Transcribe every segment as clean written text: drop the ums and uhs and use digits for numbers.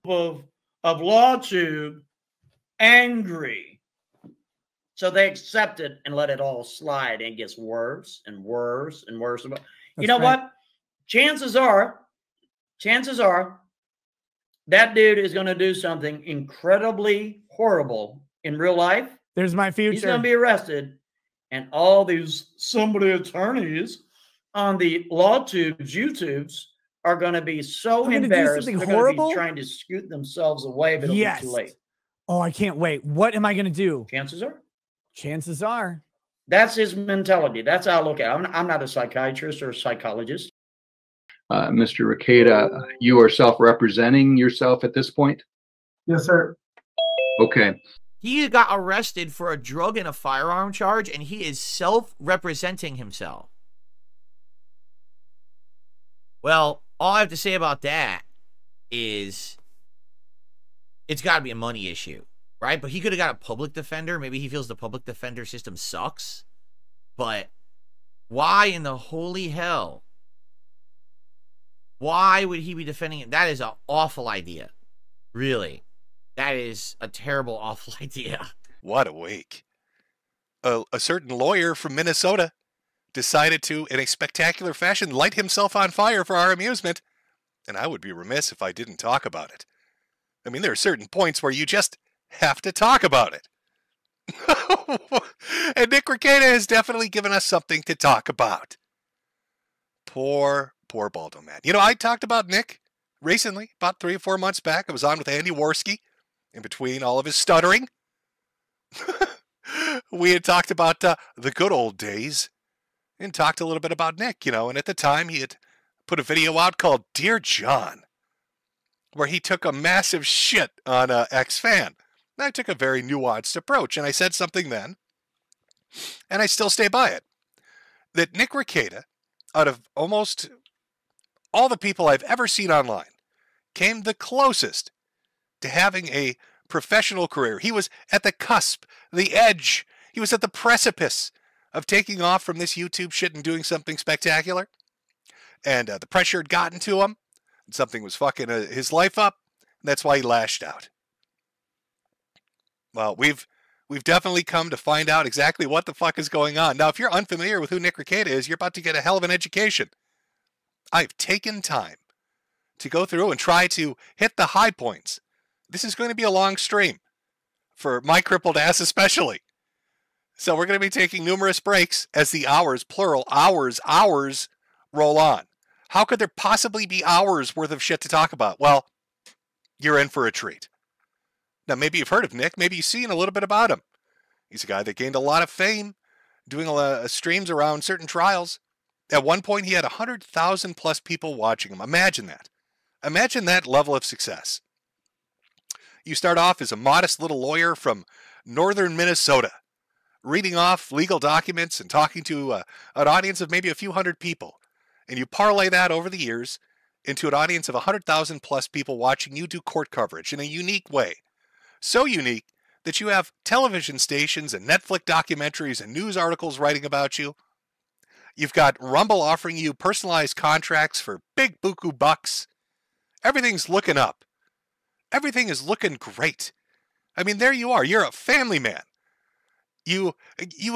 of LawTube angry. So they accept it and let it all slide, and it gets worse and worse and worse. You know what? Chances are that dude is going to do something incredibly horrible in real life. There's my future. He's going to be arrested, and all these somebody attorneys on the LawTubes, YouTubes are going to be so embarrassed. They're going to be trying to scoot themselves away, but it'll be too late. Oh, I can't wait. What am I going to do? Chances are. That's his mentality. That's how I look at it. I'm not a psychiatrist or a psychologist. Mr. Rekieta, you are self-representing yourself at this point? Yes, sir. Okay. He got arrested for a drug and a firearm charge, and he is self-representing himself. Well, all I have to say about that is it's got to be a money issue, right? But he could have got a public defender. Maybe he feels the public defender system sucks. But why in the holy hell? Why would he be defending it? That is an awful idea. Really. That is a terrible, awful idea. What a week. A certain lawyer from Minnesota decided to, in a spectacular fashion, light himself on fire for our amusement. And I would be remiss if I didn't talk about it. I mean, there are certain points where you just have to talk about it. And Nick Rekieta has definitely given us something to talk about. Poor Balldo, man. You know, I talked about Nick recently, about 3 or 4 months back. I was on with Andy Worski in between all of his stuttering. We had talked about the good old days and talked a little bit about Nick, you know, and at the time he had put a video out called Dear John, where he took a massive shit on an ex-fan. And I took a very nuanced approach, and I said something then, and I still stay by it, that Nick Rekieta, out of almost all the people I've ever seen online, came the closest to having a professional career. He was at the cusp, the edge. He was at the precipice of taking off from this YouTube shit and doing something spectacular. And the pressure had gotten to him. And something was fucking his life up. And that's why he lashed out. Well, we've definitely come to find out exactly what the fuck is going on. Now, if you're unfamiliar with who Nick Rekieta is, you're about to get a hell of an education. I've taken time to go through and try to hit the high points. This is going to be a long stream, for my crippled ass especially. So we're going to be taking numerous breaks as the hours, plural, hours, roll on. How could there possibly be hours worth of shit to talk about? Well, you're in for a treat. Now, maybe you've heard of Nick. Maybe you've seen a little bit about him. He's a guy that gained a lot of fame doing a lot of streams around certain trials. At one point, he had 100,000 plus people watching him. Imagine that. Imagine that level of success. You start off as a modest little lawyer from northern Minnesota, reading off legal documents and talking to an audience of maybe a few hundred people. And you parlay that over the years into an audience of 100,000 plus people watching you do court coverage in a unique way. So unique that you have television stations and Netflix documentaries and news articles writing about you. You've got Rumble offering you personalized contracts for big buku bucks. Everything's looking up. Everything is looking great. I mean, there you are. You're a family man. You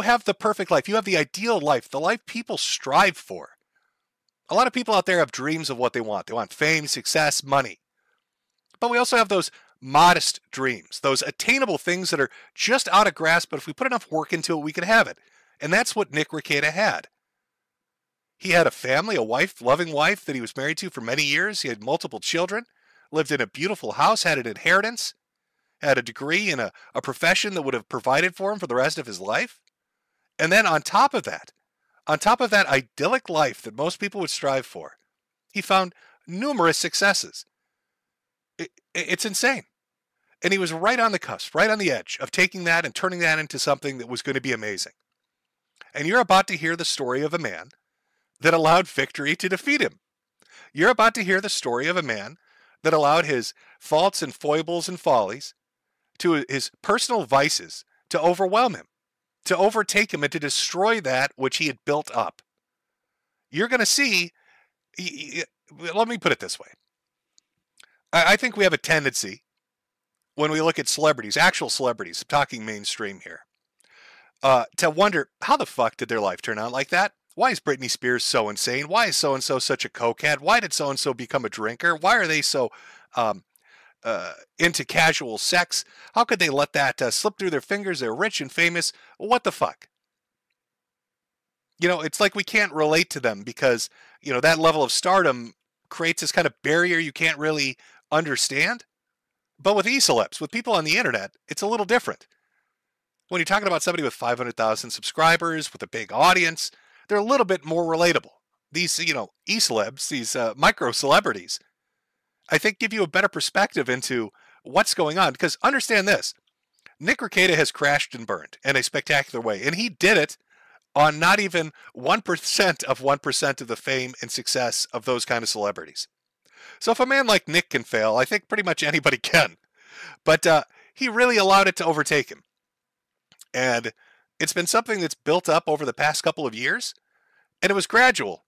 have the perfect life. You have the ideal life, the life people strive for. A lot of people out there have dreams of what they want. They want fame, success, money. But we also have those modest dreams, those attainable things that are just out of grasp, but if we put enough work into it, we could have it. And that's what Nick Rekieta had. He had a family, a wife, loving wife that he was married to for many years. He had multiple children, lived in a beautiful house, had an inheritance, had a degree in a profession that would have provided for him for the rest of his life. And then on top of that idyllic life that most people would strive for, he found numerous successes. It's insane. And he was right on the cusp, right on the edge of taking that and turning that into something that was going to be amazing. And you're about to hear the story of a man that allowed victory to defeat him. You're about to hear the story of a man that allowed his faults and foibles and follies, to his personal vices, to overwhelm him, to overtake him, and to destroy that which he had built up. You're going to see, let me put it this way. I think we have a tendency when we look at celebrities, actual celebrities, talking mainstream here, to wonder how the fuck did their life turn out like that? Why is Britney Spears so insane? Why is so-and-so such a cokehead? Why did so-and-so become a drinker? Why are they so into casual sex? How could they let that slip through their fingers? They're rich and famous. What the fuck? You know, it's like we can't relate to them because, you know, that level of stardom creates this kind of barrier you can't really understand. But with e-celebs, with people on the internet, it's a little different. When you're talking about somebody with 500,000 subscribers, with a big audience, they're a little bit more relatable. These, you know, e-celebs, these micro celebrities, I think give you a better perspective into what's going on. Because understand this, Nick Rekieta has crashed and burned in a spectacular way. And he did it on not even 1% of 1% of the fame and success of those kind of celebrities. So if a man like Nick can fail, I think pretty much anybody can. But he really allowed it to overtake him. And it's been something that's built up over the past couple of years. And it was gradual.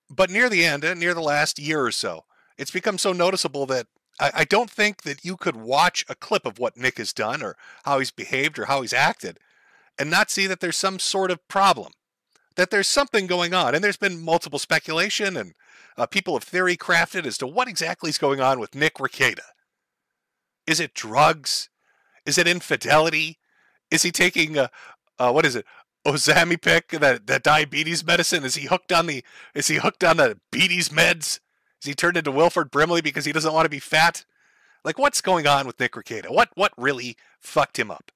But near the end, near the last year or so, it's become so noticeable that I don't think that you could watch a clip of what Nick has done or how he's behaved or how he's acted and not see that there's some sort of problem, that there's something going on. And there's been multiple speculation and people have theory crafted as to what exactly is going on with Nick Rekieta. Is it drugs? Is it infidelity? Is he taking what is it? Ozempic, that diabetes medicine? Is he hooked on the beaties meds? Is he turned into Wilford Brimley because he doesn't want to be fat? Like, what's going on with Nick Rekieta? What really fucked him up?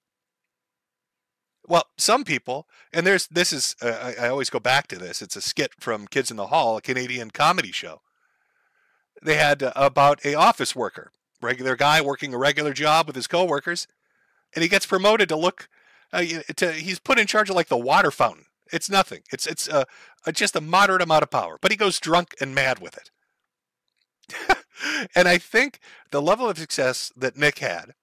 Well, some people, and I always go back to this. It's a skit from Kids in the Hall, a Canadian comedy show. They had about a office worker, regular guy working a regular job with his coworkers, and he gets promoted to look. He's put in charge of like the water fountain. It's nothing. It's just a moderate amount of power, but he goes drunk and mad with it. And I think the level of success that Nick had,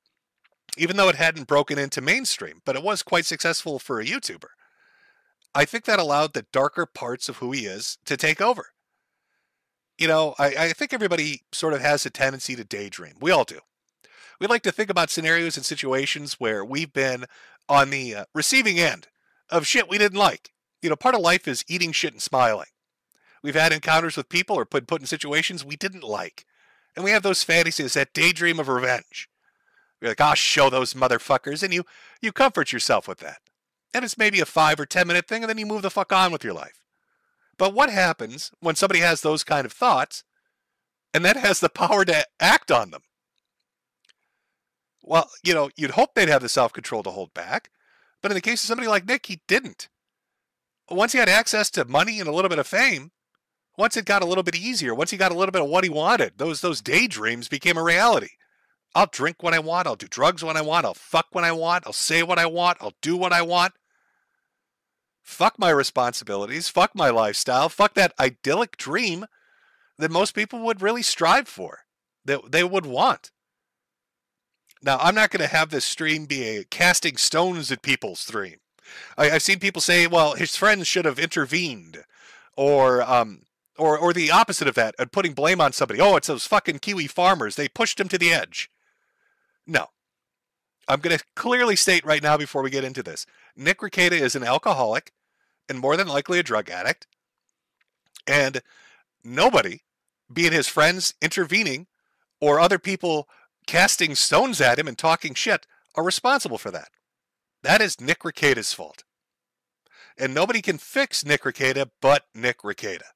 even though it hadn't broken into mainstream, but it was quite successful for a YouTuber, I think that allowed the darker parts of who he is to take over. You know, I think everybody sort of has a tendency to daydream. We all do. We like to think about scenarios and situations where we've been on the receiving end of shit we didn't like. You know, part of life is eating shit and smiling. We've had encounters with people or put in situations we didn't like. And we have those fantasies, that daydream of revenge. You're like, I'll show those motherfuckers. And you comfort yourself with that. And it's maybe a 5 or 10 minute thing, and then you move the fuck on with your life. But what happens when somebody has those kind of thoughts and then has the power to act on them? Well, you know, you'd hope they'd have the self-control to hold back. But in the case of somebody like Nick, he didn't. Once he had access to money and a little bit of fame, once it got a little bit easier, once he got a little bit of what he wanted, those daydreams became a reality. I'll drink when I want. I'll do drugs when I want. I'll fuck when I want. I'll say what I want. I'll do what I want. Fuck my responsibilities. Fuck my lifestyle. Fuck that idyllic dream that most people would really strive for, that they would want. Now, I'm not going to have this stream be a casting stones at people's stream. I've seen people say, well, his friends should have intervened, or the opposite of that, and putting blame on somebody. Oh, it's those fucking Kiwi farmers. They pushed him to the edge. No. I'm going to clearly state right now before we get into this. Nick Rekieta is an alcoholic and more than likely a drug addict. And nobody, be it his friends intervening or other people casting stones at him and talking shit, are responsible for that. That is Nick Rekieta's fault. And nobody can fix Nick Rekieta but Nick Rekieta.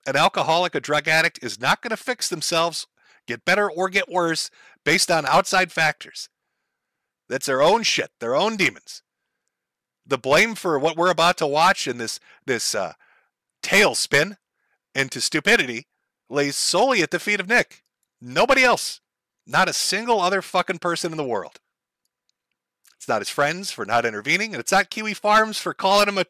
An alcoholic, a drug addict, is not going to fix themselves, get better or get worse, based on outside factors. That's their own shit, their own demons. The blame for what we're about to watch in this tailspin into stupidity lays solely at the feet of Nick. Nobody else. Not a single other fucking person in the world. It's not his friends for not intervening, and it's not Kiwi Farms for calling him a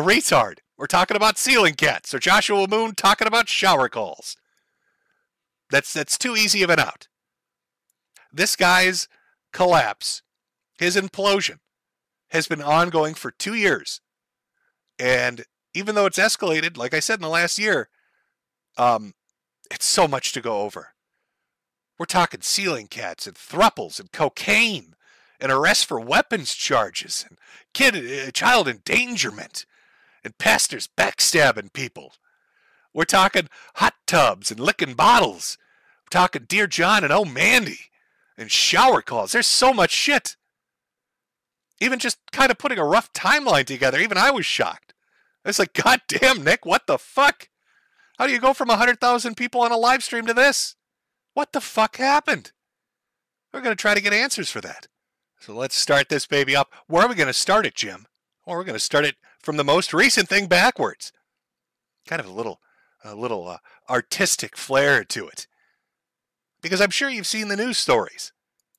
retard. We're talking about ceiling cats, or Joshua Moon talking about shower calls. That's too easy of an out. This guy's collapse, his implosion, has been ongoing for 2 years. And even though it's escalated, like I said, in the last year, it's so much to go over. We're talking ceiling cats and thruples and cocaine and arrests for weapons charges and child endangerment and pastors backstabbing people. We're talking hot tubs and licking bottles. We're talking Dear John and Oh Mandy and shower calls. There's so much shit. Even just kind of putting a rough timeline together, even I was shocked. It's like, God damn, Nick, what the fuck? How do you go from 100,000 people on a live stream to this? What the fuck happened? We're going to try to get answers for that. So let's start this baby up. Where are we going to start it, Jim? Well, we're going to start it from the most recent thing backwards. Kind of a little artistic flair to it. Because I'm sure you've seen the news stories.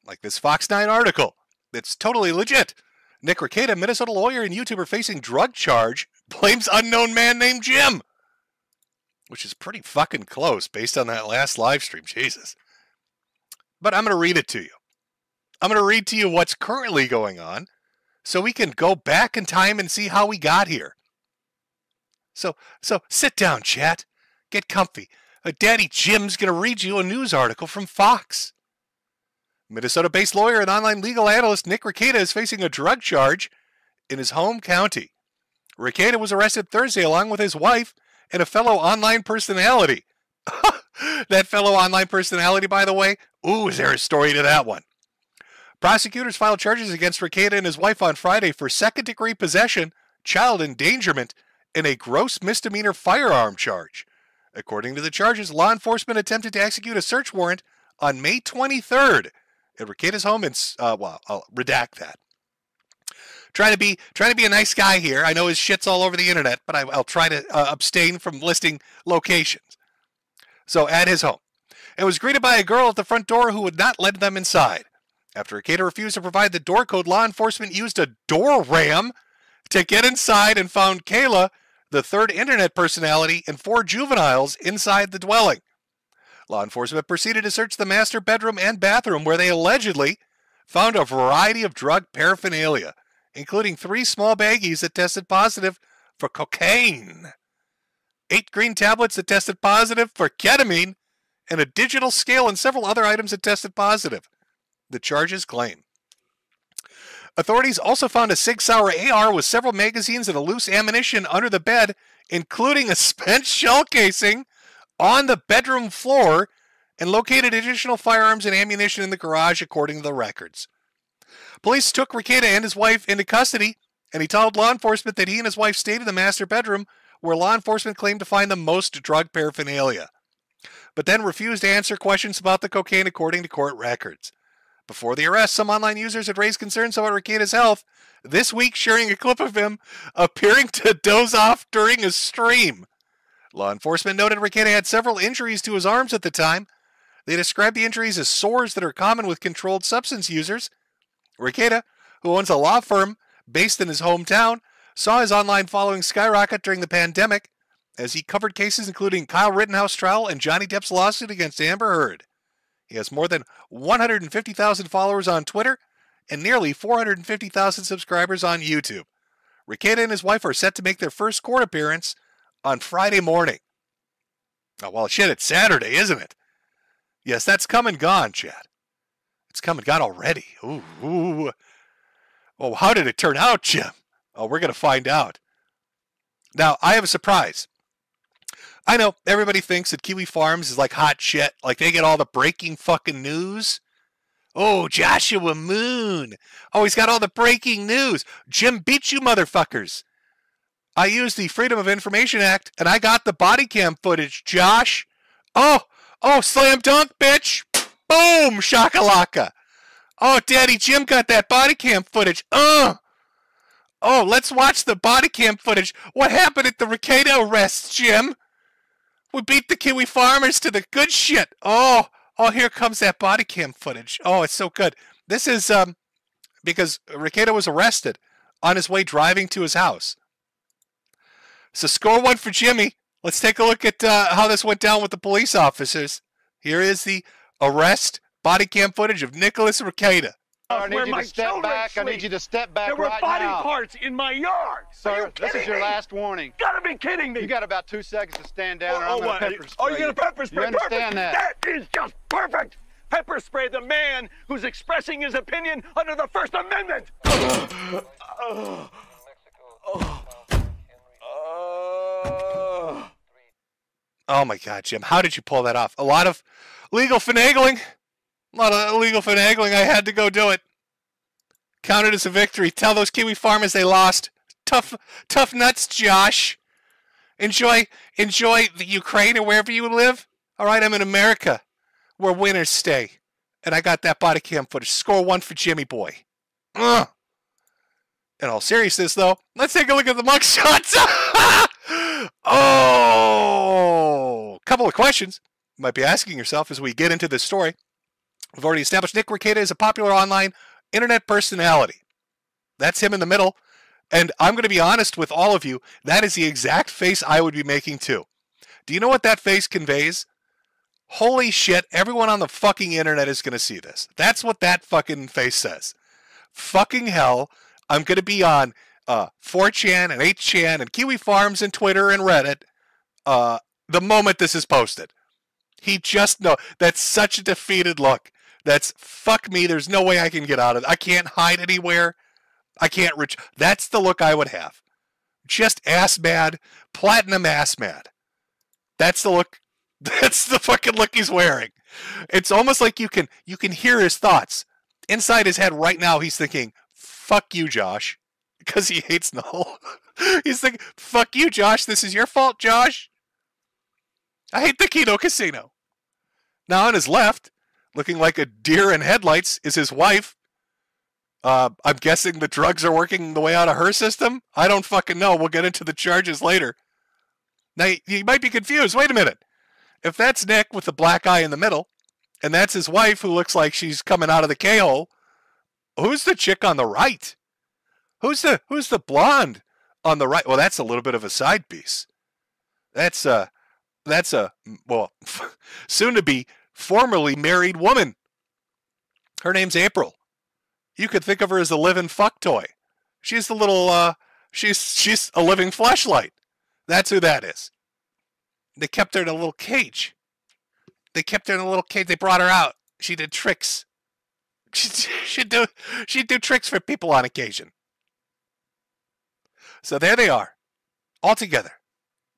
Like this Fox 9 article. That's totally legit. Nick Rekieta, Minnesota lawyer and YouTuber facing drug charge, blames unknown man named Jim. Which is pretty fucking close based on that last live stream. Jesus. But I'm going to read it to you. I'm going to read to you what's currently going on so we can go back in time and see how we got here. So sit down, chat. Get comfy. Daddy Jim's going to read you a news article from Fox. Minnesota-based lawyer and online legal analyst Nick Rekieta is facing a drug charge in his home county. Rekieta was arrested Thursday along with his wife and a fellow online personality. That fellow online personality, by the way, ooh, is there a story to that one? Prosecutors filed charges against Rekieta and his wife on Friday for second-degree possession, child endangerment, and a gross misdemeanor firearm charge. According to the charges, law enforcement attempted to execute a search warrant on May 23rd at Rekieta's home in, well, I'll redact that. Trying to be a nice guy here. I know his shit's all over the internet, but I'll try to abstain from listing locations. So at his home. And was greeted by a girl at the front door who would not let them inside. After Rekieta refused to provide the door code, law enforcement used a door ram to get inside and found Kayla, the third internet personality, and 4 juveniles inside the dwelling. Law enforcement proceeded to search the master bedroom and bathroom where they allegedly found a variety of drug paraphernalia, including 3 small baggies that tested positive for cocaine, 8 green tablets that tested positive for ketamine, and a digital scale and several other items that tested positive, the charges claim. Authorities also found a Sig Sauer AR with several magazines and a loose ammunition under the bed, including a spent shell casing on the bedroom floor, and located additional firearms and ammunition in the garage, according to the records. Police took Rekieta and his wife into custody, and he told law enforcement that he and his wife stayed in the master bedroom where law enforcement claimed to find the most drug paraphernalia, but then refused to answer questions about the cocaine, according to court records. Before the arrest, some online users had raised concerns about Rekieta's health, this week sharing a clip of him appearing to doze off during a stream. Law enforcement noted Rekieta had several injuries to his arms at the time. They described the injuries as sores that are common with controlled substance users. Rekieta, who owns a law firm based in his hometown, saw his online following skyrocket during the pandemic as he covered cases including Kyle Rittenhouse trial and Johnny Depp's lawsuit against Amber Heard. He has more than 150,000 followers on Twitter and nearly 450,000 subscribers on YouTube. Rekieta and his wife are set to make their first court appearance on Friday morning. Oh, well, shit, it's Saturday, isn't it? Yes, that's come and gone, Chad. It's come and gone already. Ooh. Oh, how did it turn out, Jim? Oh, we're going to find out. Now, I have a surprise. I know everybody thinks that Kiwi Farms is like hot shit. Like they get all the breaking fucking news. Oh, Joshua Moon. Oh, he's got all the breaking news. Jim beat you motherfuckers. I used the Freedom of Information Act and I got the body cam footage, Josh. Oh, slam dunk, bitch. Boom, shakalaka. Oh, Daddy Jim got that body cam footage. Oh, let's watch the body cam footage. What happened at the Rekieta arrest, Jim? We beat the Kiwi farmers to the good shit. Oh, here comes that body cam footage. Oh, it's so good. This is because Rekieta was arrested on his way driving to his house. So score one for Jimmy. Let's take a look at how this went down with the police officers. Here is the arrest body cam footage of Nicholas Rekieta. I need you to step back. I need you to step back right now. There were body parts in my yard. Sir, this is your last warning. You gotta be kidding me. You got about 2 seconds to stand down or I'm going to pepper spray. Oh, you're going to pepper spray? You understand perfect. that? That is just perfect. pepper spray the man who's expressing his opinion under the First Amendment. Oh my God, Jim, how did you pull that off? A lot of legal finagling. A lot of illegal finagling. I had to go do it. Count it as a victory. Tell those Kiwi farmers they lost. Tough nuts, Josh. Enjoy the Ukraine or wherever you live. All right, I'm in America, where winners stay. And I got that body cam footage. Score 1 for Jimmy Boy. In all seriousness, though, let's take a look at the mugshots. Oh, couple of questions you might be asking yourself as we get into this story. We've already established Nick Rekieta is a popular online internet personality. That's him in the middle. And I'm going to be honest with all of you, that is the exact face I would be making too. Do you know what that face conveys? Holy shit, everyone on the fucking internet is going to see this. That's what that fucking face says. Fucking hell, I'm going to be on 4chan and 8chan and Kiwi Farms and Twitter and Reddit the moment this is posted. He just know. That's such a defeated look. That's fuck me. There's no way I can get out of it. I can't hide anywhere. I can't reach. That's the look I would have. Just ass mad, platinum ass mad. That's the look. That's the fucking look he's wearing. It's almost like you can hear his thoughts. Inside his head right now, he's thinking, fuck you, Josh. Because he hates Null. He's thinking, fuck you, Josh. This is your fault, Josh. I hate the Keno Casino. Now on his left, looking like a deer in headlights, is his wife. I'm guessing the drugs are working the way out of her system. I don't fucking know. We'll get into the charges later. Now, you might be confused. Wait a minute. If that's Nick with the black eye in the middle, and that's his wife who looks like she's coming out of the K-hole, who's the chick on the right? Who's the blonde on the right? Well, that's a little bit of a side piece. That's a well, soon to be formerly married woman. Her name's April. You could think of her as a living fuck toy. She's the little she's a living fleshlight. That's who that is. They kept her in a little cage. They brought her out. She did tricks. She'd do tricks for people on occasion. So there they are, all together,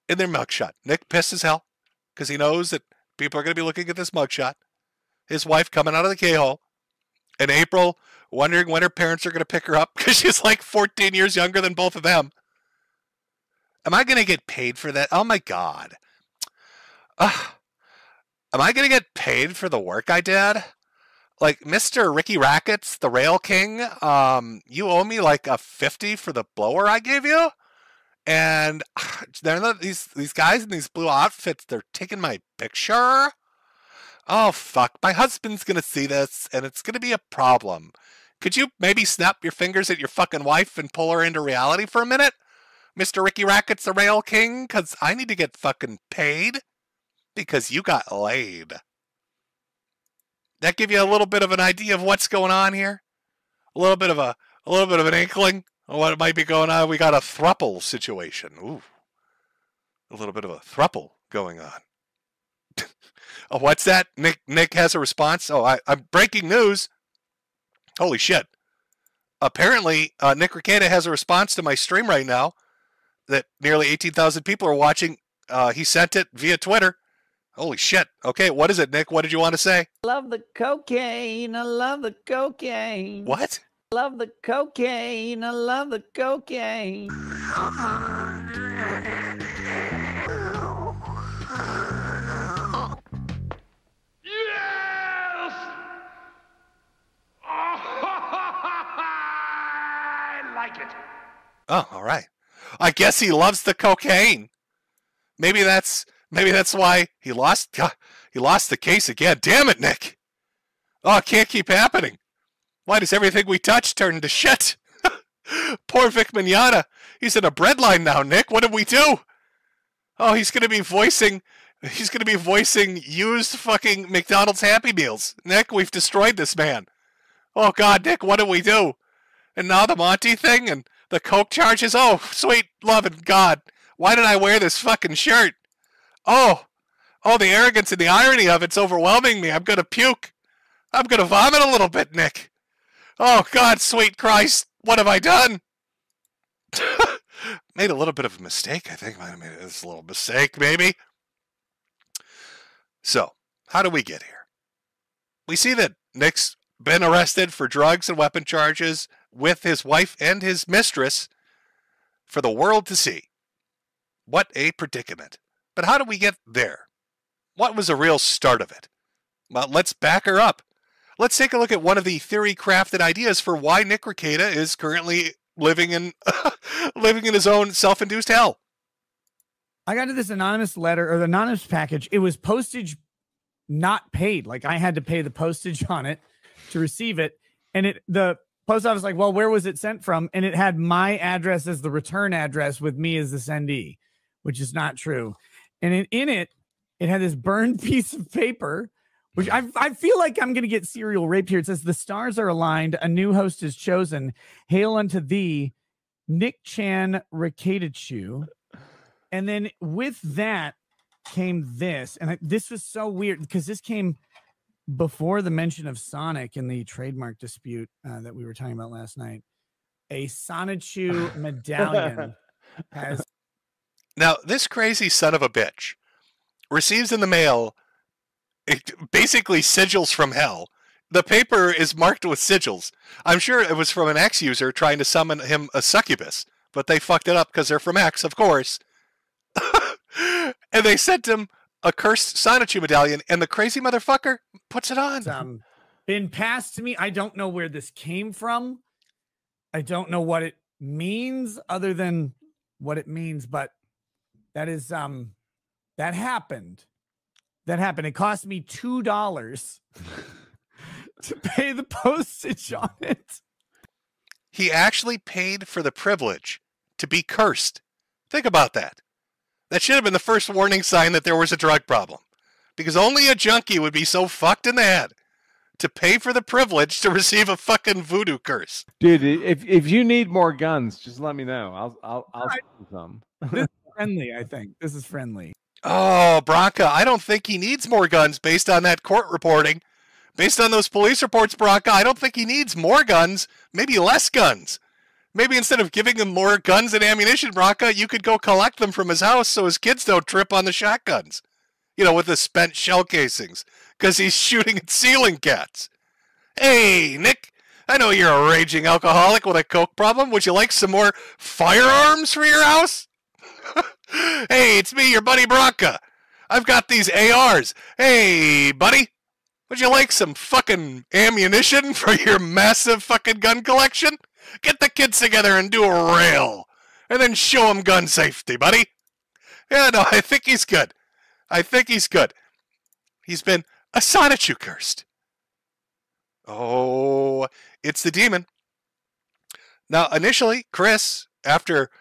in their mugshot. Nick pissed as hell, because he knows that people are going to be looking at this mugshot. His wife coming out of the K-hole, and April wondering when her parents are going to pick her up, because she's like 14 years younger than both of them. Am I going to get paid for that? Oh my God. Am I going to get paid for the work I did? Like, Mr. Ricky Rackets, the Rail King, you owe me like a 50 for the blower I gave you? And they're not, these guys in these blue outfits, they're taking my picture? Oh, fuck. My husband's going to see this, and it's going to be a problem. Could you maybe snap your fingers at your fucking wife and pull her into reality for a minute? Mr. Ricky Rackets, the Rail King? Because I need to get fucking paid. Because you got laid. That give you a little bit of an idea of what's going on here? A little bit of an inkling of what might be going on. We got a thruple situation. Ooh. A little bit of a thruple going on. Oh, what's that? Nick has a response? Oh, I'm breaking news. Holy shit. Apparently, Nick Rekieta has a response to my stream right now that nearly 18,000 people are watching. He sent it via Twitter. Holy shit. Okay, what is it, Nick? What did you want to say? I love the cocaine. I love the cocaine. What? I love the cocaine. I love the cocaine. Yes! I like it. Oh, all right. I guess he loves the cocaine. Maybe that's why he lost the case again. Damn it, Nick. Oh, it can't keep happening. Why does everything we touch turn into shit? Poor Vic Mignogna. He's in a breadline now, Nick. What did we do? Oh, he's going to be voicing used fucking McDonald's Happy Meals. Nick, we've destroyed this man. Oh, God, Nick, what did we do? And now the Monty thing and the coke charges? Oh, sweet loving God. Why did I wear this fucking shirt? Oh, the arrogance and the irony of it's overwhelming me. I'm going to puke. I'm going to vomit a little bit, Nick. Oh, God, sweet Christ. What have I done? Made a little bit of a mistake, I think. Might have made this little mistake, maybe. So, how do we get here? We see that Nick's been arrested for drugs and weapon charges with his wife and his mistress for the world to see. What a predicament. But how do we get there? What was the real start of it? Well, let's back her up. Let's take a look at one of the theory-crafted ideas for why Nick Rekieta is currently living in his own self-induced hell. I got to this anonymous letter, or the anonymous package. It was postage not paid. Like, I had to pay the postage on it to receive it. And the post office was like, well, where was it sent from? And it had my address as the return address with me as the sendee, which is not true. And in it had this burned piece of paper, which I feel like I'm going to get serial raped here. It says, the stars are aligned. A new host is chosen. Hail unto thee, Nick Chan Rekieta. And then with that came this. And this was so weird because this came before the mention of Sonic in the trademark dispute that we were talking about last night. A Sonichu medallion has. Now, this crazy son of a bitch receives in the mail basically sigils from hell. The paper is marked with sigils. I'm sure it was from an X user trying to summon him a succubus, but they fucked it up because they're from X, of course. And they sent him a cursed Sonichu medallion, and the crazy motherfucker puts it on. It's, been passed to me. I don't know where this came from. I don't know what it means other than what it means, but that is that happened. That happened. It cost me $2 to pay the postage on it. He actually paid for the privilege to be cursed. Think about that. That should have been the first warning sign that there was a drug problem. Because only a junkie would be so fucked in the head to pay for the privilege to receive a fucking voodoo curse. Dude, if you need more guns, just let me know. I'll send you some. This is friendly, I think. This is friendly. Oh, Bronca, I don't think he needs more guns based on that court reporting. Based on those police reports, Bronca, I don't think he needs more guns, maybe less guns. Maybe instead of giving him more guns and ammunition, Bronca, you could go collect them from his house so his kids don't trip on the shotguns. You know, with the spent shell casings, because he's shooting at ceiling cats. Hey, Nick, I know you're a raging alcoholic with a coke problem. Would you like some more firearms for your house? Hey, it's me, your buddy Bronca. I've got these ARs. Hey, buddy, would you like some fucking ammunition for your massive fucking gun collection? Get the kids together and do a rail, and then show them gun safety, buddy. Yeah, no, I think he's good. I think he's good. He's been a Sonichu cursed. Oh, it's the demon. Now, initially, Chris, after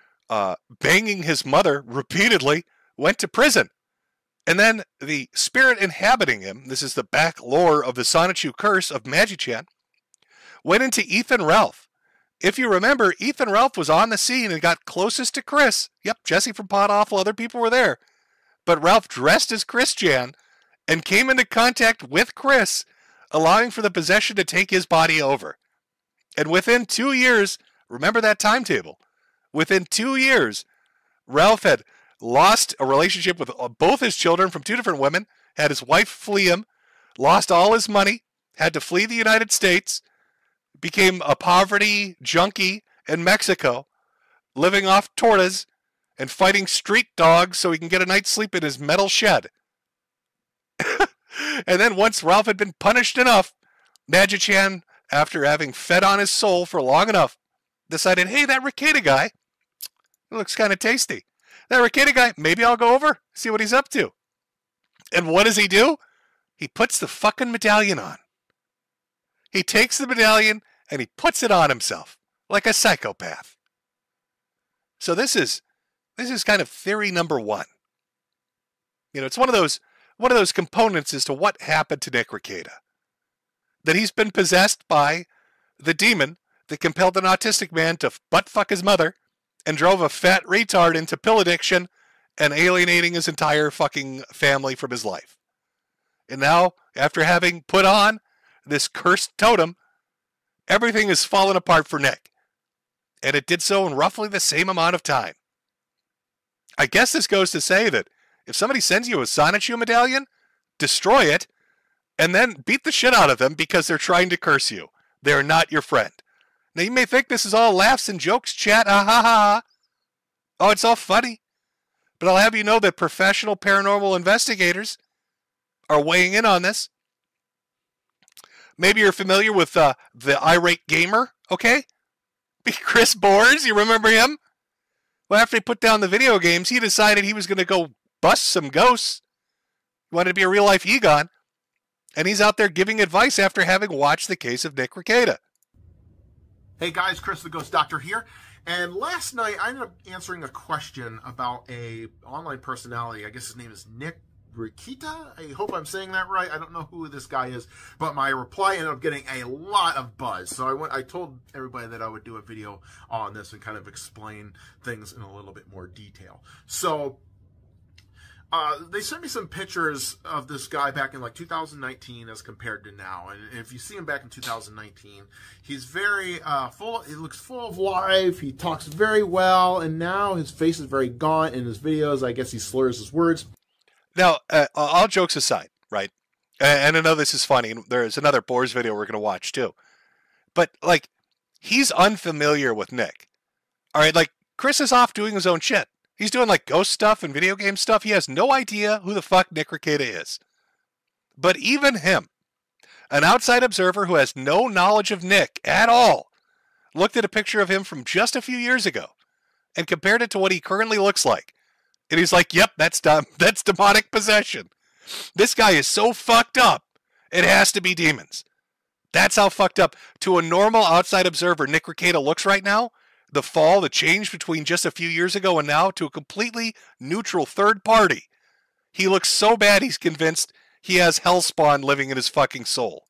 banging his mother repeatedly, went to prison. And then the spirit inhabiting him, this is the back lore of the Sonichu curse of Magi-chan, went into Ethan Ralph. If you remember, Ethan Ralph was on the scene and got closest to Chris. Yep, Jesse from Pod Awful, other people were there. But Ralph dressed as Chris Chan and came into contact with Chris, allowing for the possession to take his body over. And within 2 years, remember that timetable, within 2 years, Ralph had lost a relationship with both his children from 2 different women, had his wife flee him, lost all his money, had to flee the United States, became a poverty junkie in Mexico, living off tortas and fighting street dogs so he can get a night's sleep in his metal shed. And then once Ralph had been punished enough, Magi-chan, after having fed on his soul for long enough, decided, hey, that Rekieta guy, it looks kind of tasty. That Rekieta guy, maybe I'll go over, see what he's up to. And what does he do? He puts the fucking medallion on. He takes the medallion and he puts it on himself, like a psychopath. So this is kind of theory number 1. You know, it's one of those components as to what happened to Nick Rekieta. That he's been possessed by the demon that compelled an autistic man to butt-fuck his mother and drove a fat retard into pill addiction and alienating his entire fucking family from his life. And now, after having put on this cursed totem, everything is falling apart for Nick. And it did so in roughly the same amount of time. I guess this goes to say that if somebody sends you a Sonichu medallion, destroy it, and then beat the shit out of them because they're trying to curse you. They're not your friend. Now, you may think this is all laughs and jokes, chat, ha ha ha. Oh, it's all funny. But I'll have you know that professional paranormal investigators are weighing in on this. Maybe you're familiar with the irate gamer, okay? Chris Bores, you remember him? Well, after he put down the video games, he decided he was going to go bust some ghosts. He wanted to be a real-life Egon. And he's out there giving advice after having watched the case of Nick Rekieta. Hey guys, Chris the Ghost Doctor here. And last night I ended up answering a question about a online personality. I guess his name is Nick Rekieta. I hope I'm saying that right. I don't know who this guy is, but my reply ended up getting a lot of buzz. So I told everybody that I would do a video on this and kind of explain things in a little bit more detail. So they sent me some pictures of this guy back in like 2019 as compared to now. And if you see him back in 2019, he's very he looks full of life. He talks very well. And now his face is very gaunt. In his videos, I guess he slurs his words. Now, all jokes aside, right? And I know this is funny. There's another Boars video we're going to watch too. But like, he's unfamiliar with Nick. All right, like Chris is off doing his own shit. He's doing like ghost stuff and video game stuff. He has no idea who the fuck Nick Rekieta is. But even him, an outside observer who has no knowledge of Nick at all, looked at a picture of him from just a few years ago and compared it to what he currently looks like. And he's like, yep, that's demonic possession. This guy is so fucked up, it has to be demons. That's how fucked up to a normal outside observer Nick Rekieta looks right now. The change between just a few years ago and now to a completely neutral third party. He looks so bad he's convinced he has hellspawn living in his fucking soul.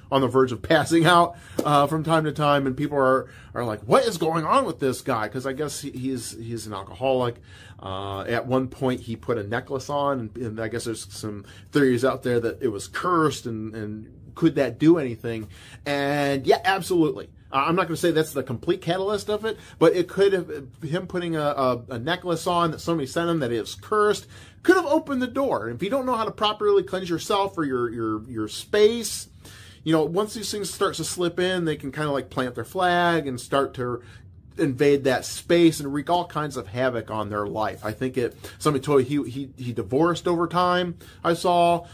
On the verge of passing out from time to time, and people are like, what is going on with this guy? Because I guess he's an alcoholic. At one point he put a necklace on, and I guess there's some theories out there that it was cursed, and could that do anything? And yeah, absolutely. I'm not going to say that's the complete catalyst of it, but it could have, him putting a necklace on that somebody sent him that is cursed, could have opened the door. And if you don't know how to properly cleanse yourself or your space, you know, once these things start to slip in, they can kind of like plant their flag and start to invade that space and wreak all kinds of havoc on their life. I think somebody told you he divorced over time, I saw.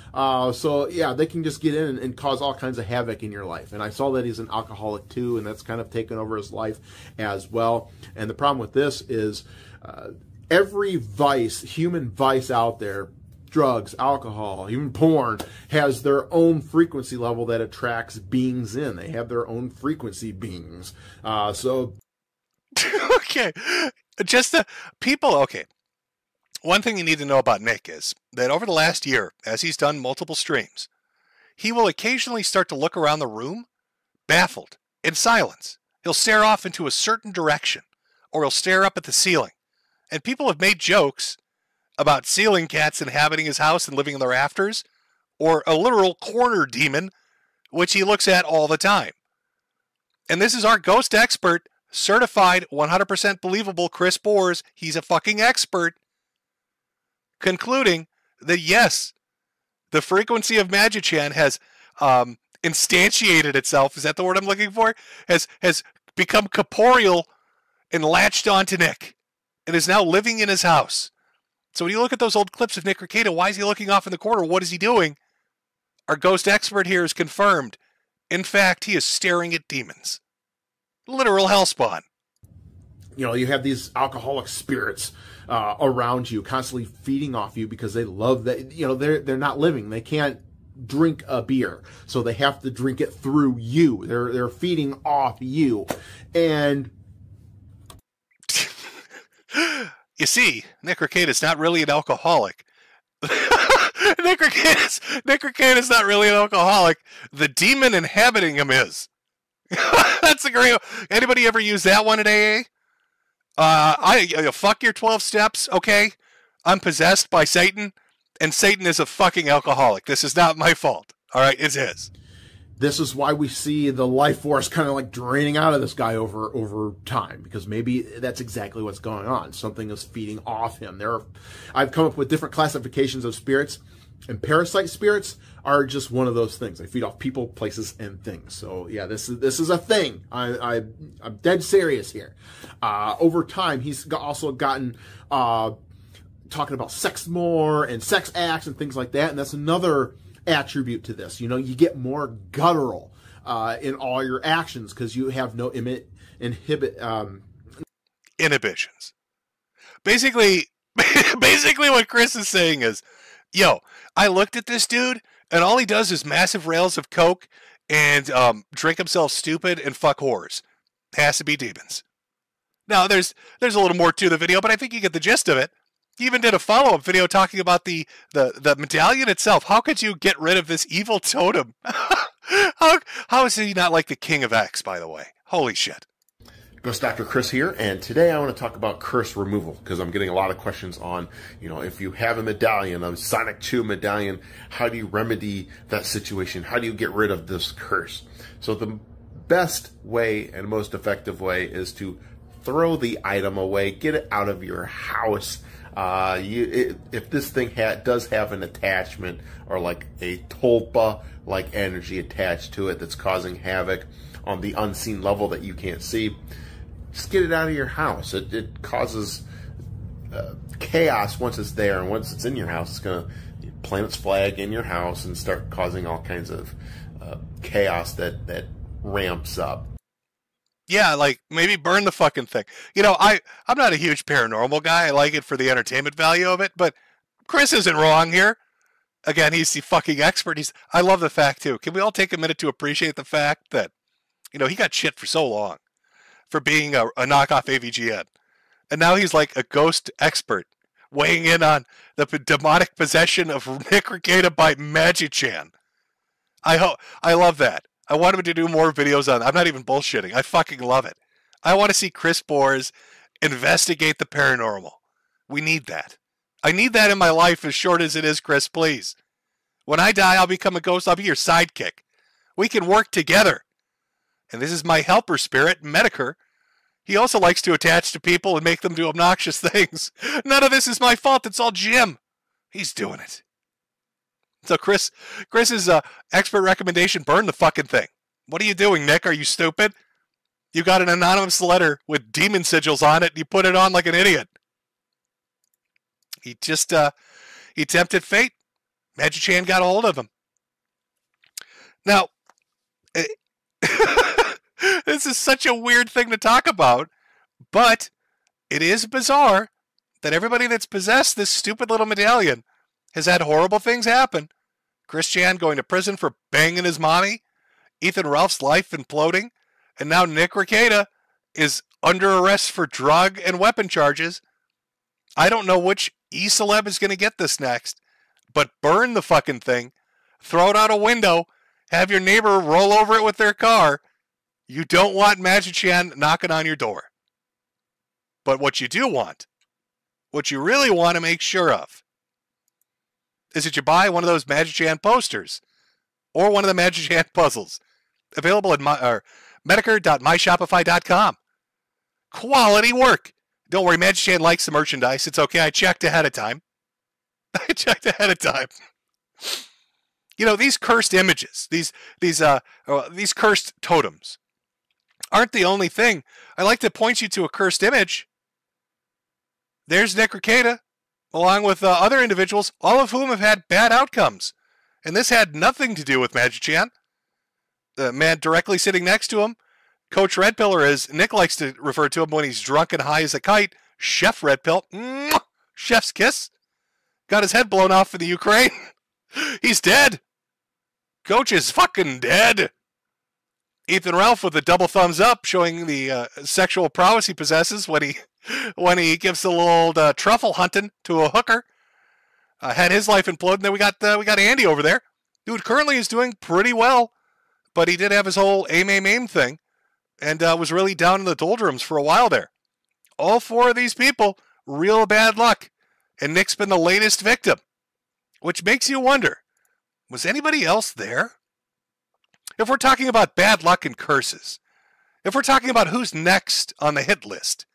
So yeah, they can just get in and cause all kinds of havoc in your life. And I saw that he's an alcoholic too, and that's kind of taken over his life as well. And the problem with this is every vice, human vice out there, drugs, alcohol, even porn, has their own frequency level that attracts beings in. They have their own frequency beings. Okay, just the people. Okay, one thing you need to know about Nick is that over the last year, as he's done multiple streams, he will occasionally start to look around the room, baffled, in silence. He'll stare off into a certain direction, or he'll stare up at the ceiling. And people have made jokes about ceiling cats inhabiting his house and living in the rafters, or a literal corner demon, which he looks at all the time. And this is our ghost expert, certified 100% believable Chris Bores. He's a fucking expert, concluding that yes, the frequency of Magichan has instantiated itself. Is that the word I'm looking for? Has become corporeal and latched onto Nick and is now living in his house. So when you look at those old clips of Nick Rekieta, why is he looking off in the corner? What is he doing? Our ghost expert here has confirmed. In fact, he is staring at demons. Literal hellspawn. You know, you have these alcoholic spirits around you, constantly feeding off you because they love that. You know, they're not living. They can't drink a beer, so they have to drink it through you. They're feeding off you, and you see, Nick Rekieta is not really an alcoholic. Nick Rekieta is not really an alcoholic. The demon inhabiting him is. That's a great. Anybody ever use that one at AA? Fuck your 12 steps, okay? I'm possessed by Satan, and Satan is a fucking alcoholic. This is not my fault. All right, it's his. this is why we see the life force kind of like draining out of this guy over time, because maybe that's exactly what's going on. Something is feeding off him. I've come up with different classifications of spirits, and parasite spirits are just one of those things. They feed off people, places, and things. So yeah, this is a thing. I'm dead serious here. Over time, he's also gotten talking about sex more and sex acts and things like that, and that's another attribute to this. You get more guttural in all your actions because you have no inhibitions. Basically what Chris is saying is, yo, I looked at this dude and all he does is massive rails of coke and drink himself stupid and fuck whores. Has to be demons. Now there's a little more to the video, but I think you get the gist of it. He even did a follow-up video talking about the medallion itself. How could you get rid of this evil totem? How is he not like the King of X, by the way? Holy shit. Ghost Dr. Chris here, and today I want to talk about curse removal, because I'm getting a lot of questions on, if you have a medallion, a Sonic 2 medallion, how do you remedy that situation? How do you get rid of this curse? So the best way and most effective way is to throw the item away, get it out of your house. If this thing does have an attachment or like a tulpa like energy attached to it that's causing havoc on the unseen level that you can't see, just get it out of your house. It causes chaos once it's there, and once it's in your house, it's going to plant its flag in your house and start causing all kinds of chaos that ramps up. Yeah, like, maybe burn the fucking thing. I'm not a huge paranormal guy. I like it for the entertainment value of it, but Chris isn't wrong here. Again, he's the fucking expert. I love the fact, too. Can we all take a minute to appreciate the fact that, he got shit for so long for being a knockoff AVGN. And now he's like a ghost expert, weighing in on the demonic possession of Nick Rekieta by Magichan. I love that. I want him to do more videos on it. I'm not even bullshitting. I fucking love it. I want to see Chris Bores investigate the paranormal. We need that. I need that in my life, as short as it is, Chris, please. When I die, I'll become a ghost. I'll be your sidekick. We can work together. And this is my helper spirit, Metokur. He also likes to attach to people and make them do obnoxious things. None of this is my fault. It's all Jim. He's doing it. So Chris's expert recommendation, burn the fucking thing. What are you doing, Nick? Are you stupid? You got an anonymous letter with demon sigils on it, and you put it on like an idiot. He just, he tempted fate. Magichan got a hold of him. Now, this is such a weird thing to talk about, but it is bizarre that everybody that's possessed this stupid little medallion has had horrible things happen. Chris Chan going to prison for banging his mommy, Ethan Ralph's life imploding, and now Nick Rekieta is under arrest for drug and weapon charges. I don't know which E-celeb is going to get this next, but burn the fucking thing, throw it out a window, have your neighbor roll over it with their car. You don't want Magichan knocking on your door. But what you do want, what you really want to make sure of, is that you buy one of those Magichan posters or one of the Magichan puzzles, available at Metokur.myshopify.com. Quality work. Don't worry, Magichan likes the merchandise. It's okay. I checked ahead of time. These cursed images, these cursed totems, aren't the only thing. I like to point you to a cursed image. There's Nick Rekieta, along with other individuals, all of whom have had bad outcomes. And this had nothing to do with Magichan. The man directly sitting next to him, Coach Red Pill, or as Nick likes to refer to him when he's drunk and high as a kite, Chef Red Pill. Mwah! Chef's kiss. Got his head blown off in the Ukraine. He's dead. Coach is fucking dead. Ethan Ralph with a double thumbs up, showing the sexual prowess he possesses when he gives a little truffle hunting to a hooker. Had his life implode. And then we got Andy over there, dude. Currently is doing pretty well, but he did have his whole aim thing, and was really down in the doldrums for a while there. All four of these people, real bad luck, and Nick's been the latest victim, which makes you wonder: was anybody else there? if we're talking about bad luck and curses, if we're talking about who's next on the hit list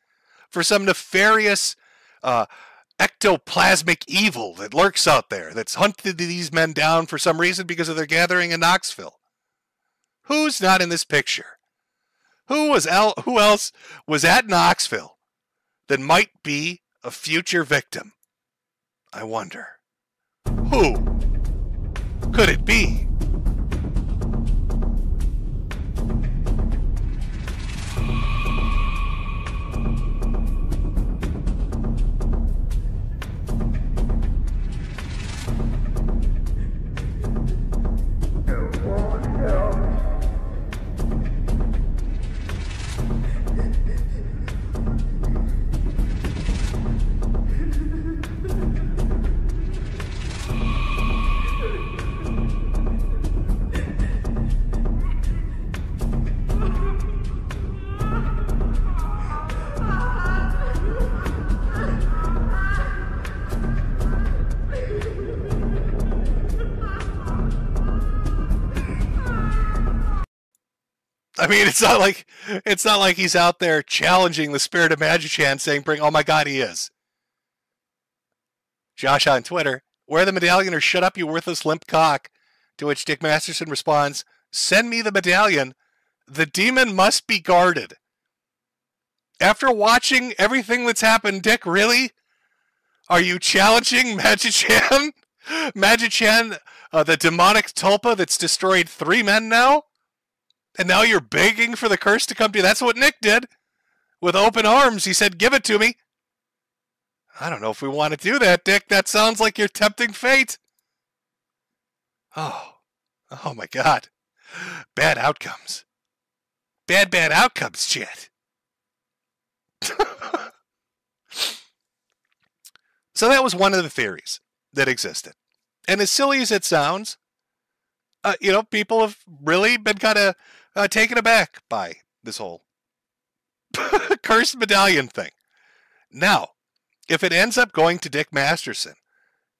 for some nefarious ectoplasmic evil that lurks out there, that's hunted these men down for some reason because of their gathering in Knoxville, who's not in this picture? Who else was at Knoxville that might be a future victim? I wonder. Who could it be? I mean, it's not like he's out there challenging the spirit of Magichan, saying, "Bring!" Oh my God, he is. Josh on Twitter, wear the medallion or shut up, you worthless limp cock. To which Dick Masterson responds, "Send me the medallion. The demon must be guarded." After watching everything that's happened, Dick, really? Are you challenging Magichan? Magichan, the demonic tulpa that's destroyed 3 men now? And now you're begging for the curse to come to you. That's what Nick did. With open arms, he said, "Give it to me." I don't know if we want to do that, Dick. That sounds like you're tempting fate. Oh my God. Bad outcomes. Bad outcomes, chat. So that was one of the theories that existed. And as silly as it sounds, people have really been kind of taken aback by this whole cursed medallion thing. Now, if it ends up going to Dick Masterson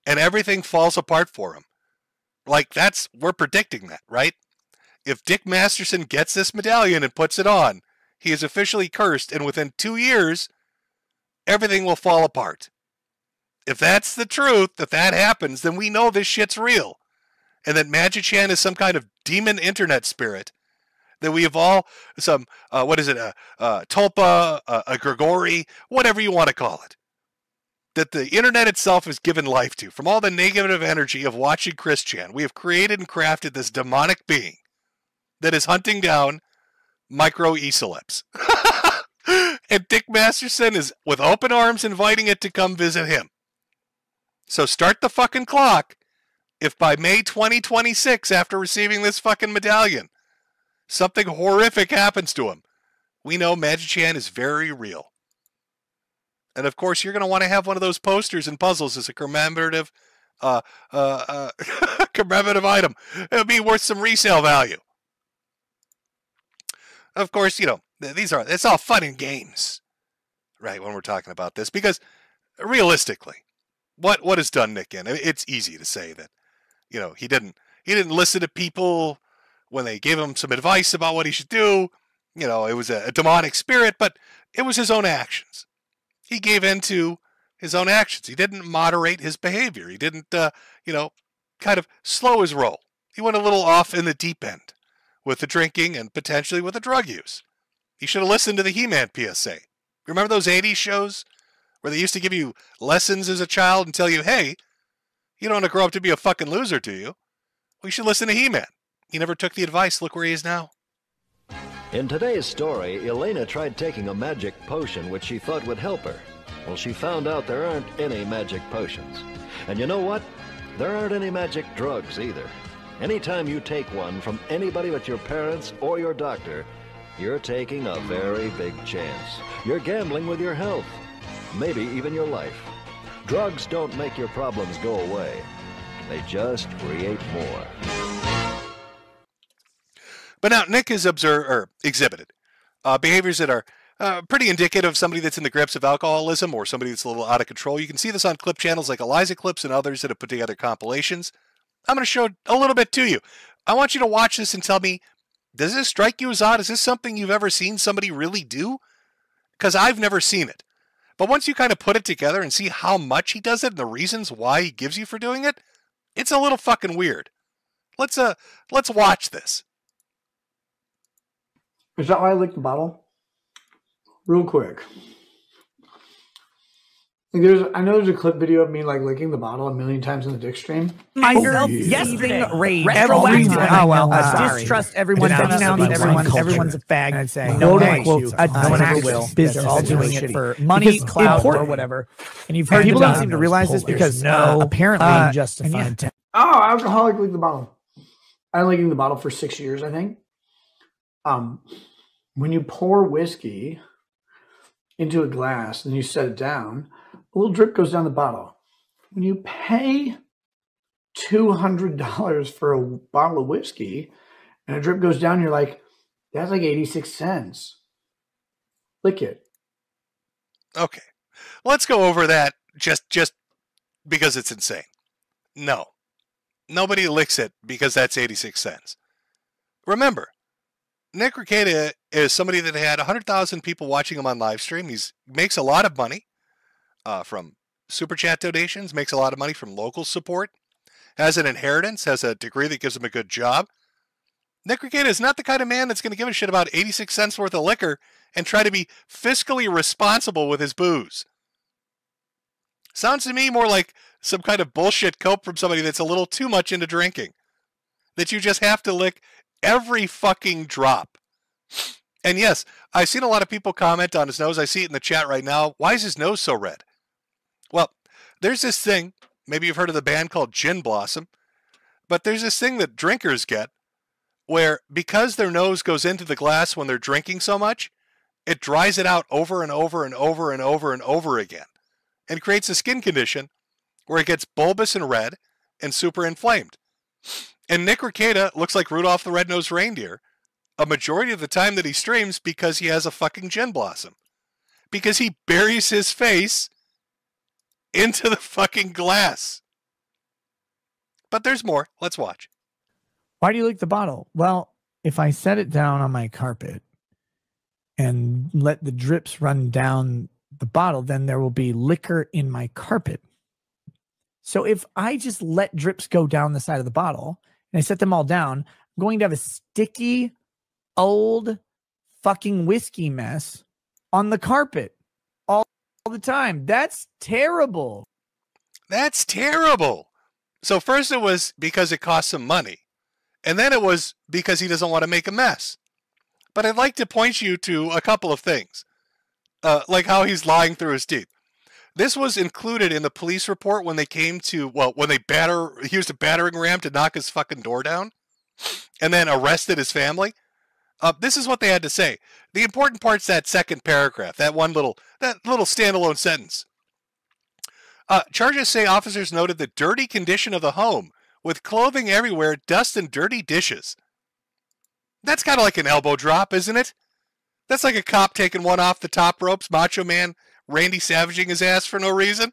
and everything falls apart for him, we're predicting that, right? If Dick Masterson gets this medallion and puts it on, he is officially cursed, and within 2 years, everything will fall apart. If that's the truth, if that happens, then we know this shit's real. And that Magichan is some kind of demon internet spirit. That we have all some, tulpa, a Grigori, whatever you want to call it. That the internet itself is given life to. From all the negative energy of watching Christian, we have created and crafted this demonic being that is hunting down micro e-celebs. And Dick Masterson is with open arms inviting it to come visit him. So start the fucking clock. If by May 2026, after receiving this fucking medallion, something horrific happens to him, we know Magichan is very real. And of course, you're going to want to have one of those posters and puzzles as a commemorative commemorative item. It'll be worth some resale value. Of course, it's all fun and games, right, when we're talking about this, because realistically, what has done Nick in? It's easy to say that, he didn't listen to people when they gave him some advice about what he should do. It was a demonic spirit, but it was his own actions. He gave in to his own actions. He didn't moderate his behavior. He didn't, kind of slow his roll. He went a little off in the deep end with the drinking and potentially with the drug use. He should have listened to the He-Man PSA. Remember those 80s shows where they used to give you lessons as a child and tell you, hey, you don't want to grow up to be a fucking loser, do you? Well, you should listen to He-Man. He never took the advice. Look where he is now. In today's story, Elena tried taking a magic potion which she thought would help her. Well, she found out there aren't any magic potions. And you know what? There aren't any magic drugs either. Anytime you take one from anybody but your parents or your doctor, you're taking a very big chance. You're gambling with your health, maybe even your life. Drugs don't make your problems go away. They just create more. But now Nick has exhibited behaviors that are pretty indicative of somebody that's in the grips of alcoholism or somebody that's a little out of control. You can see this on clip channels like Eliza Clips and others that have put together compilations. I'm going to show a little bit to you. I want you to watch this and tell me Does this strike you as odd? Is this something you've ever seen somebody really do? Because I've never seen it. But once you kind of put it together and see how much he does it and the reasons why he gives you for doing it, it's a little fucking weird. Let's watch this. Is that why I licked the bottle? Real quick. I know there's a clip video of me like licking the bottle a million times in the dick stream. Yesterday, rage. Distrust everyone. Everyone's a fag. I'd say no one will. They're all doing it for money, clout, or whatever. And you've heard people don't seem to realize this because apparently justified. Oh, alcoholic licked the bottle. I've been licking the bottle for 6 years, I think. When you pour whiskey into a glass and you set it down, a little drip goes down the bottle. When you pay $200 for a bottle of whiskey and a drip goes down, you're like, that's like 86 cents. Lick it. Okay. Let's go over that just because it's insane. No. Nobody licks it because that's 86 cents. Remember, Nick Rekieta is somebody that had 100,000 people watching him on live stream. He makes a lot of money from super chat donations, makes a lot of money from local support, has an inheritance, has a degree that gives him a good job. Nick Rekieta is not the kind of man that's going to give a shit about 86 cents worth of liquor and try to be fiscally responsible with his booze. Sounds to me more like some kind of bullshit cope from somebody that's a little too much into drinking. That you just have to lick every fucking drop. And yes, I've seen a lot of people comment on his nose. I see it in the chat right now. Why is his nose so red? Well, there's this thing, maybe you've heard of the band called Gin Blossom, but there's this thing that drinkers get where because their nose goes into the glass when they're drinking so much, it dries it out over and over and over and over and over again and creates a skin condition where it gets bulbous and red and super inflamed. And Nick Rekieta looks like Rudolph the Red-Nosed Reindeer a majority of the time that he streams because he has a fucking gin blossom. Because he buries his face into the fucking glass. But there's more. Let's watch. Why do you lick the bottle? Well, if I set it down on my carpet and let the drips run down the bottle, then there will be liquor in my carpet. So if I just let drips go down the side of the bottle and I set them all down, I'm going to have a sticky, old fucking whiskey mess on the carpet all the time. That's terrible. That's terrible. So first it was because it cost him money. And then it was because he doesn't want to make a mess. But I'd like to point you to a couple of things. Like how he's lying through his teeth. This was included in the police report when they came to, well, when they he used a battering ram to knock his fucking door down and then arrested his family. This is what they had to say. The important part's that second paragraph, that little standalone sentence. Charges say officers noted the dirty condition of the home with clothing everywhere, dust and dirty dishes. That's kind of like an elbow drop, isn't it? That's like a cop taking one off the top ropes, Macho Man Randy Savaging his ass for no reason.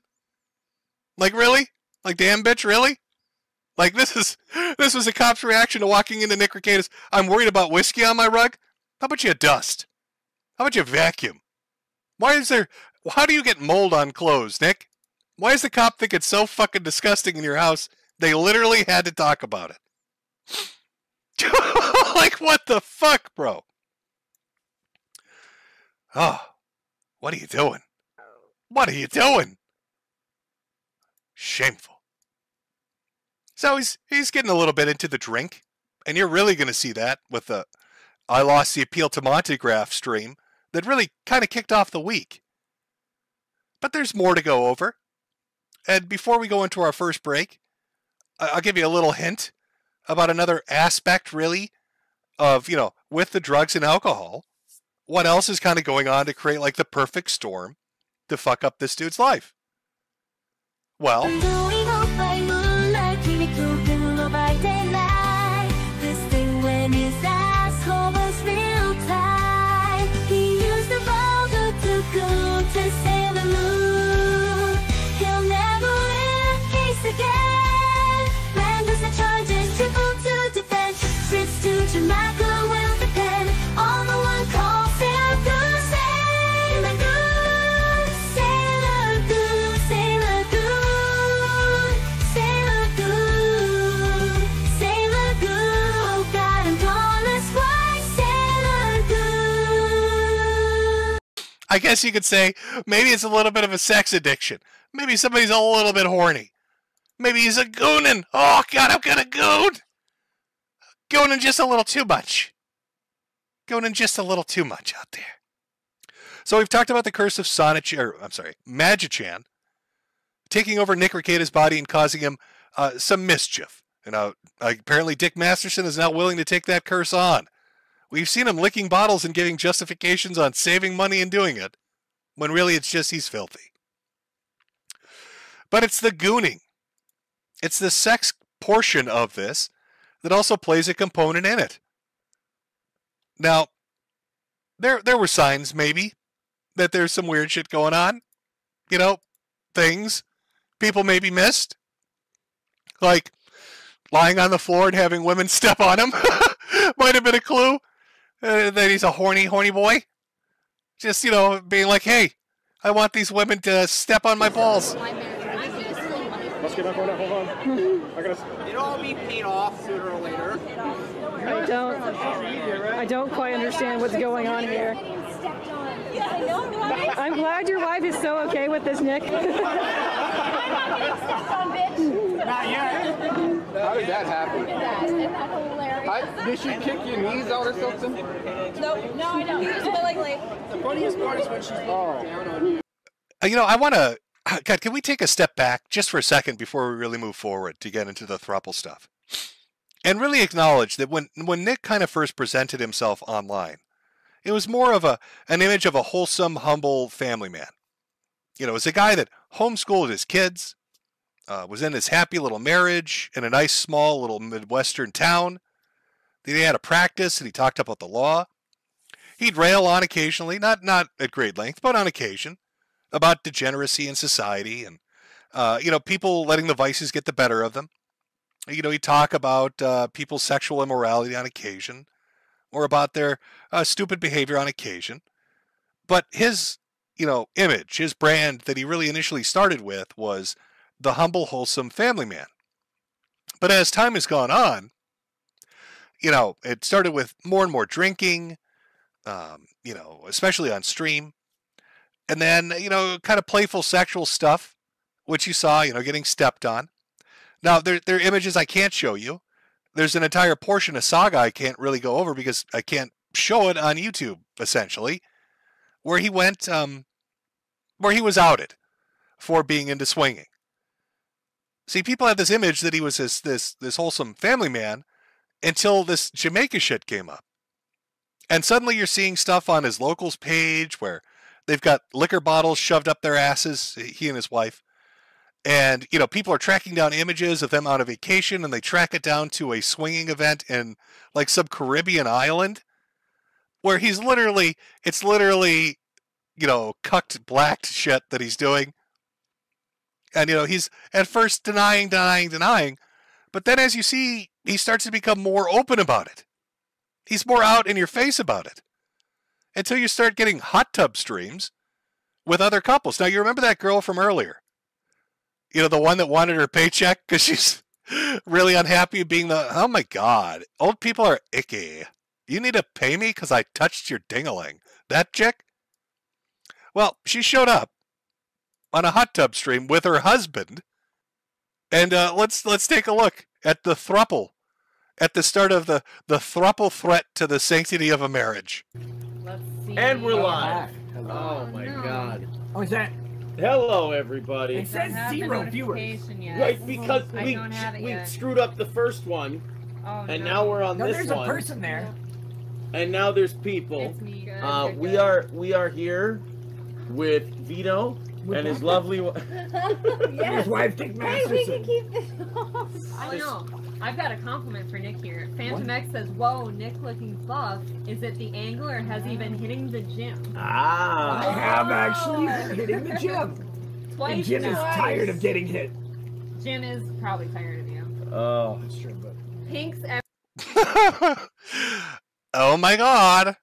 Like, really? Like, damn bitch, really? Like, this was a cop's reaction to walking into Nick Rekieta's, I'm worried about whiskey on my rug? How about you dust? How about you vacuum? How do you get mold on clothes, Nick? Why does the cop think it's so fucking disgusting in your house, they literally had to talk about it? Like, what the fuck, bro? Oh, what are you doing? What are you doing? Shameful. So he's getting a little bit into the drink, and you're really going to see that with the I Lost the Appeal to Montegraph stream that really kind of kicked off the week. But there's more to go over. And before we go into our first break, I'll give you a little hint about another aspect, really, of, with the drugs and alcohol. What else is kind of going on to create like the perfect storm to fuck up this dude's life? Well, Jamaica will I guess you could say maybe it's a little bit of a sex addiction. Maybe somebody's a little bit horny. Maybe he's a goonin'. Oh, God, I'm gonna goon. Goonin' just a little too much. Goonin' just a little too much out there. So we've talked about the curse of Magichan taking over Nick Rekieta's body and causing him some mischief. You know, apparently Dick Masterson is now willing to take that curse on. We've seen him licking bottles and giving justifications on saving money and doing it, when really it's just he's filthy. But it's the gooning. It's the sex portion of this that also plays a component in it. Now, there were signs, maybe, that there's some weird shit going on. You know, things people maybe missed. Like lying on the floor and having women step on him might have been a clue that he's a horny boy. Just, you know, being like, hey, I want these women to step on my balls. Let's get up on that. Hold on. It'll all be paid off sooner or later. I don't quite understand what's going on here. I'm glad your wife is so okay with this, Nick. Not yet. How did that happen? Isn't that hilarious? Did she kick your knees out or something? No, I don't. Just like the funniest part is when she's down on you. You know, I want to... God, can we take a step back just for a second before we really move forward to get into the throuple stuff? And really acknowledge that when Nick kind of first presented himself online, it was more of an image of a wholesome, humble family man. You know, it was a guy that homeschooled his kids, was in his happy little marriage in a nice, small little Midwestern town. That he had a practice and he talked about the law. He'd rail on occasionally, not at great length, but on occasion, about degeneracy in society and, you know, people letting the vices get the better of them. You know, he'd talk about people's sexual immorality on occasion or about their stupid behavior on occasion. But his, you know, image, his brand that he really initially started with was the humble, wholesome family man. But as time has gone on, you know, it started with more and more drinking, you know, especially on stream. And then, you know, kind of playful sexual stuff, which you saw, you know, getting stepped on. Now, there are images I can't show you. There's an entire portion of Saga I can't really go over because I can't show it on YouTube, essentially, where he went, where he was outed for being into swinging. See, people had this image that he was this wholesome family man until this Jamaica shit came up. And suddenly you're seeing stuff on his locals page where they've got liquor bottles shoved up their asses, he and his wife. And, you know, people are tracking down images of them on a vacation and they track it down to a swinging event in like some Caribbean island where it's literally, you know, cucked, blacked shit that he's doing. And, you know, he's at first denying. But then as you see, he starts to become more open about it. He's more out in your face about it. Until you start getting hot tub streams with other couples. Now, you remember that girl from earlier? You know, the one that wanted her paycheck because she's really unhappy being oh my God, old people are icky. You need to pay me because I touched your ding-a-ling. That chick? Well, she showed up on a hot tub stream with her husband. And let's take a look at the throuple at the start of the throuple threat to the sanctity of a marriage. Let's see. And we're live. Oh my God. Oh, is that? Hello, everybody. It says 0 viewers. Right, because we screwed up the first one, and now we're on this one. one. There's a person there. And now there's people. It's me. We are here with Vito and his lovely his wife, Dick Masterson. Hey, we can keep this off. I know. I've got a compliment for Nick here. Phantom X says, "Whoa, Nick looking buff. Is it the angle or has he been hitting the gym?" I have actually been hitting the gym. Twice. And Jim is tired of getting hit. Jim is probably tired of you. Oh, that's true. But Pink's oh my God.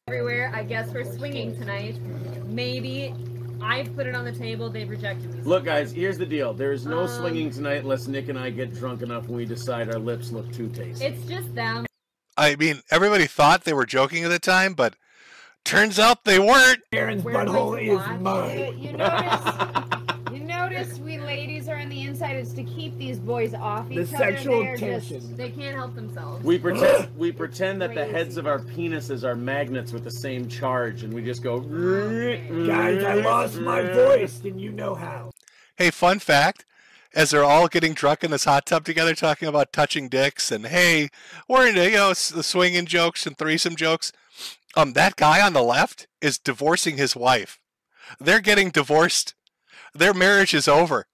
Everywhere. I guess we're swinging tonight. Maybe. I've put it on the table. They've rejected me. Look, guys, here's the deal. There's no swinging tonight unless Nick and I get drunk enough and we decide our lips look too tasty. It's just them. I mean, everybody thought they were joking at the time, but Turns out they weren't. Aaron's butthole is mine. You notice we ladies are on the inside. It's to keep these boys off each other. sexual They are tension. They can't help themselves. We pretend that the heads of our penises are magnets with the same charge, and we just go. Guys, I lost my voice, and you know how. Hey, fun fact. As they're all getting drunk in this hot tub together, talking about touching dicks, and hey, we're into the swinging jokes and threesome jokes. That guy on the left is divorcing his wife. They're getting divorced. Their marriage is over.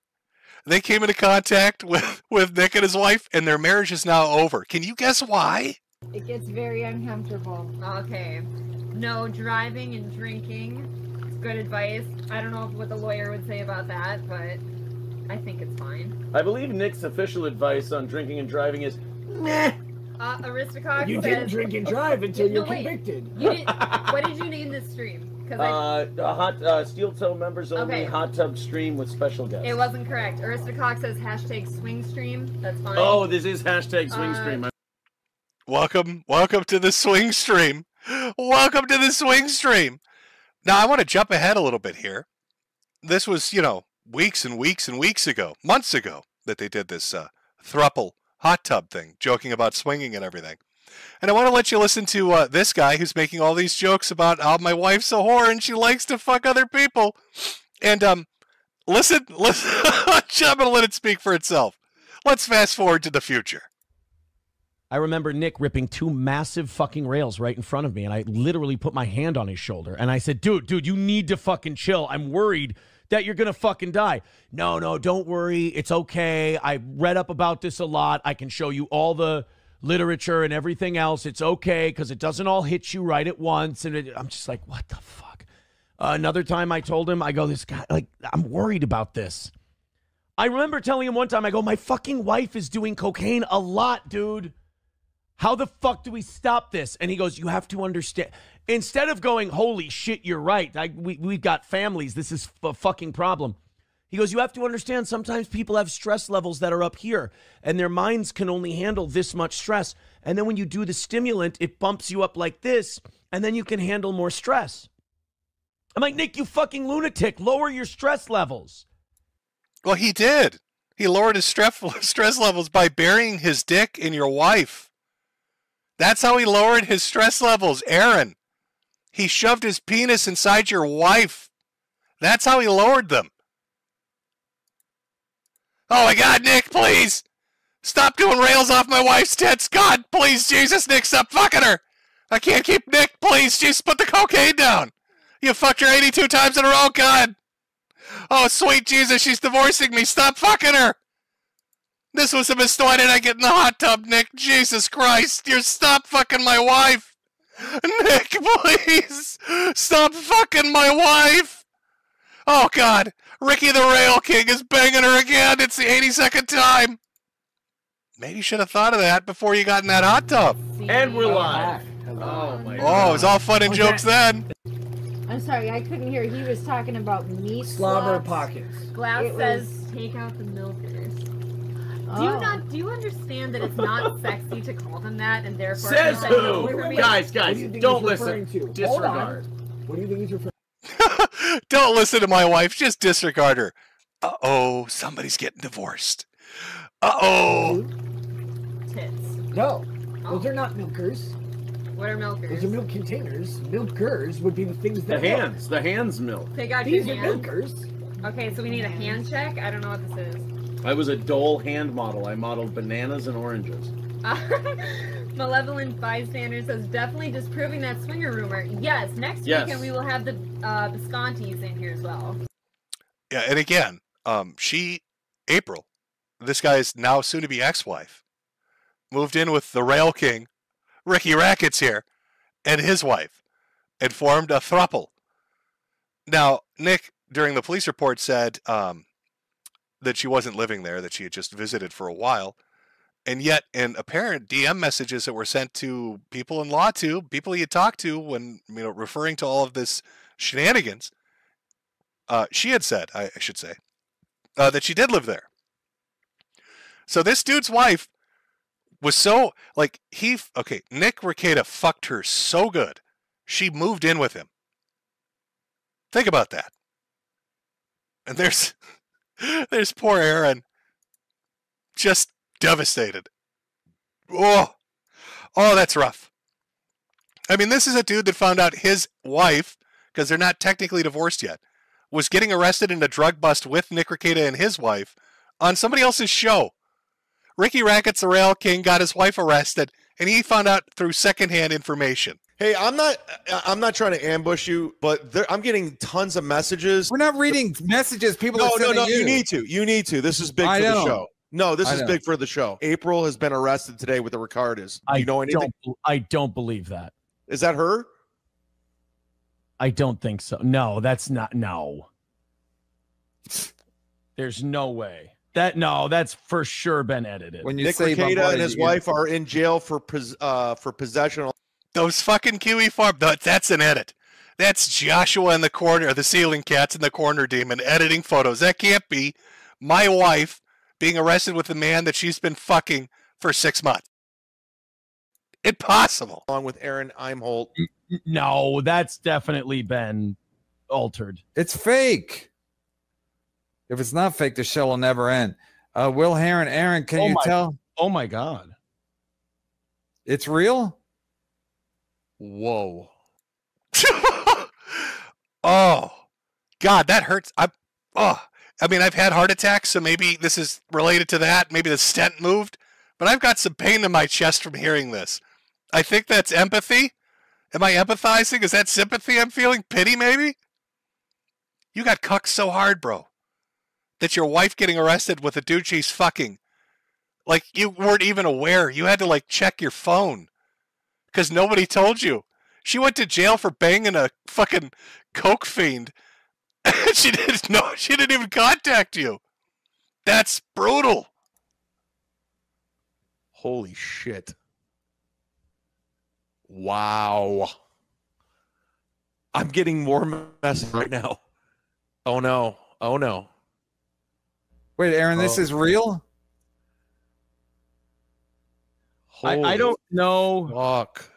They came into contact with Nick and his wife, and their marriage is now over. Can you guess why? It gets very uncomfortable. Okay. No driving and drinking. It's good advice. I don't know what the lawyer would say about that, but I think it's fine. I believe Nick's official advice on drinking and driving is, nah. Aristocox You says, didn't drink and drive until you're wait. convicted. You didn't, what did you name this stream? Steel Toe members only Okay. hot tub stream with special guests. It wasn't correct. Aristocox says hashtag swing stream. That's fine. Oh, this is hashtag swing stream. Welcome to the swing stream. Welcome to the swing stream. Now, I want to jump ahead a little bit here. This was, weeks and weeks and weeks ago, months ago, that they did this thruple hot tub thing, joking about swinging and everything. And I want to let you listen to this guy who's making all these jokes about how my wife's a whore and she likes to fuck other people. And listen, I'm going to let it speak for itself. Let's fast forward to the future. I remember Nick ripping 2 massive fucking rails right in front of me, and I literally put my hand on his shoulder, and I said, dude, you need to fucking chill. I'm worried that you're gonna fucking die. No, don't worry. It's okay. I read up about this a lot. I can show you all the literature and everything else. It's okay because it doesn't all hit you right at once. And I'm just like, what the fuck? Another time I told him, I go, this guy, I'm worried about this. I remember telling him one time, I go, my fucking wife is doing cocaine a lot, dude. How the fuck do we stop this? And he goes, you have to understand. Instead of going, holy shit, you're right. We've got families. This is a fucking problem. He goes, you have to understand sometimes people have stress levels that are up here and their minds can only handle this much stress. And then when you do the stimulant, it bumps you up like this and then you can handle more stress. I'm like, Nick, you fucking lunatic. Lower your stress levels. Well, he did. He lowered his stress levels by burying his dick in your wife. That's how he lowered his stress levels, Aaron. He shoved his penis inside your wife. That's how he lowered them. Oh my God, Nick, please. Stop doing rails off my wife's tits. God, please, Jesus, Nick, stop fucking her. I can't keep Nick, please. Just put the cocaine down. You fucked her 82 times in a row, God. Oh, sweet Jesus, she's divorcing me. Stop fucking her. This was a mistake. Why did I get in the hot tub, Nick? Jesus Christ. You stop fucking my wife. Nick, please. Stop fucking my wife. Oh, God. Ricky the Rail King is banging her again. It's the 82nd time. Maybe you should have thought of that before you got in that hot tub. And we're live. Oh, my God. Oh, it was all fun and jokes then. I'm sorry, I couldn't hear. He was talking about meat Slobber slots. pockets. Glass It says take out the milkers. Do you understand that it's not sexy to call them that and therefore Says who? Wait. Guys, What do you think don't he's listen. referring to? Disregard. Hold on. What do you think he's referring Don't listen to my wife. Just disregard her. Uh-oh, somebody's getting divorced. Uh-oh. Tits. No, those are not milkers. What are milkers? Those are milk containers. Milkers would be the things The that hands milk. Take out These your are hand. milkers. Okay, so we need a hand check. I don't know what this is. I was a Dole hand model. I modeled bananas and oranges. Malevolent bystander says definitely disproving that swinger rumor. Yes, next weekend we will have the Viscontis in here as well. Yeah, and again, April, this guy's now soon-to-be ex-wife, moved in with the Rail King, Ricky Rackets here, and his wife, and formed a throuple. Now, Nick, during the police report, said that she wasn't living there, that she had just visited for a while, and yet in apparent DM messages that were sent to people in law to, people you talked to when, referring to all of this shenanigans, she had said, I should say, that she did live there. So this dude's wife was so, Nick Rekieta fucked her so good. she moved in with him. Think about that. And there's poor Aaron, just devastated. Oh, that's rough. I mean, this is a dude that found out his wife, because they're not technically divorced yet, was getting arrested in a drug bust with Nick Rekieta and his wife on somebody else's show. Ricky Rackets, the Rail King, got his wife arrested, and he found out through secondhand information. Hey, I'm not trying to ambush you, but I'm getting tons of messages. We're not reading messages. People are sending you. You need to. This is big for the show. No, this is big for the show. April has been arrested today with the Ricardas. Do you know anything? I don't believe that. Is that her? I don't think so. No, that's not. No. There's no way. That's for sure been edited. When Nick Rekieta and his wife are in jail for possession. Those fucking Kiwi Farm. That's an edit. That's Joshua in the corner, the ceiling cats in the corner demon editing photos. That can't be my wife being arrested with a man that she's been fucking for 6 months. Impossible. Along with Aaron Imholt. No, that's definitely been altered. It's fake. If it's not fake, the show will never end. Will Heron, Aaron, can you tell? Oh my God. It's real? Whoa. Oh, God, that hurts. I've had heart attacks, so maybe this is related to that. Maybe the stent moved, but I've got some pain in my chest from hearing this. I think that's empathy. Am I empathizing? Is that sympathy I'm feeling? Pity, maybe? You got cucked so hard, bro, that your wife getting arrested with a dude she's fucking, like, you weren't even aware. You had to, like, check your phone because nobody told you. She went to jail for banging a fucking coke fiend. She didn't know. She didn't even contact you. That's brutal. Holy shit. Wow. I'm getting more messages right now. Oh no. Oh no. Wait, Aaron, this is real? I don't know. Fuck.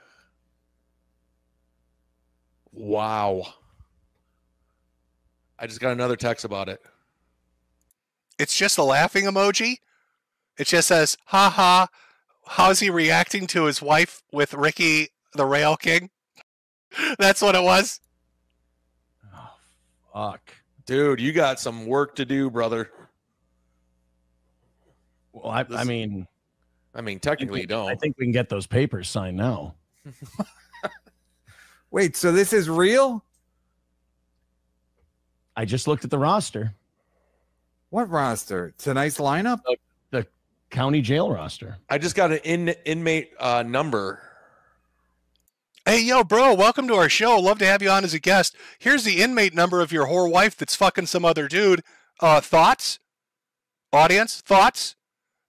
Wow. I just got another text about it. It's just a laughing emoji. It just says, ha ha. How's he reacting to his wife with Ricky the Rail King? That's what it was. Oh, fuck. Dude, you got some work to do, brother. Well, I mean, technically you don't. I think we can get those papers signed now. Wait, so this is real? I just looked at the roster. What roster? Tonight's lineup? The county jail roster. I just got an inmate number. Hey, yo, bro, welcome to our show. Love to have you on as a guest. Here's the inmate number of your whore wife that's fucking some other dude. Thoughts? Audience? Thoughts?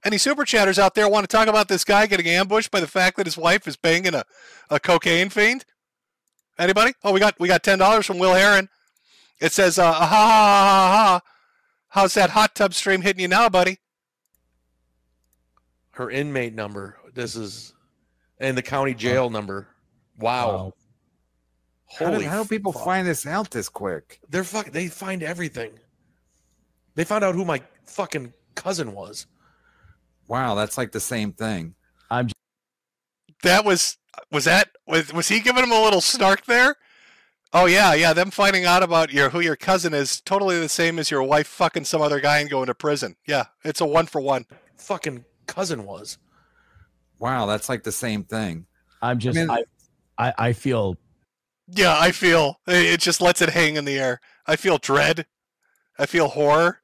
Any super chatters out there want to talk about this guy getting ambushed by the fact that his wife is banging a cocaine fiend? Anybody? Oh, we got $10 from Will Heron. It says, ha ha ha ha ha. How's that hot tub stream hitting you now, buddy? Her inmate number. This is, and the county jail number. Wow. Holy how do people find this out this quick? They find everything. They found out who my fucking cousin was. Wow, that's like the same thing. Was he giving him a little snark there? Oh yeah. Them finding out about who your cousin is totally the same as your wife fucking some other guy and going to prison. Yeah, it's a 1-for-1. Fucking cousin was. Wow, that's like the same thing. I feel. Yeah, I feel it just lets it hang in the air. I feel dread. I feel horror.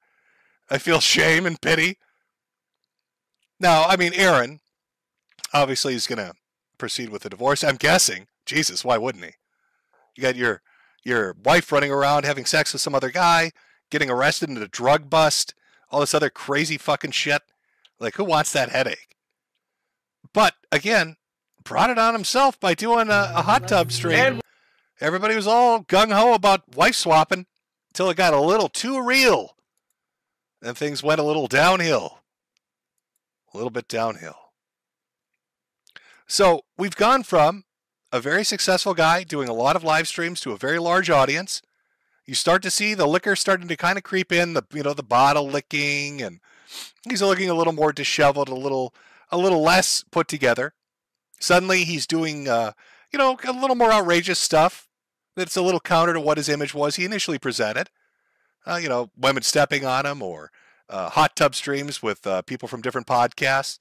I feel shame and pity. Now, I mean, Aaron obviously is going to proceed with the divorce. I'm guessing. Jesus, why wouldn't he? You got your wife running around having sex with some other guy, getting arrested in a drug bust, all this other crazy fucking shit. Like, who wants that headache? But again, brought it on himself by doing a hot tub stream. Everybody was all gung-ho about wife swapping until it got a little too real. And things went a little downhill. A little bit downhill. So we've gone from a very successful guy doing a lot of live streams to a very large audience. You start to see the liquor starting to kind of creep in, the bottle licking, and he's looking a little more disheveled, a little less put together. Suddenly he's doing, a little more outrageous stuff that's a little counter to what his image was he initially presented. Women stepping on him, or hot tub streams with people from different podcasts,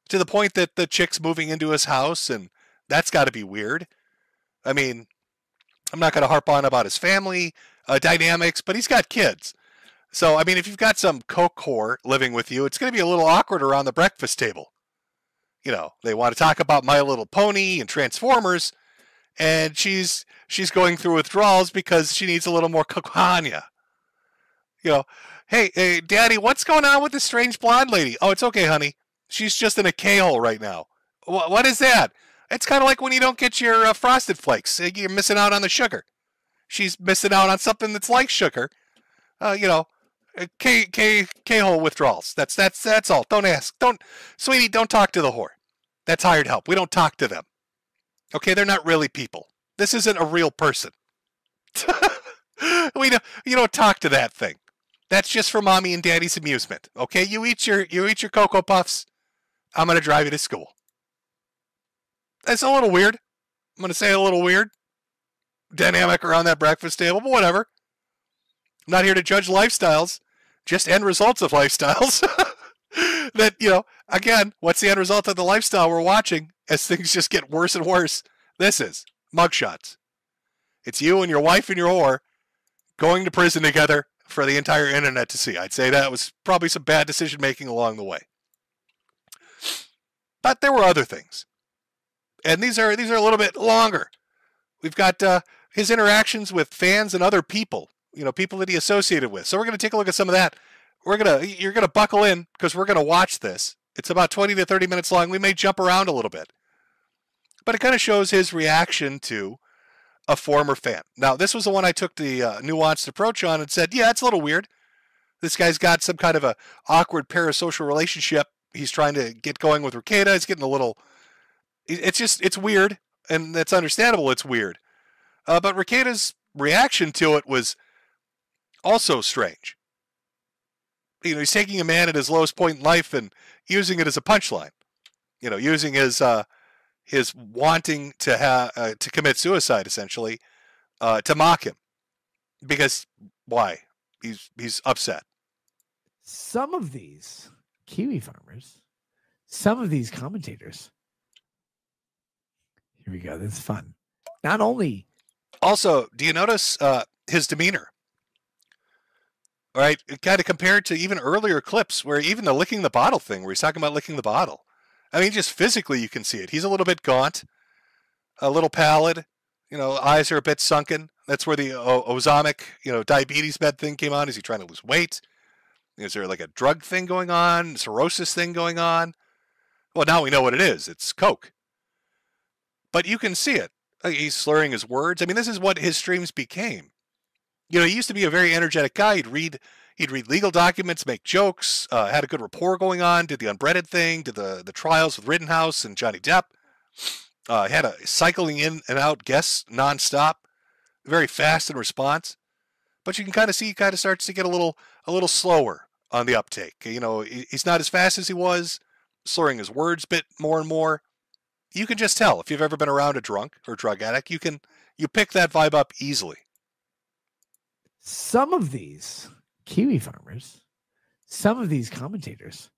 to the point that the chick's moving into his house, and that's got to be weird. I mean, I'm not going to harp on about his family dynamics, but he's got kids. So, I mean, if you've got some coke whore living with you, it's going to be a little awkward around the breakfast table. They want to talk about My Little Pony and Transformers, and she's going through withdrawals because she needs a little more cocaine. Hey, Daddy, what's going on with this strange blonde lady? Oh, it's okay, honey. She's just in a K-hole right now. What is that? It's kind of like when you don't get your Frosted Flakes. You're missing out on the sugar. She's missing out on something that's like sugar. K-hole withdrawals. That's all. Don't ask. Sweetie, don't talk to the whore. That's hired help. We don't talk to them. Okay, they're not really people. This isn't a real person. You don't talk to that thing. That's just for mommy and daddy's amusement. Okay, you eat your Cocoa Puffs. I'm gonna drive you to school. That's a little weird. I'm gonna say a little weird dynamic around that breakfast table, but whatever. I'm not here to judge lifestyles, just end results of lifestyles. That, again, what's the end result of the lifestyle we're watching as things just get worse and worse? This is mugshots. It's you and your wife and your whore going to prison together for the entire internet to see. I'd say that was probably some bad decision making along the way. But there were other things. And these are a little bit longer. We've got his interactions with fans and other people, people that he associated with. So we're going to take a look at some of that. You're going to buckle in because we're going to watch this. It's about 20 to 30 minutes long. We may jump around a little bit. But it kind of shows his reaction to a former fan. Now, this was the one I took the nuanced approach on and said, yeah, it's a little weird. This guy's got some kind of a awkward parasocial relationship. He's trying to get going with Rekieta. He's getting a little... It's weird, and that's understandable. It's weird. But Rekieta's reaction to it was also strange. He's taking a man at his lowest point in life and using it as a punchline. Using his wanting to commit suicide, essentially, to mock him. Because why? He's upset. Some of these Kiwi farmers, some of these commentators. Here we go. This is fun. Not only. Also, do you notice his demeanor? All right, kind of compared to even earlier clips where even the licking the bottle thing, where he's talking about licking the bottle. I mean, just physically you can see it. He's a little bit gaunt, a little pallid, eyes are a bit sunken. That's where the ozamic, diabetes med thing came on. Is he trying to lose weight? Is there like a drug thing going on, cirrhosis thing going on? Well, now we know what it is. It's Coke. But you can see it. He's slurring his words. I mean, this is what his streams became. He used to be a very energetic guy. He'd read legal documents, make jokes, had a good rapport going on, did the unbreaded thing, did the trials with Rittenhouse and Johnny Depp, had a cycling in and out guests nonstop, very fast in response. But you can kind of see he kind of starts to get a little slower on the uptake. He's not as fast as he was, slurring his words a bit more and more. You can just tell if you've ever been around a drunk or drug addict, you pick that vibe up easily. Some of these Kiwi farmers, some of these commentators.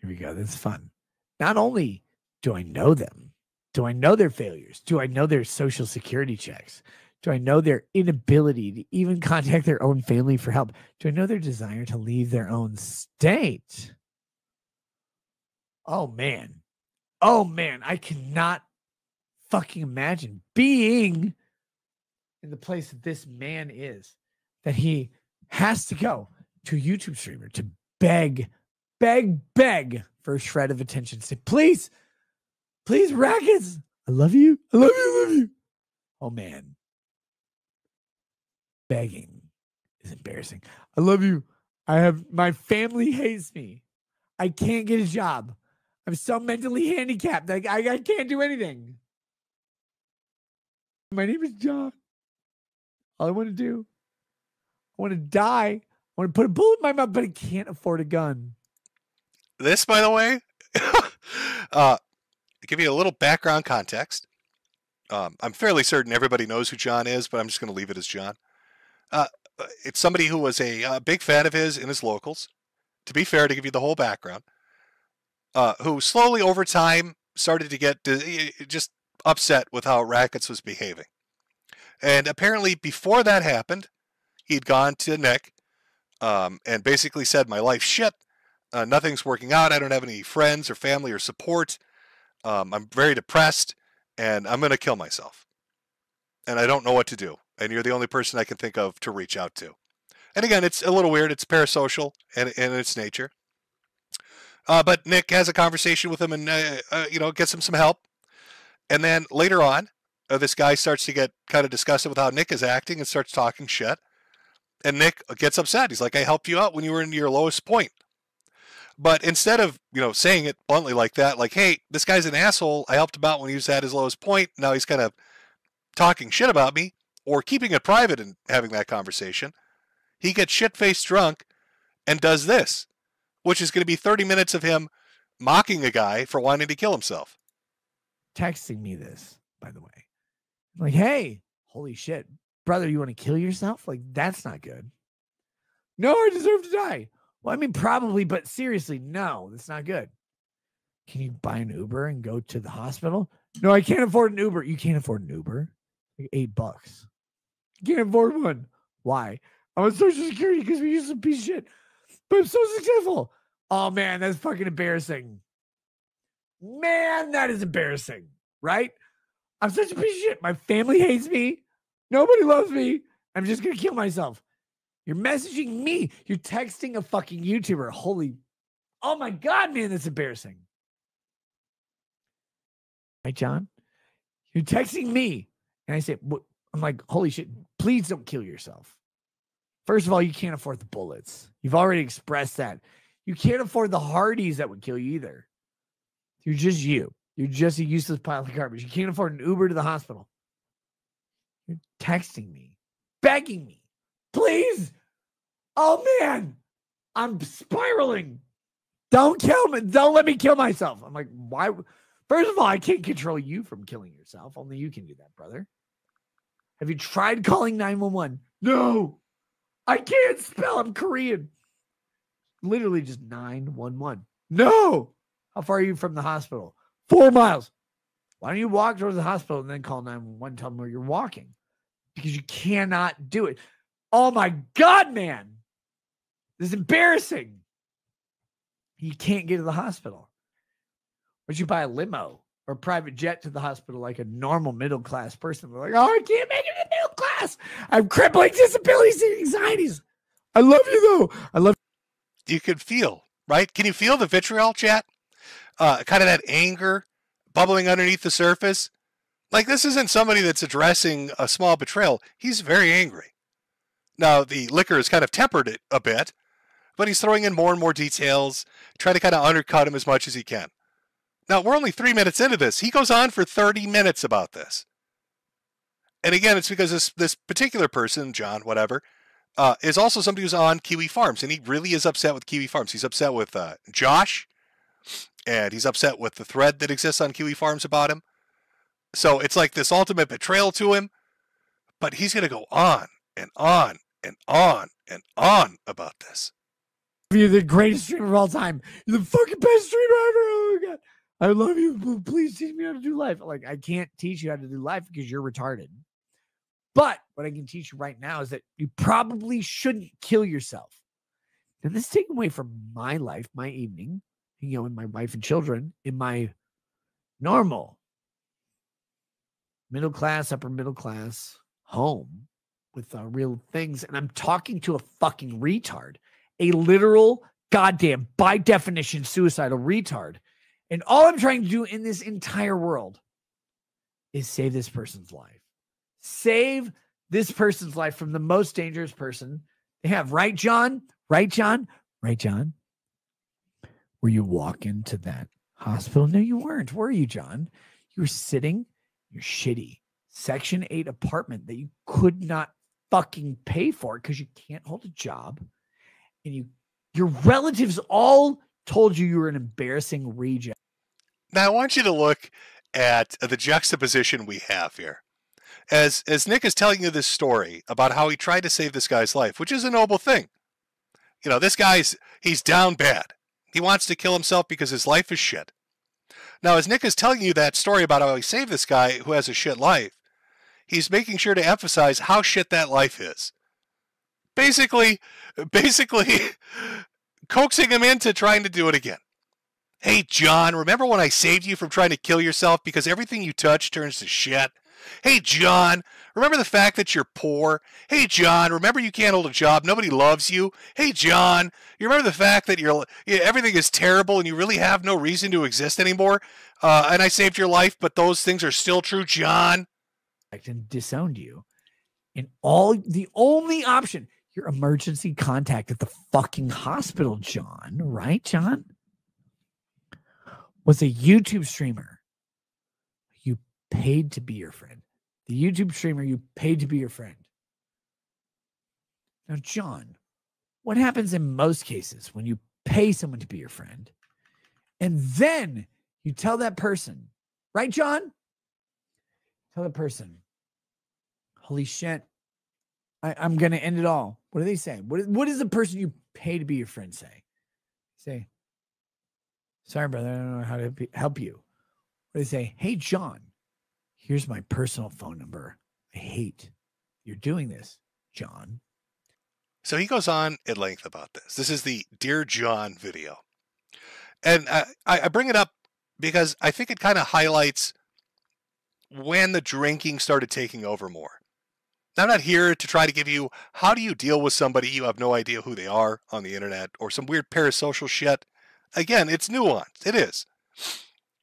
Here we go. This is fun. Not only do I know them, do I know their failures? Do I know their social security checks? Do I know their inability to even contact their own family for help? Do I know their desire to leave their own state? Oh, man. Oh, man. I cannot fucking imagine being in the place that this man is, that he has to go to a YouTube streamer to beg for a shred of attention. Say, please, Rackets, I love you. I love you. I love you. Oh, man. Begging is embarrassing. I love you. My family hates me. I can't get a job. I'm so mentally handicapped. Like I can't do anything. My name is John. All I want to do, I want to die. I want to put a bullet in my mouth, but I can't afford a gun. This, by the way, give you a little background context. I'm fairly certain everybody knows who John is, but I'm just going to leave it as John. It's somebody who was a big fan of his in his locals. To be fair, to give you the whole background, who slowly over time started to get just upset with how Rackets was behaving. And apparently before that happened, he'd gone to Nick and basically said, my life's shit. Nothing's working out. I don't have any friends or family or support. I'm very depressed and I'm going to kill myself. And I don't know what to do. And you're the only person I can think of to reach out to. And again, it's a little weird. It's parasocial in its nature. But Nick has a conversation with him and, gets him some help. And then later on, this guy starts to get kind of disgusted with how Nick is acting and starts talking shit. And Nick gets upset. He's like, I helped you out when you were in your lowest point. But instead of, saying it bluntly like that, like, hey, this guy's an asshole. I helped him out when he was at his lowest point. Now he's kind of talking shit about me, or keeping it private and having that conversation. He gets shit-faced drunk and does this, which is going to be 30 minutes of him mocking a guy for wanting to kill himself. Texting me this, by the way. I'm like, hey, holy shit, brother, you want to kill yourself? Like, that's not good. No, I deserve to die. Well, I mean, probably, but seriously, no, that's not good. Can you buy an Uber and go to the hospital? No, I can't afford an Uber. You can't afford an Uber? Like $8. You can't afford one. Why? I'm on Social Security because we use some piece of shit. But I'm so successful. Oh, man, that's fucking embarrassing. Man, that is embarrassing, right? I'm such a piece of shit. My family hates me. Nobody loves me. I'm just going to kill myself. You're messaging me. You're texting a fucking YouTuber. Oh my God, man, that's embarrassing. Right, John? You're texting me. And I say, I'm like, holy shit, please don't kill yourself. First of all, you can't afford the bullets. You've already expressed that. You can't afford the Hardys that would kill you either. You're just you. You're just a useless pile of garbage. You can't afford an Uber to the hospital. You're texting me, begging me, please. Oh, man, I'm spiraling. Don't kill me. Don't let me kill myself. I'm like, why? First of all, I can't control you from killing yourself. Only you can do that, brother. Have you tried calling 911? No. I can't spell. I'm Korean. Literally just 911. No. How far are you from the hospital? 4 miles. Why don't you walk towards the hospital and then call 911, tell them where you're walking? Because you cannot do it. Oh my God, man. This is embarrassing. You can't get to the hospital. But you buy a limo or a private jet to the hospital like a normal middle-class person. They're like, oh, I can't make it in the middle class. I have crippling disabilities and anxieties. I love you, though. I love you. You can feel, right? Can you feel the vitriol, chat? Kind of that anger bubbling underneath the surface. Like, this isn't somebody that's addressing a small betrayal. He's very angry. Now, the liquor has kind of tempered it a bit, but he's throwing in more and more details, trying to kind of undercut him as much as he can. Now, we're only 3 minutes into this. He goes on for 30 minutes about this. And again, it's because this particular person, John, whatever, is also somebody who's on Kiwi Farms, and he really is upset with Kiwi Farms. He's upset with Josh, and he's upset with the thread that exists on Kiwi Farms about him. So it's like this ultimate betrayal to him, but he's going to go on and on and on and on about this. You're the greatest streamer of all time. You're the fucking best streamer ever. Oh my God. I love you. Please teach me how to do life. Like, I can't teach you how to do life because you're retarded. But what I can teach you right now is that you probably shouldn't kill yourself. And this is taken away from my life, my evening, and my wife and children in my normal middle class, upper middle class home with real things. And I'm talking to a fucking retard, a literal goddamn, by definition, suicidal retard. And all I'm trying to do in this entire world is save this person's life. Save this person's life from the most dangerous person they have. Right, John? Right, John? Right, John? Where you walk into that Hospital? No, you weren't. Were you, John? You were sitting in your shitty Section 8 apartment that you could not fucking pay for because you can't hold a job. And your relatives all told you were an embarrassing reject. Now, I want you to look at the juxtaposition we have here. As Nick is telling you this story about how he tried to save this guy's life, which is a noble thing. You know, this guy's, he's down bad. He wants to kill himself because his life is shit. Now, as Nick is telling you that story about how he saved this guy who has a shit life, he's making sure to emphasize how shit that life is. Basically coaxing him into trying to do it again. Hey, John, remember when I saved you from trying to kill yourself because everything you touch turns to shit? Hey, John, remember the fact that you're poor? Hey, John, remember you can't hold a job, nobody loves you? Hey, John, you remember the fact that everything is terrible and you really have no reason to exist anymore? And I saved your life, but those things are still true, John? And disowned you. And the only option, your emergency contact at the fucking hospital, John, right, John? Was a YouTube streamer you paid to be your friend. The YouTube streamer you paid to be your friend. Now, John, what happens in most cases when you pay someone to be your friend and then you tell that person, right, John? Tell the person, holy shit, I'm going to end it all. What do they say? What does the person you pay to be your friend say? Say, sorry, brother, I don't know how to help you. What do they say? Hey, John, here's my personal phone number. I hate you're doing this, John. So he goes on at length about this. This is the Dear John video. And I bring it up because I think it kind of highlights when the drinking started taking over more. Now, I'm not here to try to give you how do you deal with somebody you have no idea who they are on the internet or some weird parasocial shit. Again, it's nuanced. It is.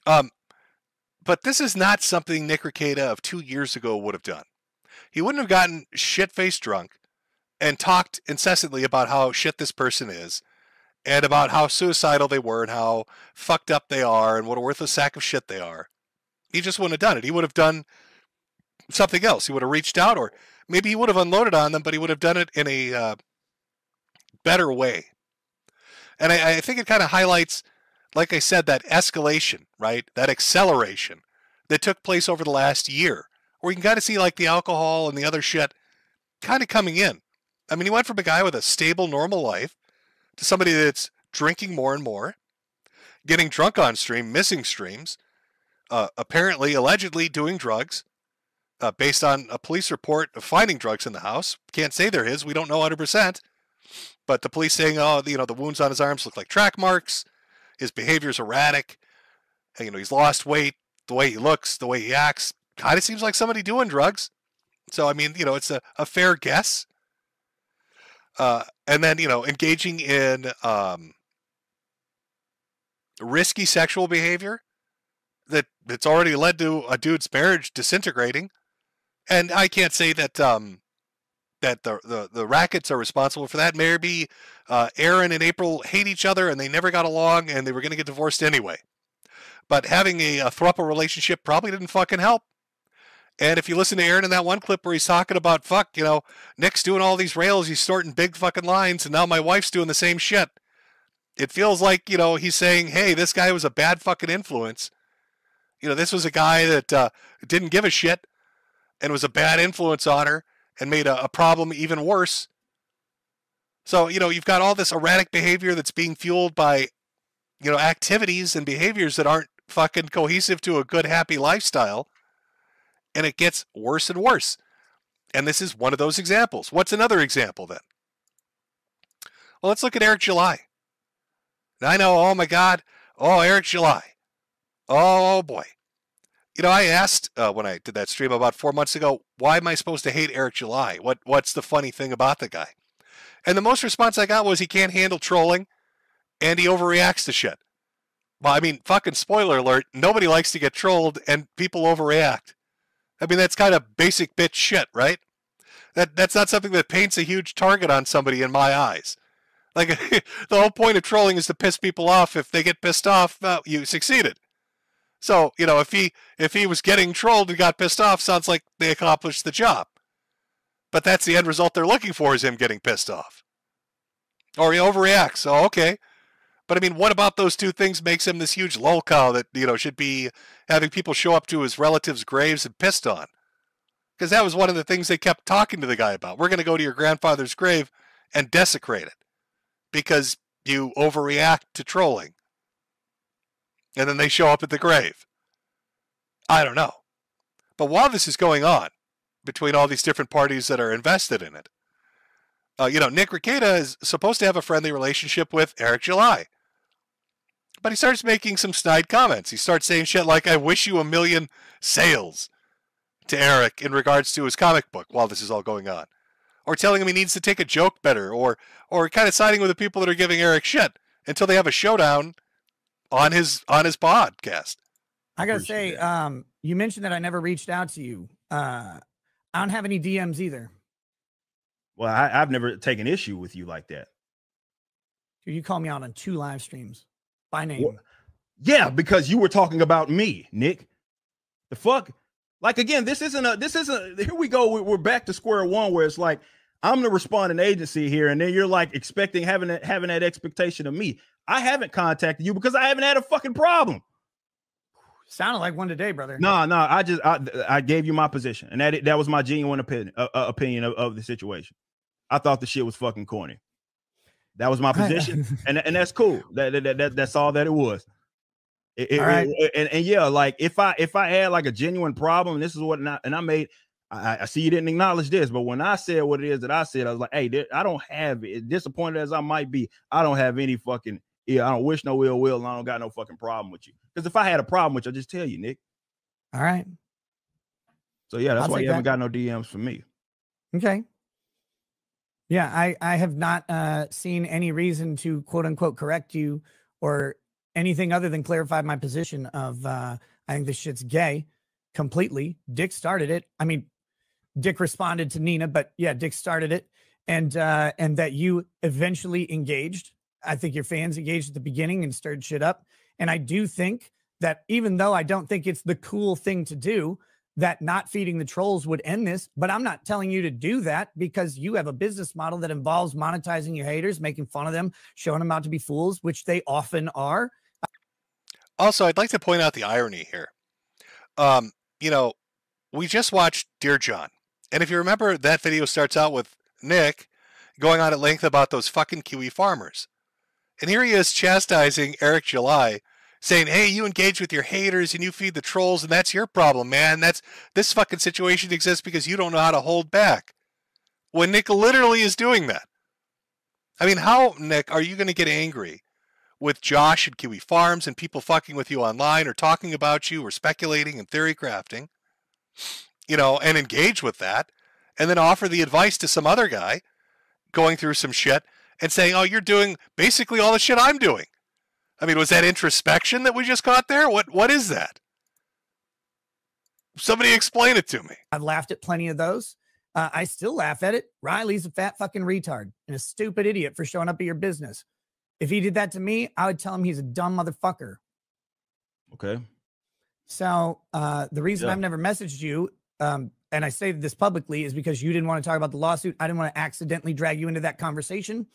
But this is not something Nick Rekieta of 2 years ago would have done. He wouldn't have gotten shit-faced drunk and talked incessantly about how shit this person is and about how suicidal they were and how fucked up they are and what a worthless sack of shit they are. He just wouldn't have done it. He would have done something else. He would have reached out, or maybe he would have unloaded on them, but he would have done it in a better way. And I think it kind of highlights, like I said, that escalation, right? That acceleration that took place over the last year, where you can kind of see like the alcohol and the other shit kind of coming in. I mean, he went from a guy with a stable, normal life to somebody that's drinking more and more, getting drunk on stream, missing streams, apparently, allegedly doing drugs, based on a police report of finding drugs in the house. Can't say they're his. We don't know 100%. But the police saying, oh, the wounds on his arms look like track marks. His behavior's erratic. And, he's lost weight. The way he looks, the way he acts, kind of seems like somebody doing drugs. So, I mean, it's a fair guess. And then, engaging in risky sexual behavior that's already led to a dude's marriage disintegrating. And I can't say that that the rackets are responsible for that. Maybe Aaron and April hate each other and they never got along and they were going to get divorced anyway. But having a throuple relationship probably didn't fucking help. And if you listen to Aaron in that one clip where he's talking about, Nick's doing all these rails, he's snorting big fucking lines, and now my wife's doing the same shit. It feels like, he's saying, hey, this guy was a bad fucking influence. This was a guy that didn't give a shit and was a bad influence on her and made a problem even worse. So, you've got all this erratic behavior that's being fueled by, activities and behaviors that aren't fucking cohesive to a good, happy lifestyle. And it gets worse and worse. And this is one of those examples. What's another example then? Well, let's look at Eric July. Now, I know, oh my God, Eric July. Oh boy. I asked when I did that stream about 4 months ago, why am I supposed to hate Eric July? What's the funny thing about the guy? And the most response I got was he can't handle trolling and he overreacts to shit. Well, I mean, fucking spoiler alert, nobody likes to get trolled and people overreact. I mean, that's kind of basic bitch shit, right? That's not something that paints a huge target on somebody in my eyes. Like the whole point of trolling is to piss people off. If they get pissed off, you succeeded. So, you know, if he was getting trolled and got pissed off, sounds like they accomplished the job. But that's the end result they're looking for, is him getting pissed off. Or he overreacts. So, okay. But I mean, what about those two things makes him this huge lolcow that, you know, should be having people show up to his relatives' graves and pissed on? Because that was one of the things they kept talking to the guy about. We're going to go to your grandfather's grave and desecrate it because you overreact to trolling. And then they show up at the grave. I don't know. But while this is going on, between all these different parties that are invested in it, you know, Nick Rekieta is supposed to have a friendly relationship with Eric July. But he starts making some snide comments. He starts saying shit like, I wish you a million sales to Eric in regards to his comic book while this is all going on. Or telling him he needs to take a joke better, or kind of siding with the people that are giving Eric shit until they have a showdown on his podcast. I gotta say, you mentioned that I never reached out to you. I don't have any DMs either. Well, I've never taken issue with you like that. Dude, you called me out on 2 live streams by name. Well, yeah, because you were talking about me, Nick. The fuck? Like, again, this isn't here we go. We're back to square one, where it's like, I'm the responding agency here, and then you're like expecting having that expectation of me. I haven't contacted you because I haven't had a fucking problem. Sounded like one today, brother. No, I gave you my position, and that was my genuine opinion of the situation. I thought the shit was fucking corny. That was my position, and that's cool. That's all that it was. And yeah, like if I had like a genuine problem, and this is what I see you didn't acknowledge this, but when I said what it is that I said, I was like, hey, I don't have it. Disappointed as I might be, I don't have any fucking, I don't wish no ill will, and I don't got no fucking problem with you. Because if I had a problem with you, I'll just tell you, Nick. All right. So yeah, that's why you haven't got no DMs from me. Okay. Yeah, I have not seen any reason to quote unquote correct you or anything other than clarify my position of I think this shit's gay completely. Dick started it. I mean, Dick responded to Nina, but yeah, Dick started it, and that you eventually engaged. I think your fans engaged at the beginning and stirred shit up. And I do think that even though I don't think it's the cool thing to do, that not feeding the trolls would end this. But I'm not telling you to do that because you have a business model that involves monetizing your haters, making fun of them, showing them out to be fools, which they often are. Also, I'd like to point out the irony here. You know, we just watched Dear John. And if you remember, that video starts out with Nick going on at length about those fucking Kiwi farmers. And here he is chastising Eric July, saying, hey, you engage with your haters and you feed the trolls, and that's your problem, man. This fucking situation exists because you don't know how to hold back. When Nick literally is doing that. I mean, how, Nick, are you going to get angry with Josh and Kiwi Farms and people fucking with you online or talking about you or speculating and theory crafting, you know, and engage with that, and then offer the advice to some other guy going through some shit and saying, oh, you're doing basically all the shit I'm doing. I mean, was that introspection that we just caught there? What is that? Somebody explain it to me. I've laughed at plenty of those. I still laugh at it. Riley's a fat fucking retard and a stupid idiot for showing up at your business. If he did that to me, I would tell him he's a dumb motherfucker. Okay. So the reason I've never messaged you, and I say this publicly, is because you didn't want to talk about the lawsuit. I didn't want to accidentally drag you into that conversation.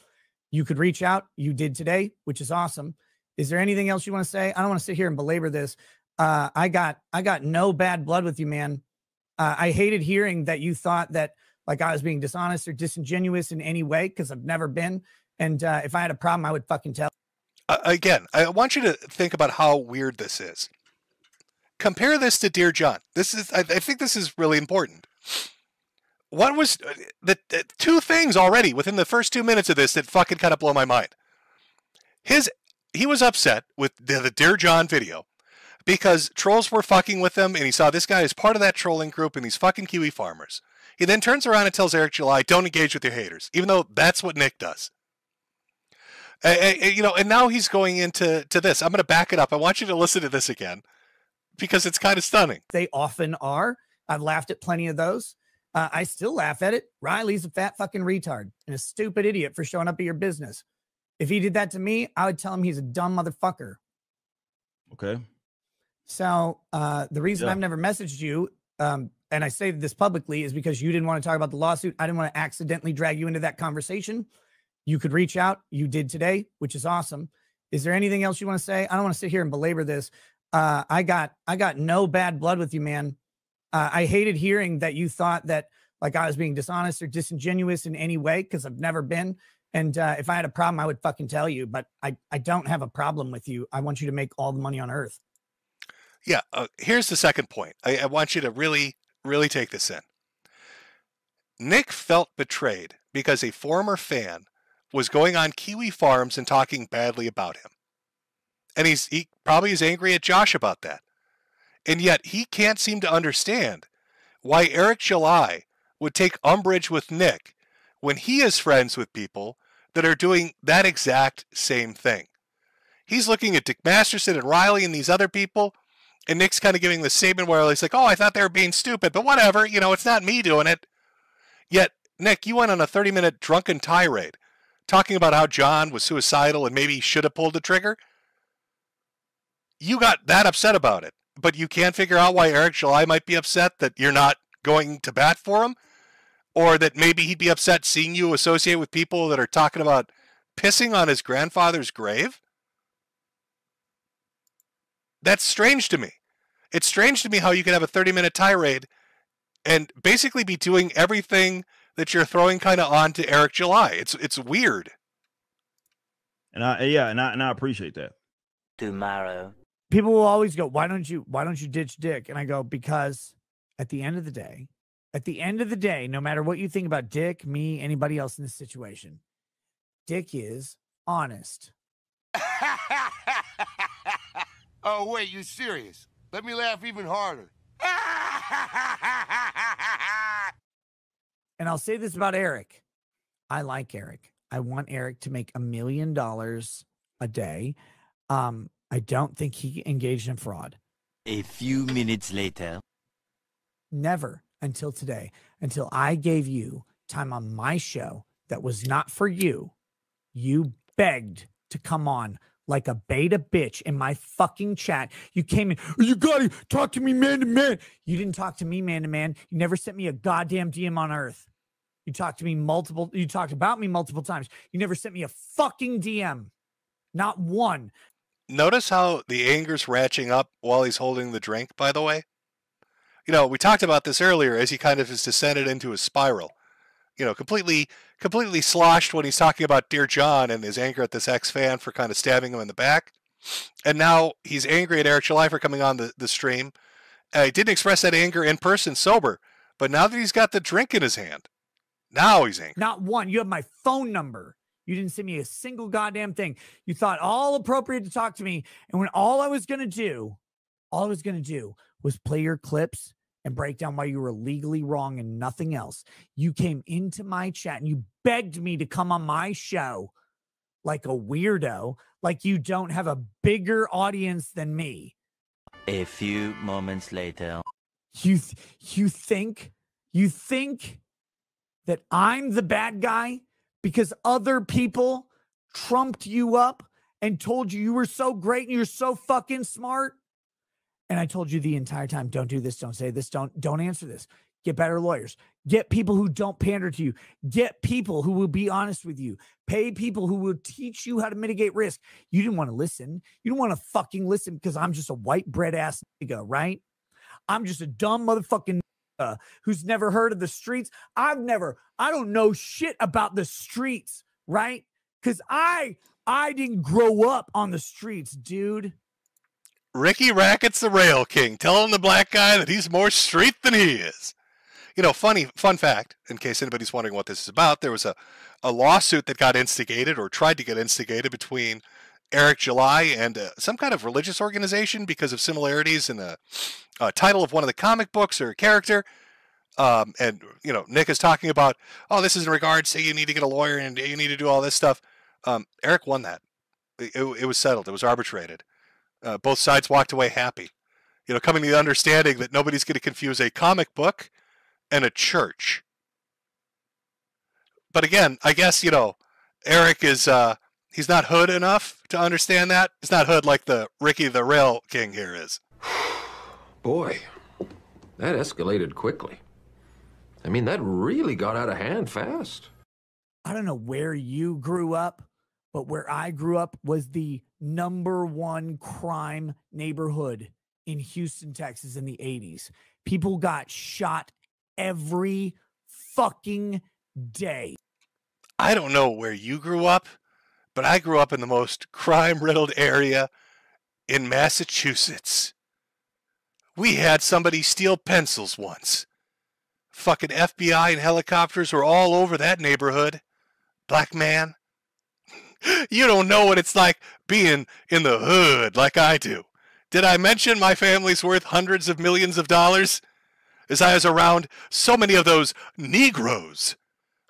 You could reach out. You did today, which is awesome. Is there anything else you want to say? I don't want to sit here and belabor this. I got no bad blood with you, man. I hated hearing that you thought that like I was being dishonest or disingenuous in any way, because I've never been. And if I had a problem, I would fucking tell. Again, I want you to think about how weird this is. Compare this to Dear John. I think this is really important. What was the two things already within the first 2 minutes of this that fucking kind of blow my mind? He was upset with the Dear John video because trolls were fucking with him, and he saw this guy as part of that trolling group and these fucking Kiwi farmers. He then turns around and tells Eric July, don't engage with your haters, even though that's what Nick does. You know, and now he's going into this. I'm going to back it up. I want you to listen to this again because it's kind of stunning. They often are. I've laughed at plenty of those. I still laugh at it. Riley's a fat fucking retard and a stupid idiot for showing up at your business. If he did that to me, I would tell him he's a dumb motherfucker. Okay. So the reason I've never messaged you, and I say this publicly, is because you didn't want to talk about the lawsuit. I didn't want to accidentally drag you into that conversation. You could reach out. You did today, which is awesome. Is there anything else you want to say? I don't want to sit here and belabor this. I got no bad blood with you, man. I hated hearing that you thought that like I was being dishonest or disingenuous in any way, because I've never been. And if I had a problem, I would fucking tell you. But I don't have a problem with you. I want you to make all the money on earth. Yeah. Here's the second point. I want you to really, really take this in. Nick felt betrayed because a former fan was going on Kiwi Farms and talking badly about him. And he probably is angry at Josh about that. And yet he can't seem to understand why Eric July would take umbrage with Nick when he is friends with people that are doing that exact same thing. He's looking at Dick Masterson and Riley and these other people, and Nick's kind of giving the statement where he's like, oh, I thought they were being stupid, but whatever, you know, it's not me doing it. Yet, Nick, you went on a 30-minute drunken tirade talking about how John was suicidal and maybe he should have pulled the trigger. You got that upset about it, but you can't figure out why Eric July might be upset that you're not going to bat for him, or that maybe he'd be upset seeing you associate with people that are talking about pissing on his grandfather's grave. That's strange to me. It's strange to me how you could have a 30-minute tirade and basically be doing everything that you're throwing kind of on to Eric July. It's weird. And I appreciate that. Tomorrow. People will always go, why don't you ditch Dick? And I go, because at the end of the day, no matter what you think about Dick, me, anybody else in this situation, Dick is honest. Oh, wait, you serious? Let me laugh even harder. And I'll say this about Eric. I like Eric. I want Eric to make $1 million a day. I don't think he engaged in fraud. A few minutes later. Never until today, until I gave you time on my show that was not for you. You begged to come on like a beta bitch in my fucking chat. You came in, you gotta talk to me man to man. You didn't talk to me man to man. You never sent me a goddamn DM on earth. You talked about me multiple times. You never sent me a fucking DM. Not one. Notice how the anger's ratcheting up while he's holding the drink, by the way. You know, we talked about this earlier as he kind of has descended into a spiral. You know, completely sloshed when he's talking about Dear John and his anger at this ex-fan for kind of stabbing him in the back. And now he's angry at Eric July for coming on the stream. He didn't express that anger in person sober, but now that he's got the drink in his hand, now he's angry. Not one. You have my phone number. You didn't send me a single goddamn thing. You thought all appropriate to talk to me. And when all I was going to do was play your clips and break down why you were legally wrong and nothing else. You came into my chat and you begged me to come on my show like a weirdo, like you don't have a bigger audience than me. A few moments later. You think that I'm the bad guy because other people trumped you up and told you were so great and you're so fucking smart? And I told you the entire time, don't do this, don't say this, don't answer this. Get better lawyers. Get people who don't pander to you. Get people who will be honest with you. Pay people who will teach you how to mitigate risk. You didn't want to listen. You didn't want to fucking listen because I'm just a white bread ass nigga, right? I'm just a dumb motherfucking nigga who's never heard of the streets. I don't know shit about the streets, right? Because I didn't grow up on the streets, dude. Ricky Rackett's the Rail King, telling the black guy that he's more street than he is. You know, fun fact, in case anybody's wondering what this is about, there was a lawsuit that got instigated or tried to get instigated between Eric July and some kind of religious organization because of similarities in the title of one of the comic books or a character. And, you know, Nick is talking about, oh, this is in regards to you need to get a lawyer and you need to do all this stuff. Eric won that. It was settled. It was arbitrated. Both sides walked away happy, you know, coming to the understanding that nobody's going to confuse a comic book and a church. But again, I guess, you know, Eric is He's not hood enough to understand that. It's not hood like the Ricky the Rail King here is. Boy, that escalated quickly. I mean, that really got out of hand fast. I don't know where you grew up, but where I grew up was the #1 crime neighborhood in Houston, Texas in the 80s. People got shot every fucking day. I don't know where you grew up, but I grew up in the most crime-riddled area in Massachusetts. We had somebody steal pencils once. Fucking FBI and helicopters were all over that neighborhood. Black man. You don't know what it's like being in the hood like I do. Did I mention my family's worth hundreds of millions of dollars? As I was around so many of those Negroes.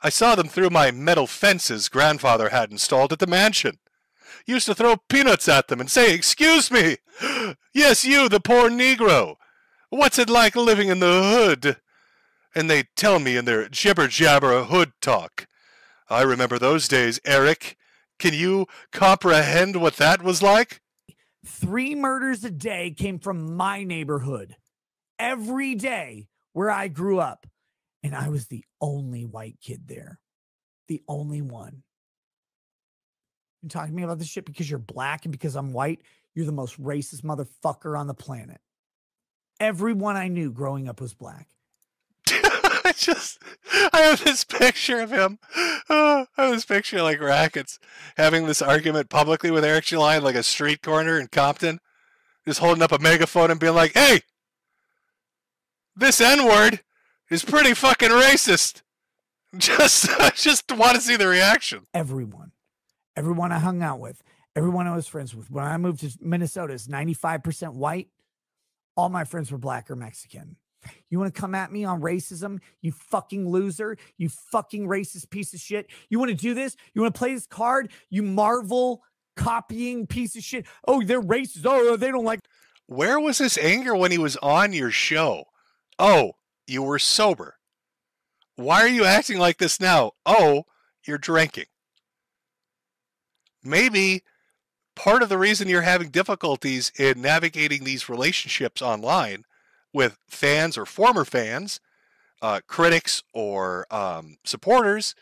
I saw them through my metal fences grandfather had installed at the mansion. Used to throw peanuts at them and say, "Excuse me. Yes, you, the poor Negro. What's it like living in the hood?" And they tell me in their jibber-jabber hood talk. I remember those days, Eric. Can you comprehend what that was like? 3 murders a day came from my neighborhood. Every day where I grew up. And I was the only white kid there. The only one. You're talking to me about this shit because you're black and because I'm white? You're the most racist motherfucker on the planet. Everyone I knew growing up was black. I have this picture of him. I have this picture of, like, Rackets having this argument publicly with Eric July in, like, a street corner in Compton. Just holding up a megaphone and being like, "Hey, this N-word is pretty fucking racist." I just want to see the reaction. Everyone I hung out with, everyone I was friends with. When I moved to Minnesota, it's 95% white. All my friends were black or Mexican. You want to come at me on racism, you fucking loser, you fucking racist piece of shit? You want to do this? You want to play this card? You Marvel copying piece of shit. Oh, they're racist. Oh, they don't like. Where was his anger when he was on your show? Oh, you were sober. Why are you acting like this now? Oh, you're drinking. Maybe part of the reason you're having difficulties in navigating these relationships online with fans or former fans, critics or supporters,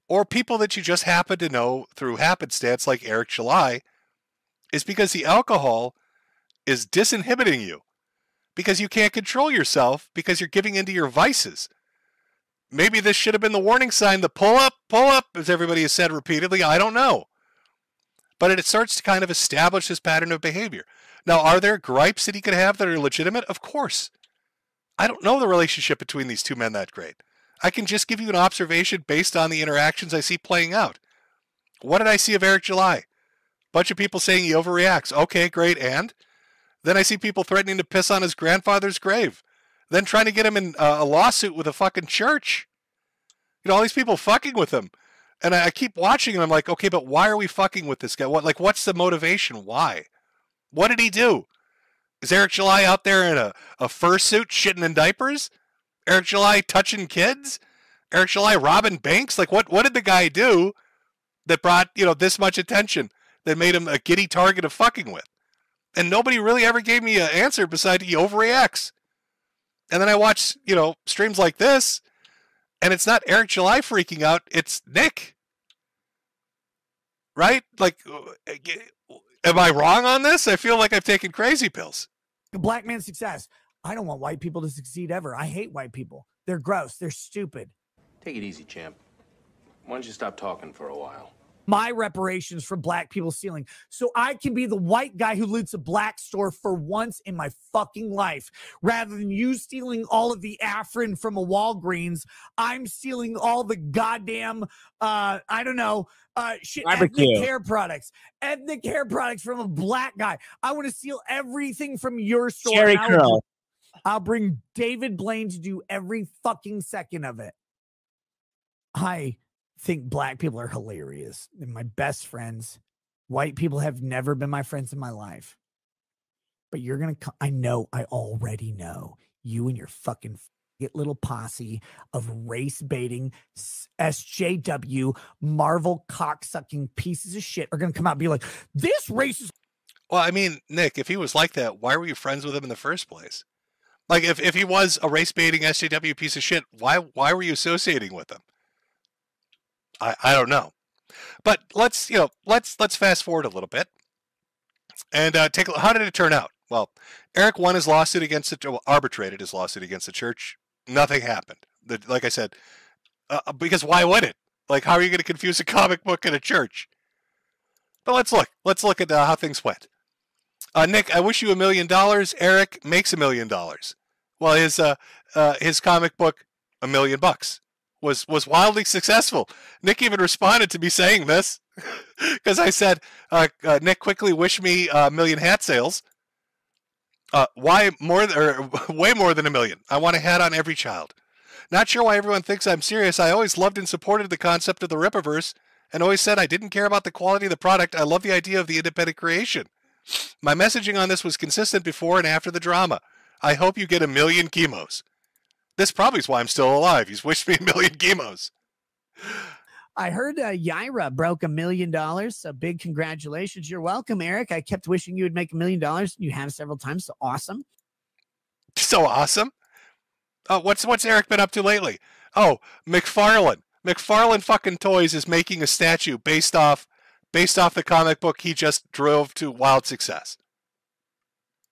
or people that you just happen to know through happenstance like Eric July, is because the alcohol is disinhibiting you. Because you can't control yourself because you're giving into your vices. Maybe this should have been the warning sign, the pull up, as everybody has said repeatedly. I don't know. But it starts to kind of establish this pattern of behavior. Now, are there gripes that he could have that are legitimate? Of course. I don't know the relationship between these two men that great. I can just give you an observation based on the interactions I see playing out. What did I see of Eric July? Bunch of people saying he overreacts. Okay, great, and? Then I see people threatening to piss on his grandfather's grave. Then trying to get him in a lawsuit with a fucking church. You know, all these people fucking with him. And I keep watching and I'm like, okay, but why are we fucking with this guy? What's the motivation? Why? What did he do? Is Eric July out there in a fursuit shitting in diapers? Eric July touching kids? Eric July robbing banks? Like, what did the guy do that brought, this much attention that made him a giddy target of fucking with? And nobody really ever gave me an answer besides he overreacts. And then I watch, streams like this, and it's not Eric July freaking out, it's Nick. Right? Like, am I wrong on this? I feel like I've taken crazy pills. Black man's success. I don't want white people to succeed ever. I hate white people. They're gross. They're stupid. Take it easy, champ. Why don't you stop talking for a while? My reparations for black people stealing, so I can be the white guy who loots a black store for once in my fucking life. Rather than you stealing all of the Afrin from a Walgreens, I'm stealing all the goddamn, shit, ethnic hair products from a black guy. I want to steal everything from your store. Cherry Curl. I'll bring David Blaine to do every fucking second of it. I think black people are hilarious. They're my best friends. White people have never been my friends in my life. But you're going to, I already know you and your fucking little posse of race baiting SJW Marvel cocksucking pieces of shit are going to come out and be like, this race is. Well, I mean, Nick, if he was like that, why were you friends with him in the first place? Like, if he was a race baiting SJW piece of shit, why were you associating with him? I don't know. But let's fast forward a little bit and take a look. How did it turn out? Well, Eric won his lawsuit arbitrated his lawsuit against the church. Nothing happened. Like I said, because why would it? Like, how are you going to confuse a comic book and a church? But let's look. Let's look at how things went. Nick, I wish you $1 million. Eric makes $1 million. Well, his comic book, $1 million, was wildly successful. Nick even responded to me saying this because I said, Nick, quickly wish me $1 million hat sales. Why more or way more than $1 million? I want a hat on every child. Not sure why everyone thinks I'm serious. I always loved and supported the concept of the Rippaverse and always said I didn't care about the quality of the product. I love the idea of the independent creation. My messaging on this was consistent before and after the drama. I hope you get 1 million chemos. This probably is why I'm still alive. He's wished me 1 million chemos. I heard Yaira broke $1 million. So big congratulations. You're welcome, Eric. I kept wishing you would make $1 million. You have several times. So awesome. So awesome. What's Eric been up to lately? Oh, McFarlane. McFarlane fucking Toys is making a statue based off the comic book he just drove to wild success.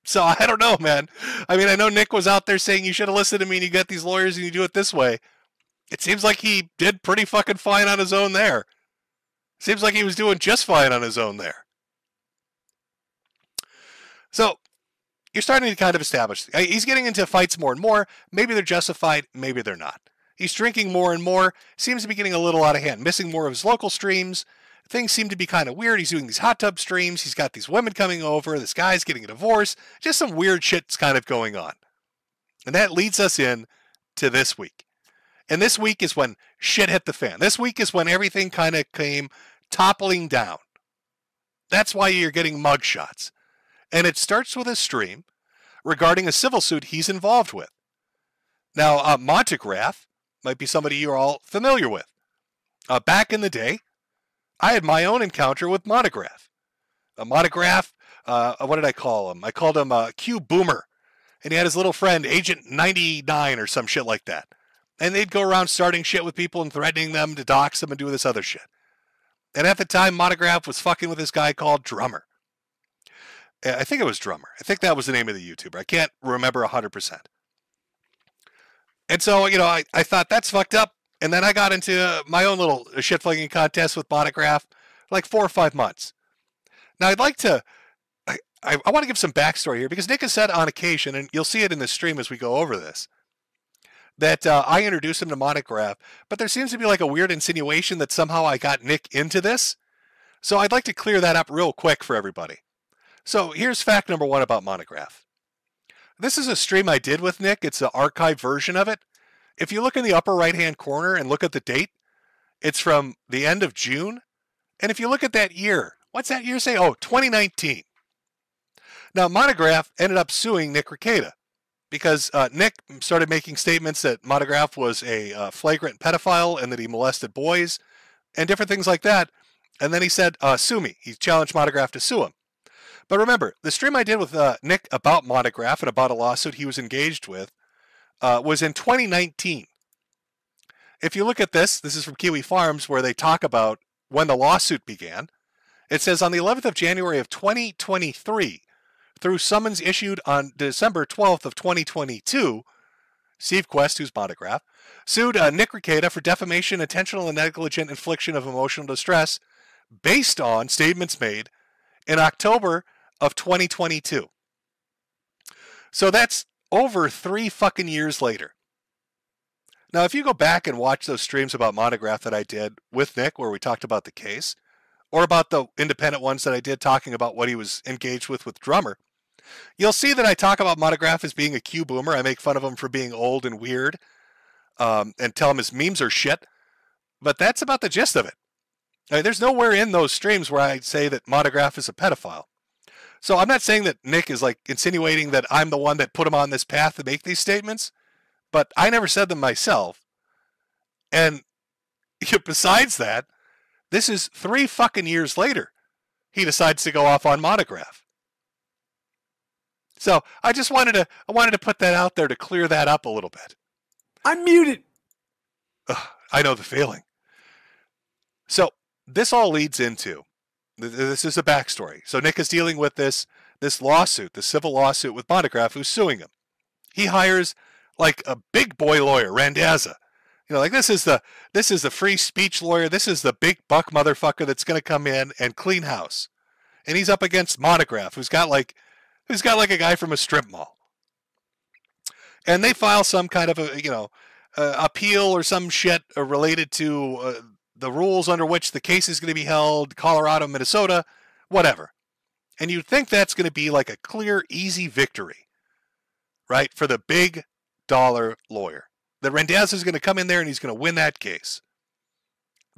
So I don't know, man. I mean, I know Nick was out there saying you should have listened to me and you got these lawyers and you do it this way. It seems like he did pretty fucking fine on his own there. Seems like he was doing just fine on his own there. So you're starting to kind of establish. He's getting into fights more and more. Maybe they're justified. Maybe they're not. He's drinking more and more. Seems to be getting a little out of hand. Missing more of his local streams. Things seem to be kind of weird. He's doing these hot tub streams. He's got these women coming over. This guy's getting a divorce. Just some weird shit's kind of going on. And that leads us in to this week. And this week is when shit hit the fan. This week is when everything kind of came toppling down. That's why you're getting mugshots. And it starts with a stream regarding a civil suit he's involved with. Now, Montegraph might be somebody you're all familiar with. Back in the day, I had my own encounter with Montegraph. Montegraph, what did I call him? I called him Q Boomer. And he had his little friend, Agent 99 or some shit like that. And they'd go around starting shit with people and threatening them to dox them and do this other shit. And at the time, Montegraph was fucking with this guy called Drummer. I think it was Drummer. I think that was the name of the YouTuber. I can't remember 100%. And so, I thought that's fucked up. And then I got into my own little shit-flinging contest with Montegraph like 4 or 5 months. Now, I'd like to... I want to give some backstory here because Nick has said on occasion, and you'll see it in the stream as we go over this, that I introduced him to Montegraph, but there seems to be like a weird insinuation that somehow I got Nick into this. So I'd like to clear that up real quick for everybody. So here's fact number 1 about Montegraph. This is a stream I did with Nick. It's an archived version of it. If you look in the upper right-hand corner and look at the date, it's from the end of June. And if you look at that year, what's that year say? Oh, 2019. Now, Montegraph ended up suing Nick Rekieta because Nick started making statements that Montegraph was a flagrant pedophile and that he molested boys and different things like that. And then he said, sue me. He challenged Montegraph to sue him. But remember, the stream I did with Nick about Montegraph and about a lawsuit he was engaged with was in 2019. If you look at this is from Kiwi Farms where they talk about when the lawsuit began. It says on the 11th of January of 2023, through summons issued on December 12th of 2022, Steve Quest, who's Montegraph, sued Nick Rekieta for defamation, intentional and negligent infliction of emotional distress based on statements made in October of 2022. So that's over 3 fucking years later. Now, if you go back and watch those streams about Montegraph that I did with Nick, where we talked about the case, or about the independent ones that I did talking about what he was engaged with Drummer, you'll see that I talk about Montegraph as being a Q boomer. I make fun of him for being old and weird and tell him his memes are shit. But that's about the gist of it. I mean, there's nowhere in those streams where I say that Montegraph is a pedophile. So I'm not saying that Nick is like insinuating that I'm the one that put him on this path to make these statements. but I never said them myself. And besides that, this is 3 fucking years later. He decides to go off on Monograph. So I just wanted to put that out there to clear that up a little bit. I'm muted. Ugh, I know the feeling. So this all leads into, this is a backstory. So Nick is dealing with this lawsuit, the civil lawsuit with Monograph, who's suing him. He hires like a big boy lawyer, Randazza. You know, like this is the free speech lawyer. This is the big buck motherfucker that's going to come in and clean house. And he's up against Monograph, who's got like a guy from a strip mall. And they file some kind of appeal or some shit related to the rules under which the case is going to be held, Colorado, Minnesota, whatever. And you'd think that's going to be like a clear, easy victory, right, for the big dollar lawyer. That Randazza is going to come in there and he's going to win that case.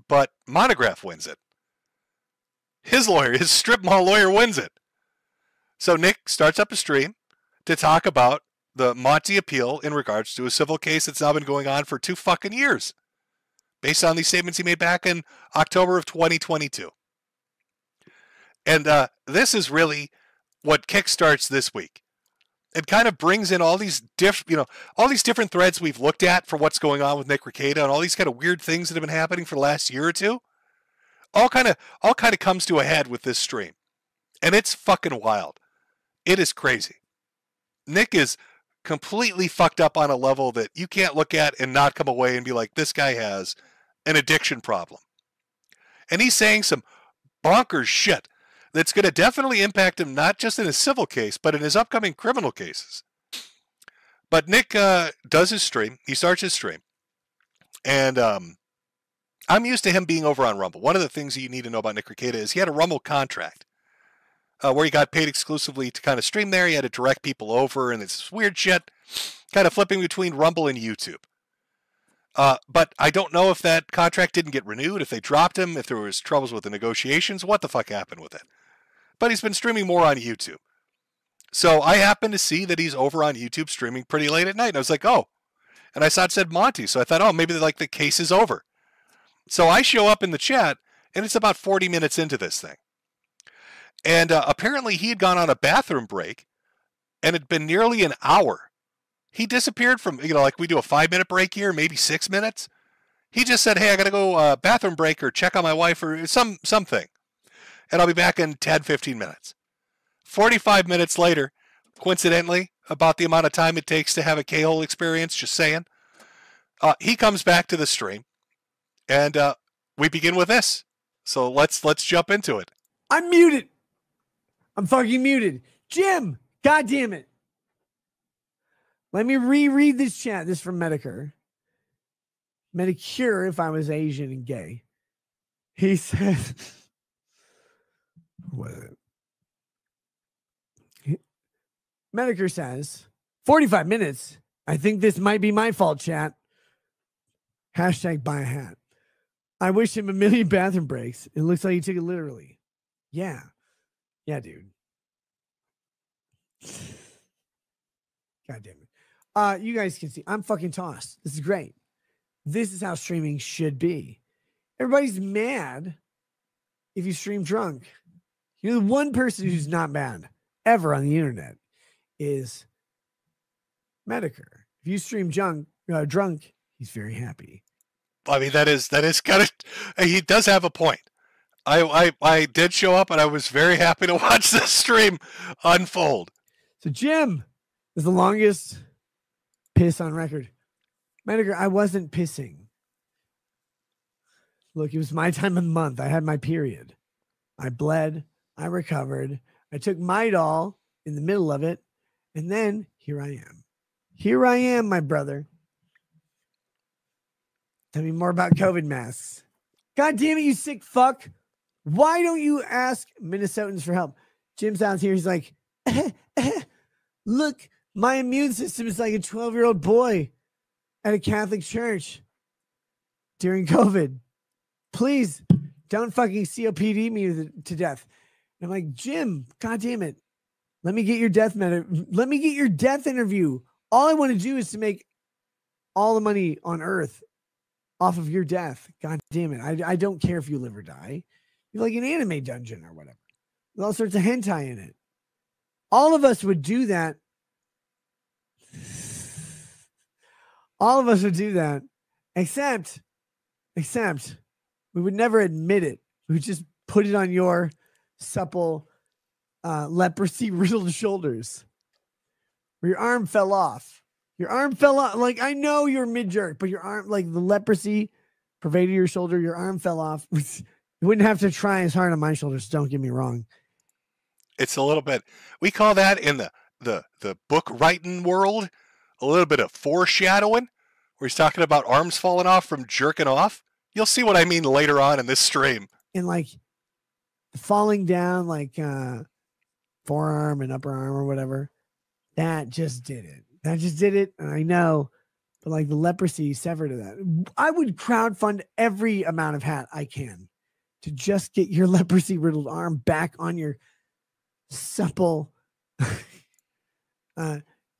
But Monograph wins it. His lawyer, his strip mall lawyer, wins it. So Nick starts up a stream to talk about the Monty appeal in regards to a civil case that's now been going on for 2 fucking years, based on these statements he made back in October of 2022. And this is really what kickstarts this week. It kind of brings in all these different threads we've looked at for what's going on with Nick Rekieta and all these kind of weird things that have been happening for the last year or two. All kind of comes to a head with this stream. And it's fucking wild. It is crazy. Nick is completely fucked up on a level that you can't look at and not come away and be like, this guy has an addiction problem. And he's saying some bonkers shit that's going to definitely impact him, not just in his civil case, but in his upcoming criminal cases. But Nick does his stream. He starts his stream. And I'm used to him being over on Rumble. One of the things that you need to know about Nick Rekieta is he had a Rumble contract where he got paid exclusively to kind of stream there. He had to direct people over, and it's weird shit, kind of flipping between Rumble and YouTube. But I don't know if that contract didn't get renewed, if they dropped him, if there was troubles with the negotiations, what the fuck happened with it. But he's been streaming more on YouTube. So I happened to see that he's over on YouTube streaming pretty late at night. And I was like, oh. And I saw it said Monty. So I thought, oh, maybe like the case is over. So I show up in the chat, and it's about 40 minutes into this thing. And apparently he had gone on a bathroom break, and it'd been nearly an hour. He disappeared from, like we do a 5-minute break here, maybe 6 minutes. He just said, hey, I got to go bathroom break or check on my wife or something. And I'll be back in 10, 15 minutes. 45 minutes later, coincidentally, about the amount of time it takes to have a K-hole experience, just saying, he comes back to the stream, and we begin with this. So let's jump into it. I'm muted. I'm fucking muted. Jim, God damn it. Let me reread this chat. This is from Metokur. Metokur, if I was Asian and gay. He said, Metokur says, 45 minutes. I think this might be my fault, chat. Hashtag buy a hat. I wish him a million bathroom breaks. It looks like he took it literally. Yeah. Yeah, dude. God damn it. You guys can see I'm fucking tossed. This is great. This is how streaming should be. Everybody's mad if you stream drunk. You know, the one person who's not mad ever on the internet is Metokur. If you stream drunk, he's very happy. I mean, that is kind of, he does have a point. I did show up and I was very happy to watch this stream unfold. So Jim is the longest piss on record. Metokur, I wasn't pissing. Look, it was my time of the month. I had my period. I bled. I recovered. I took Midol in the middle of it. And then here I am. Here I am, my brother. Tell me more about COVID masks. God damn it, you sick fuck. Why don't you ask Minnesotans for help? Jim's out here. He's like, look, my immune system is like a 12-year-old boy at a Catholic church during COVID. Please don't fucking COPD me to death. And I'm like, Jim, God damn it. Let me get your death interview. All I want to do is to make all the money on earth off of your death. God damn it. I don't care if you live or die. You're like an anime dungeon or whatever. With all sorts of hentai in it. All of us would do that. All of us would do that. Except we would never admit it. We would just put it on your supple, leprosy riddled shoulders. Where your arm fell off. Your arm fell off. Like, I know you're mid-jerk, but your arm, like the leprosy pervaded your shoulder, your arm fell off. You wouldn't have to try as hard on my shoulders. Don't get me wrong. It's a little bit, we call that in the book writing world, a little bit of foreshadowing, where he's talking about arms falling off from jerking off. You'll see what I mean later on in this stream. And like falling down, like forearm and upper arm or whatever, that just did it. That just did it. And I know, but like the leprosy severed of that. I would crowdfund every amount of hat I can to just get your leprosy riddled arm back on your supple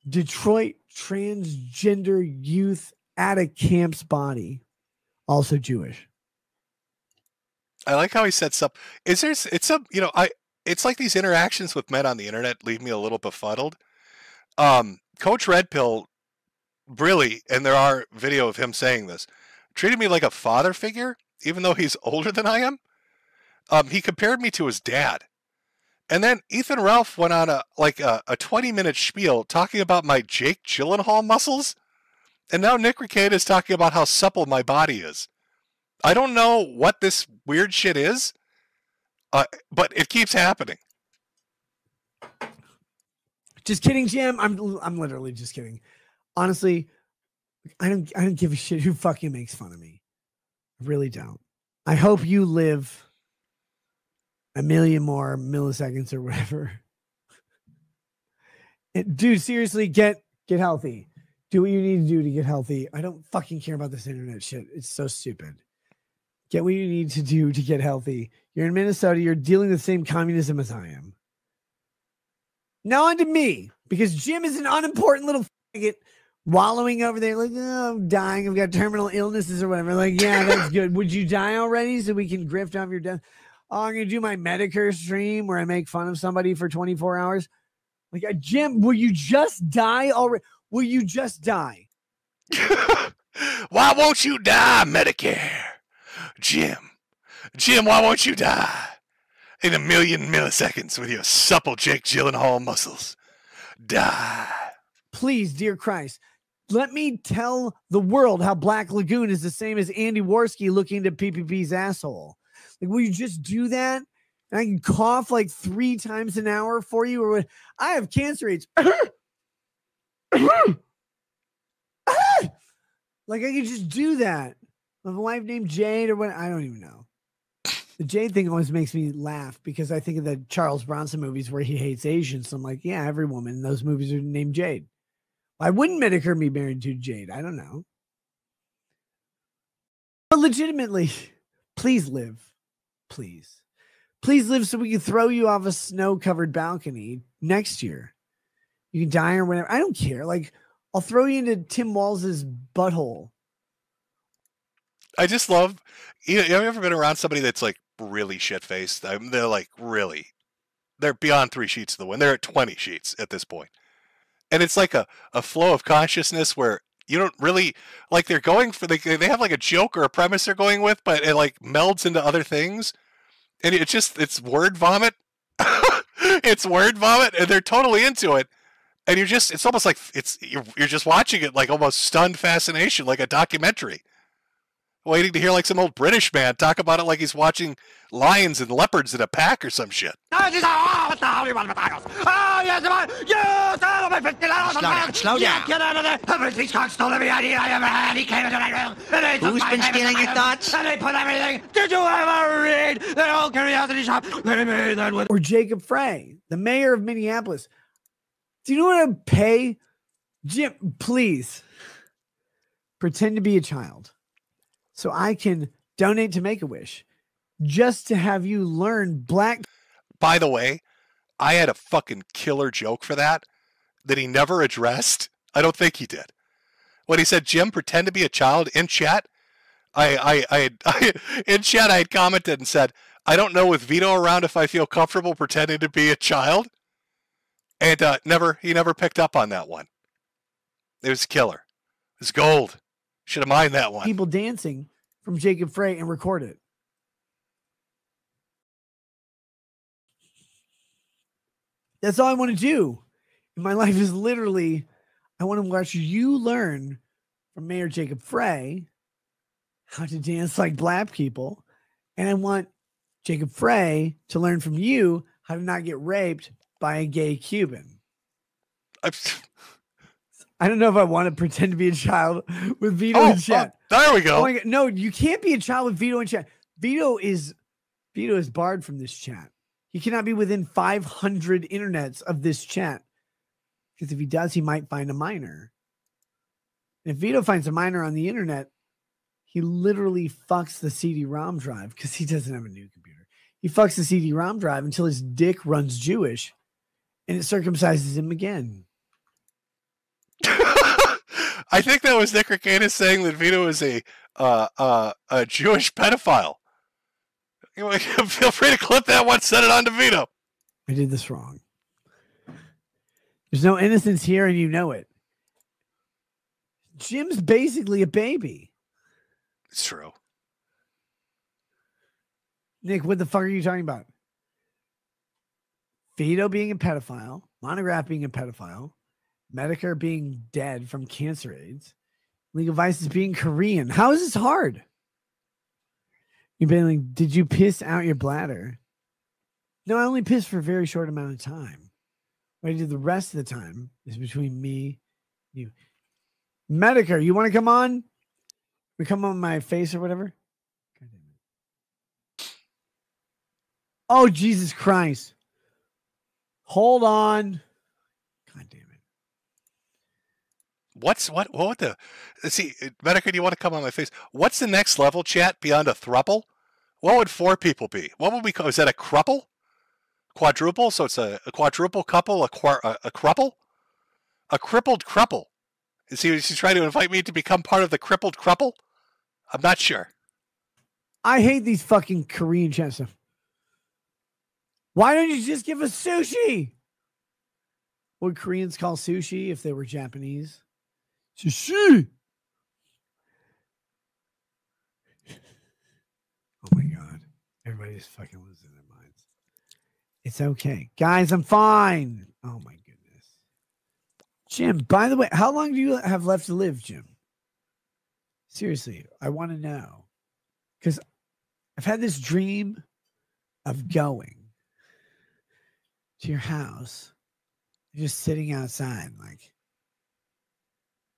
Detroit transgender youth at a camp's body, also Jewish. I like how he sets up. It's like these interactions with men on the internet leave me a little befuddled. Coach Red Pill really, and there are video of him saying this, treated me like a father figure, even though he's older than I am. He compared me to his dad. And then Ethan Ralph went on a 20-minute spiel talking about my Jake Gyllenhaal muscles. And now Nick Rekieta is talking about how supple my body is. I don't know what this weird shit is, but it keeps happening. Just kidding, Jim. I'm literally just kidding. Honestly, I don't give a shit who fucking makes fun of me. I really don't. I hope you live a million more milliseconds or whatever. And dude, seriously, get healthy. Do what you need to do to get healthy. I don't fucking care about this internet shit. It's so stupid. Get what you need to do to get healthy. You're in Minnesota. You're dealing with the same communism as I am. Now on to me, because Jim is an unimportant little faggot wallowing over there like, oh, I'm dying. I've got terminal illnesses or whatever. Like, yeah, that's good. Would you die already so we can grift off your death? Oh, I'm going to do my Metokur stream where I make fun of somebody for 24 hours. Like, Jim, will you just die already? Will you just die? Why won't you die, Medicare? Jim, why won't you die? In a million milliseconds with your supple Jake Gyllenhaal muscles. Die. Please, dear Christ, let me tell the world how Black Lagoon is the same as Andy Worski looking to PPP's asshole. Like, will you just do that? And I can cough like 3 times an hour for you? Or I have cancer rates. Like, I could just do that. I have a wife named Jade or what? I don't even know. The Jade thing always makes me laugh because I think of the Charles Bronson movies where he hates Asians. So I'm like, yeah, every woman in those movies are named Jade. Why wouldn't Metokur be married to Jade? I don't know. But legitimately, please live. Please. Please live so we can throw you off a snow-covered balcony next year. You can die or whatever. I don't care. Like, I'll throw you into Tim Walz's butthole. I just love, have you ever been around somebody that's like really shit-faced? They're like really, they're beyond 3 sheets of the wind. They're at 20 sheets at this point. And it's like a flow of consciousness where you don't really, like they're going for, they have like a joke or a premise they're going with, but it like melds into other things. And it's word vomit. It's word vomit and they're totally into it. And it's almost like you're just watching it like almost stunned fascination, like a documentary. Waiting to hear like some old British man talk about it like he's watching lions and leopards in a pack or some shit. Slow down. Get out of there. Everything's cock stole every idea I ever had. He came into my room. Who's been stealing your thoughts? And they put everything. Did you ever read the old curiosity shop? They made that with. Or Jacob Frey, the mayor of Minneapolis. Do you know what I'd pay? Jim, please pretend to be a child so I can donate to Make-A-Wish just to have you learn black. By the way, I had a fucking killer joke for that he never addressed. I don't think he did. when he said, "Jim, pretend to be a child" in chat. In chat, I had commented and said, "I don't know with Vito around if I feel comfortable pretending to be a child," and he never picked up on that one. It was killer. It was gold. Should have mined that one. People dancing from Jacob Frey and record it. That's all I want to do. My life is literally, I want to watch you learn from Mayor Jacob Frey how to dance like black people. And I want Jacob Frey to learn from you how to not get raped by a gay Cuban. I don't know if I want to pretend to be a child with Vito in chat. There we go. Oh my God. No, you can't be a child with Vito in chat. Vito is barred from this chat. He cannot be within 500 internets of this chat. Because if he does, he might find a minor. And if Vito finds a minor on the internet, he literally fucks the CD-ROM drive because he doesn't have a new computer. He fucks the CD-ROM drive until his dick runs Jewish and it circumcises him again. I think that was Nick Rekieta saying that Vito is a Jewish pedophile. Feel free to clip that one, send it on to Vito. I did this wrong. There's no innocence here, and you know it. Jim's basically a baby. It's true. Nick, what the fuck are you talking about? Vito being a pedophile, Monograph being a pedophile, Metokur being dead from cancer AIDS, Legal Vices being Korean. How is this hard? You've been like, did you piss out your bladder? No, I only pissed for a very short amount of time. What I did the rest of the time is between me and you. Metokur, you want to come on? We come on my face or whatever? Oh, Jesus Christ. Hold on. God damn it. What the? See, Metokur, do you want to come on my face? What's the next level, chat, beyond a thruple? What would 4 people be? What would we call? Is that a cruple? Quadruple? So it's a quadruple couple, a cruple? A crippled cruple. Is he trying to invite me to become part of the crippled cruple? I'm not sure. I hate these fucking Korean chat stuff. Why don't you just give us sushi? What would Koreans call sushi if they were Japanese? Sushi. Oh my God. Everybody's fucking losing their minds. It's okay. Guys, I'm fine. Oh my goodness. Jim, by the way, how long do you have left to live, Jim? Seriously, I want to know. Because I've had this dream of going to your house, just sitting outside, like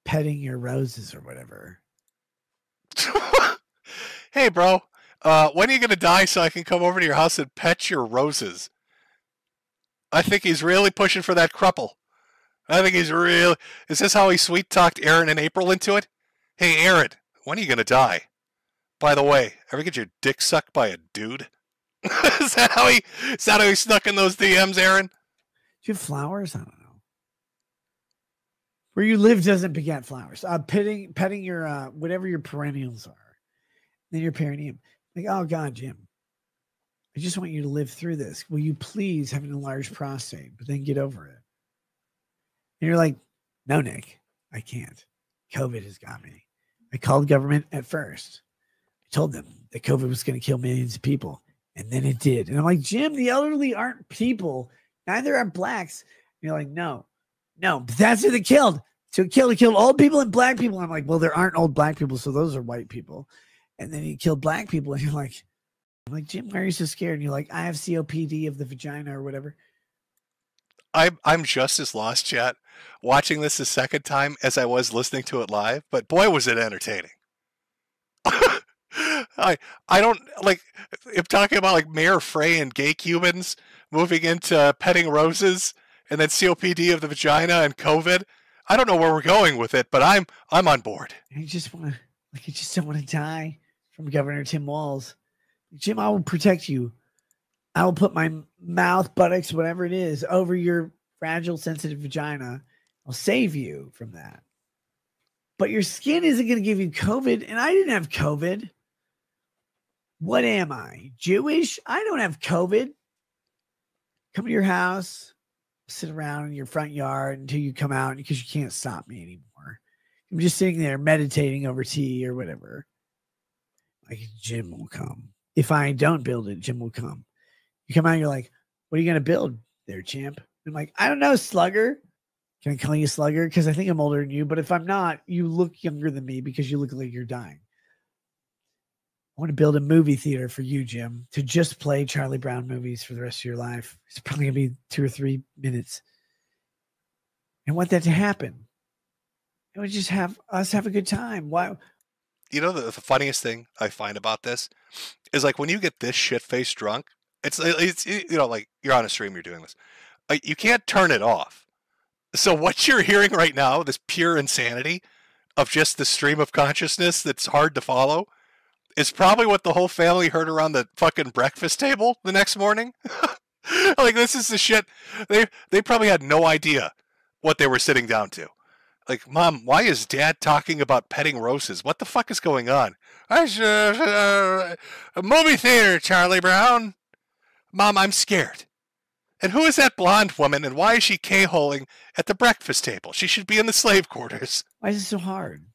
petting your roses or whatever. Hey, bro, when are you going to die so I can come over to your house and pet your roses? I think he's really pushing for that cruple. I think he's really... Is this how he sweet-talked Aaron and April into it? Hey, Aaron, when are you going to die? By the way, ever get your dick sucked by a dude? Is that how he snuck in those DMs, Aaron? Do you have flowers? I don't know. Where you live doesn't beget flowers. Petting your whatever your perennials are. Then your perineum. Like, oh God, Jim, I just want you to live through this. Will you please have an enlarged prostate, but then get over it? And you're like, no, Nick, I can't. COVID has got me. I called government at first. I told them that COVID was going to kill millions of people. And then it did. And I'm like, Jim, the elderly aren't people. Neither are blacks. And you're like, no, but that's who they killed. So it killed old people and black people. I'm like, well, there aren't old black people, so those are white people. And then he killed black people. And you're like, I'm like, Jim, why are you so scared? And you're like, I have COPD of the vagina or whatever. I'm just as lost, chat, watching this the second time as I was listening to it live. But boy, was it entertaining. I don't like if talking about like Mayor Frey and gay Cubans moving into petting roses and then COPD of the vagina and COVID. I don't know where we're going with it, but I'm on board. I just don't want to die from Governor Tim Walz. Jim, I will protect you. I will put my mouth, buttocks, whatever it is, over your fragile, sensitive vagina. I'll save you from that. but your skin isn't going to give you COVID. And I didn't have COVID. What am I? Jewish? I don't have COVID. Come to your house, sit around in your front yard until you come out because you can't stop me anymore. I'm just sitting there meditating over tea or whatever. Like, Jim will come. If I don't build it, Jim will come. You come out and you're like, what are you going to build there, champ? I'm like, I don't know, Slugger. Can I call you Slugger? Because I think I'm older than you. But if I'm not, you look younger than me because you look like you're dying. I want to build a movie theater for you, Jim, to just play Charlie Brown movies for the rest of your life. It's probably going to be 2 or 3 minutes. I want that to happen. I would just have us have a good time. Why? You know, the funniest thing I find about this is, like, when you get this shit-faced drunk, it's you know, like, you're on a stream, you're doing this. You can't turn it off. So what you're hearing right now, this pure insanity of just the stream of consciousness that's hard to follow, is probably what the whole family heard around the fucking breakfast table the next morning. Like, this is the shit. They probably had no idea what they were sitting down to. Like, Mom, why is Dad talking about petting roses? What the fuck is going on? A movie theater, Charlie Brown. Mom, I'm scared. And who is that blonde woman, and why is she K-holing at the breakfast table? She should be in the slave quarters. Why is it so hard?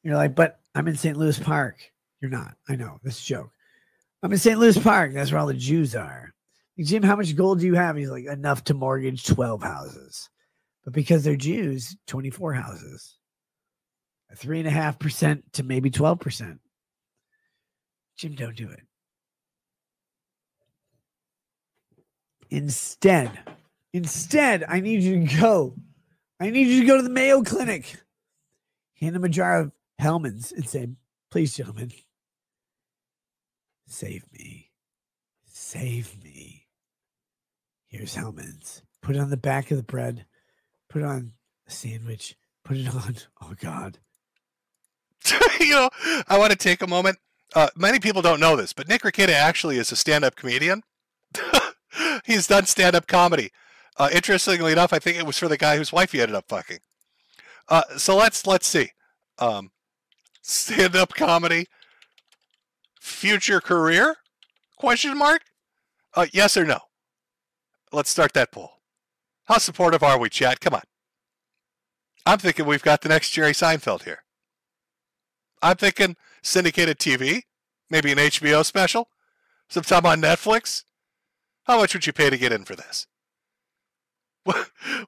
You're like, but I'm in St. Louis Park. You're not. I know. That's a joke. I'm in St. Louis Park. That's where all the Jews are. Like, Jim, how much gold do you have? He's like, enough to mortgage 12 houses. But because they're Jews, 24 houses. 3.5% to maybe 12%. Jim, don't do it. Instead, I need you to go. I need you to go to the Mayo Clinic. Hand him a jar of Hellman's and say, please, gentlemen, save me. Save me. Here's Hellman's. Put it on the back of the bread. Put it on a sandwich. Put it on. Oh, God. You know, I want to take a moment. Many people don't know this, but Nick Rekieta actually is a stand-up comedian. He's done stand-up comedy. Interestingly enough, I think it was for the guy whose wife he ended up fucking. So let's see. Stand-up comedy, future career? Question mark? Yes or no? Let's start that poll. How supportive are we, chat? Come on. I'm thinking we've got the next Jerry Seinfeld here. I'm thinking syndicated TV, maybe an HBO special, sometime on Netflix. How much would you pay to get in for this?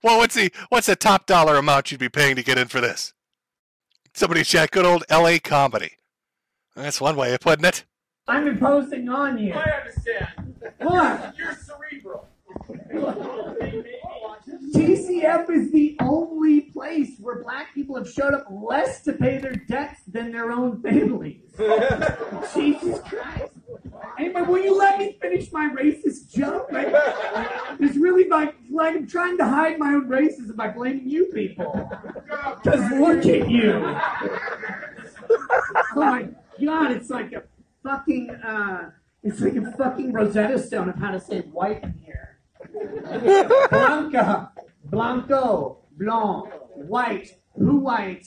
Well, what's the top dollar amount you'd be paying to get in for this? Somebody chat, good old LA comedy. That's one way of putting it. I'm imposing on you. I understand. What? You're cerebral. TCF is the only place where black people have showed up less to pay their debts than their own families. Jesus Christ. Anyway, will you let me finish my racist joke? It's really like I'm trying to hide my own racism by blaming you people. Because look at you. Oh my God, it's like a fucking Rosetta Stone of how to say white in here. Blanca, blanco, blanc, white, who white,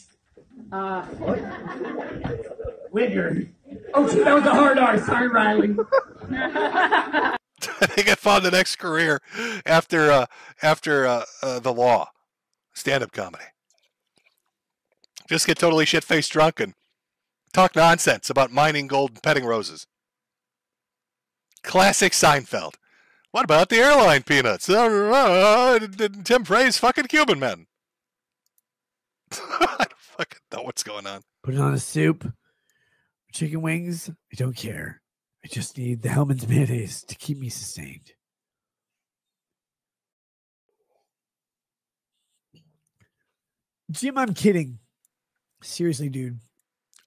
Wigger. Oh shit, that was a hard R. Sorry, Riley. I think I found the next career after the law, stand-up comedy. Just get totally shit-faced drunk and talk nonsense about mining gold and petting roses. Classic Seinfeld. What about the airline peanuts? Tim Praise fucking Cuban men. I don't fucking know what's going on. Put it on a soup. Chicken wings. I don't care. I just need the Hellman's mayonnaise to keep me sustained. Jim, I'm kidding. Seriously, dude.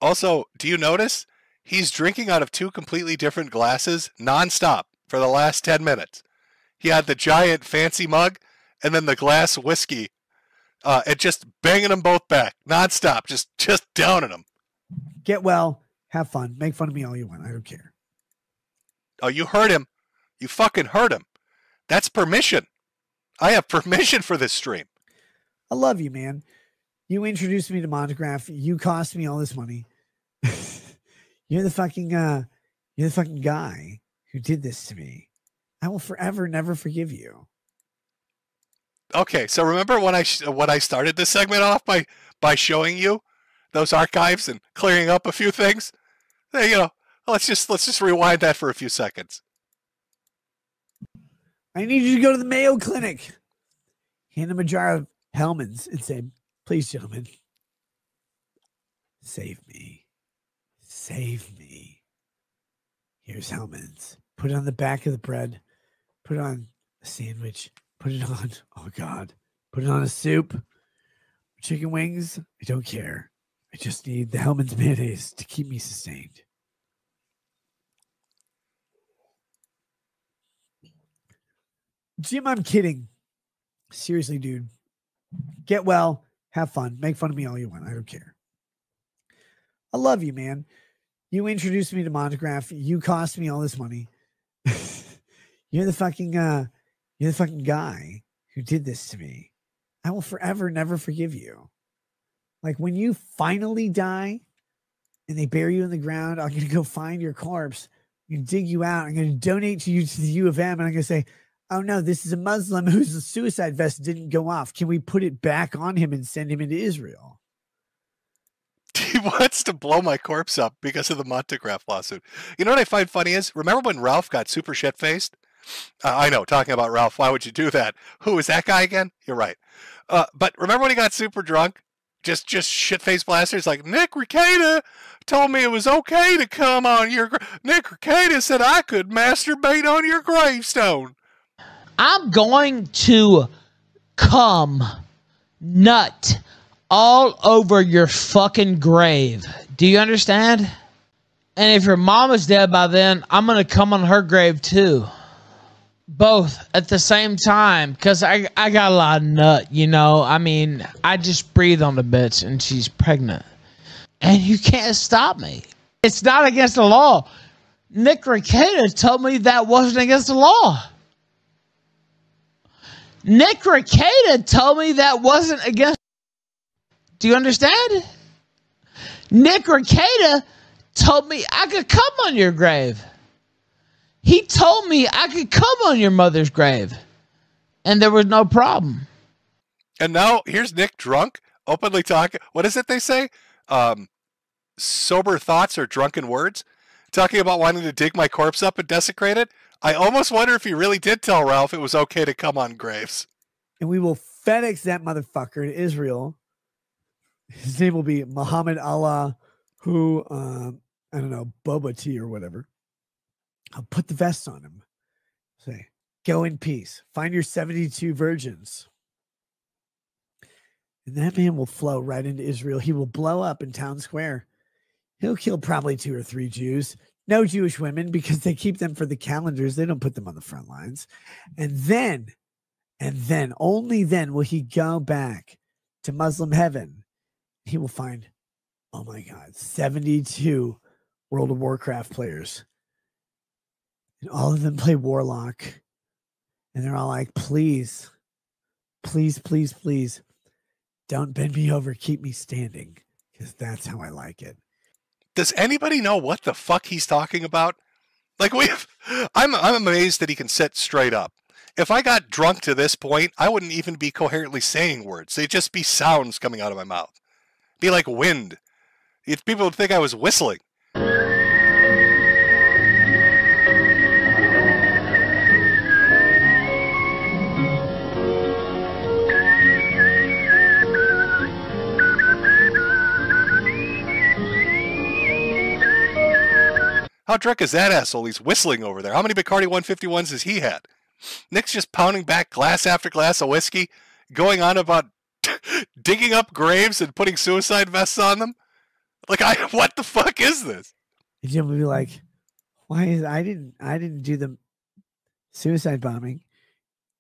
Also, do you notice he's drinking out of 2 completely different glasses nonstop for the last 10 minutes? He had the giant fancy mug and then the glass whiskey and just banging them both back nonstop, just downing them. Get well. Have fun. Make fun of me all you want. I don't care. Oh, you heard him. You fucking heard him. That's permission. I have permission for this stream. I love you, man. You introduced me to Monograph. You cost me all this money. You're the fucking guy who did this to me. I will forever never forgive you. Okay, so remember when I started this segment off by showing you those archives and clearing up a few things? You know, let's just rewind that for a few seconds. I need you to go to the Mayo Clinic. Hand him a jar of Hellman's and say, please, gentlemen, save me. Save me. Here's Hellman's. Put it on the back of the bread. Put it on a sandwich. Put it on, oh God. Put it on a soup. Chicken wings. I don't care. I just need the Hellman's mayonnaise to keep me sustained. Jim, I'm kidding. Seriously, dude. Get well. Have fun. Make fun of me all you want. I don't care. I love you, man. You introduced me to Monograph. You cost me all this money. You're the fucking guy who did this to me. I will forever never forgive you. Like when you finally die and they bury you in the ground, I'm going to go find your corpse. I'm going to dig you out. I'm going to donate to you to the U of M. And I'm going to say, oh no, this is a Muslim whose suicide vest didn't go off. Can we put it back on him and send him into Israel? He wants to blow my corpse up because of the Montegraph lawsuit. You know what I find funny is, remember when Ralph got super shit-faced? I know, talking about Ralph, why would you do that? Who is that guy again? You're right. But remember when he got super drunk? Just shit-faced blasters like, Nick Rekieta told me it was okay to come on your... Nick Rekieta said I could masturbate on your gravestone. I'm going to come nut all over your fucking grave. Do you understand? And if your mom is dead by then, I'm going to come on her grave too. Both at the same time, because I got a lot of nut, you know. I mean, I just breathe on the bitch and she's pregnant. And you can't stop me. It's not against the law. Nick Rekieta told me that wasn't against the law. Nick Rekieta told me that wasn't against. Do you understand? Nick Rekieta told me I could come on your grave. He told me I could come on your mother's grave. And there was no problem. And now here's Nick drunk, openly talking. What is it they say? Sober thoughts or drunken words? Talking about wanting to dig my corpse up and desecrate it? I almost wonder if he really did tell Ralph it was okay to come on graves. And we will FedEx that motherfucker to Israel. His name will be Muhammad Allah, who, I don't know, Boba Tea or whatever. I'll put the vest on him. Say, go in peace. Find your 72 virgins. And that man will flow right into Israel. He will blow up in Town Square. He'll kill probably 2 or 3 Jews. No Jewish women, because they keep them for the calendars. They don't put them on the front lines. And then, only then will he go back to Muslim heaven. He will find, oh my God, 72 World of Warcraft players. And all of them play Warlock. And they're all like, please, please, please, please, don't bend me over. Keep me standing. Because that's how I like it. Does anybody know what the fuck he's talking about? Like, I'm amazed that he can sit straight up. If I got drunk to this point, I wouldn't even be coherently saying words. They'd just be sounds coming out of my mouth. Be like wind. People would think I was whistling. How drunk is that asshole? He's whistling over there. How many Bacardi 151s has he had? Nick's just pounding back glass after glass of whiskey, going on about digging up graves and putting suicide vests on them. Like, what the fuck is this? And Jim would be like, why is I didn't do the suicide bombing.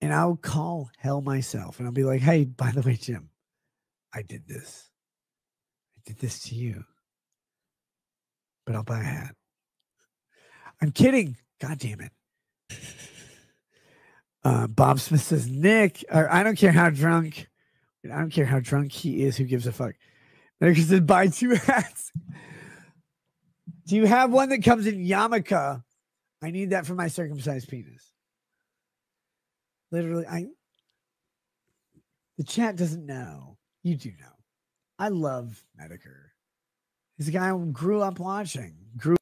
And I'll call hell myself. And I'll be like, hey, by the way, Jim, I did this. I did this to you. But I'll buy a hat. I'm kidding. God damn it. Bob Smith says, Nick, or I don't care how drunk I don't care how drunk he is. Who gives a fuck? Metokur said, buy 2 hats. Do you have one that comes in yarmulke? I need that for my circumcised penis. Literally, the chat doesn't know. You do know. I love Metokur. He's a guy I grew up watching. Do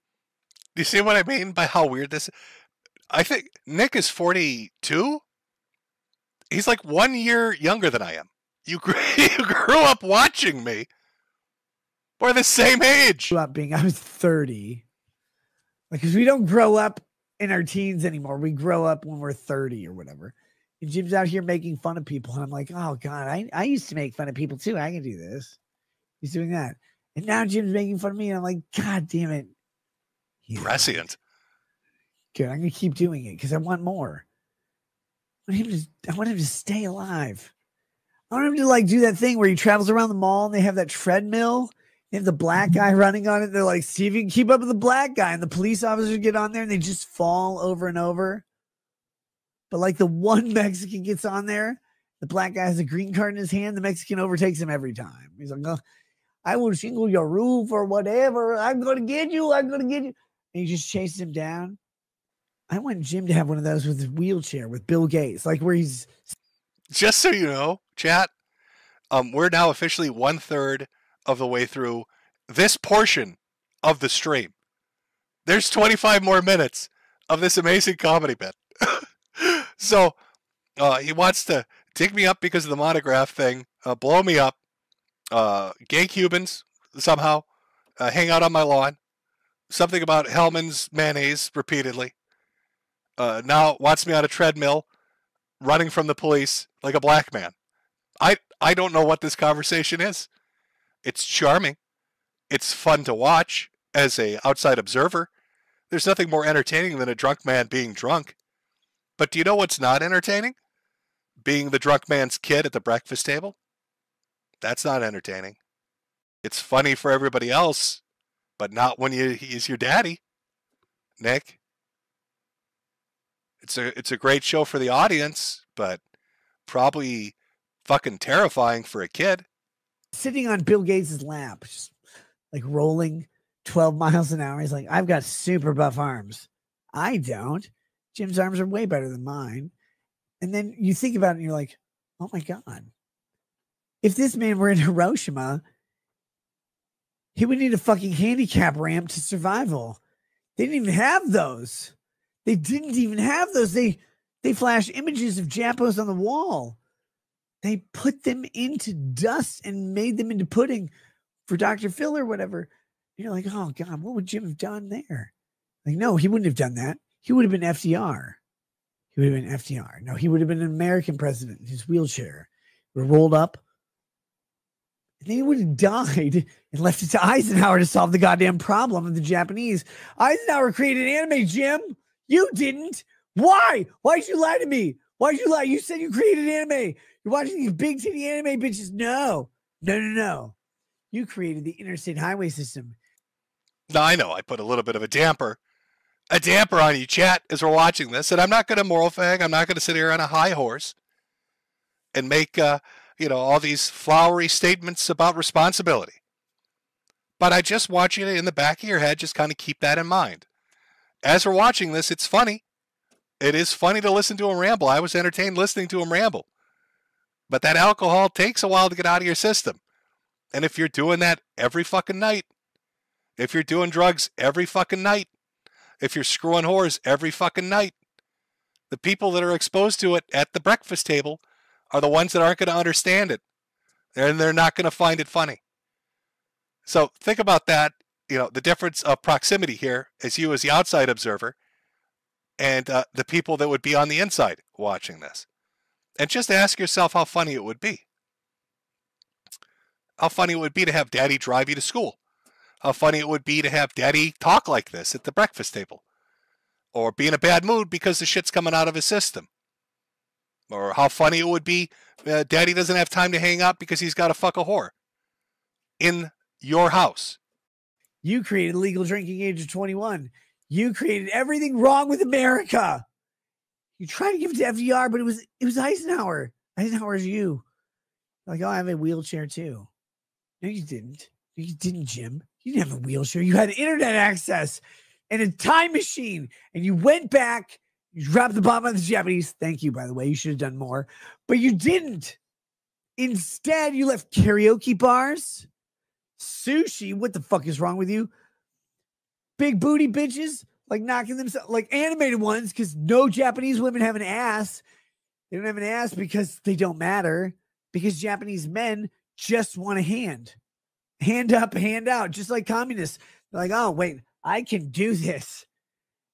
you see what I mean by how weird this is? I think Nick is 42. He's like 1 year younger than I am. You grew up watching me. We're the same age. I was 30. Because we don't grow up in our teens anymore. We grow up when we're 30 or whatever. And Jim's out here making fun of people. And I'm like, oh, God, I used to make fun of people too. I can do this. He's doing that. And now Jim's making fun of me. And I'm like, God damn it. Prescient. Good. I'm going to keep doing it because I want more. I want him to stay alive. I want him to like do that thing where he travels around the mall and they have that treadmill. They have the black guy running on it. They're like, see if you can keep up with the black guy. And the police officers get on there and they just fall over and over. But like the one Mexican gets on there, the black guy has a green card in his hand. The Mexican overtakes him every time. He's like, oh, I will shingle your roof or whatever. I'm going to get you. I'm going to get you. And he just chases him down. I want Jim to have one of those with his wheelchair with Bill Gates, like where he's. Just so you know, chat, we're now officially 1/3 of the way through this portion of the stream. There's 25 more minutes of this amazing comedy bit. So he wants to dig me up because of the monograph thing, blow me up, gay Cubans somehow, hang out on my lawn, something about Hellman's mayonnaise repeatedly. Now wants me on a treadmill, running from the police like a black man. I don't know what this conversation is. It's charming. It's fun to watch as a outside observer. There's nothing more entertaining than a drunk man being drunk. But do you know what's not entertaining? Being the drunk man's kid at the breakfast table. That's not entertaining. It's funny for everybody else, but not when he's your daddy, Nick. It's a great show for the audience, but probably fucking terrifying for a kid. Sitting on Bill Gates' lap, just like rolling 12 miles an hour. He's like, I've got super buff arms. I don't. Jim's arms are way better than mine. And then you think about it and you're like, oh my God. If this man were in Hiroshima, he would need a fucking handicap ramp to survival. They didn't even have those. They didn't even have those. They flash images of Japos on the wall. They put them into dust and made them into pudding for Dr. Phil or whatever. You're like, oh God, what would Jim have done there? Like, no, he wouldn't have done that. He would have been FDR. He would have been FDR. No, he would have been an American president in his wheelchair. Would have rolled up. And then he would have died and left it to Eisenhower to solve the goddamn problem of the Japanese. Eisenhower created anime, Jim. You didn't. Why? Why'd you lie to me? Why'd you lie? You said you created anime. You're watching these big titty anime bitches. No. You created the interstate highway system. No, I know. I put a little bit of a damper on you, chat, as we're watching this. And I'm not going to moral fag. I'm not going to sit here on a high horse and make, all these flowery statements about responsibility. But I just want you to, in the back of your head, just kind of keep that in mind. As we're watching this, it's funny. It is funny to listen to him ramble. I was entertained listening to him ramble. But that alcohol takes a while to get out of your system. And if you're doing that every fucking night, if you're doing drugs every fucking night, if you're screwing whores every fucking night, the people that are exposed to it at the breakfast table are the ones that aren't going to understand it. And they're not going to find it funny. So think about that, the difference of proximity here as you as the outside observer and the people that would be on the inside watching this. And just ask yourself how funny it would be. How funny it would be to have daddy drive you to school. How funny it would be to have daddy talk like this at the breakfast table. Or be in a bad mood because the shit's coming out of his system. Or how funny it would be daddy doesn't have time to hang out because he's got to fuck a whore. In your house. You created legal drinking age of 21. You created everything wrong with America. You tried to give it to FDR, but it was Eisenhower. Eisenhower's you. Like, oh, I have a wheelchair too. No, you didn't. You didn't, Jim. You didn't have a wheelchair. You had internet access and a time machine, and you went back. You dropped the bomb on the Japanese. Thank you, by the way. You should have done more, but you didn't. Instead, you left karaoke bars, sushi. What the fuck is wrong with you? Big booty bitches, like knocking themselves, like animated ones, because no Japanese women have an ass. They don't have an ass because they don't matter, because Japanese men just want a hand. Hand up, hand out, just like communists. They're like, oh, wait, I can do this.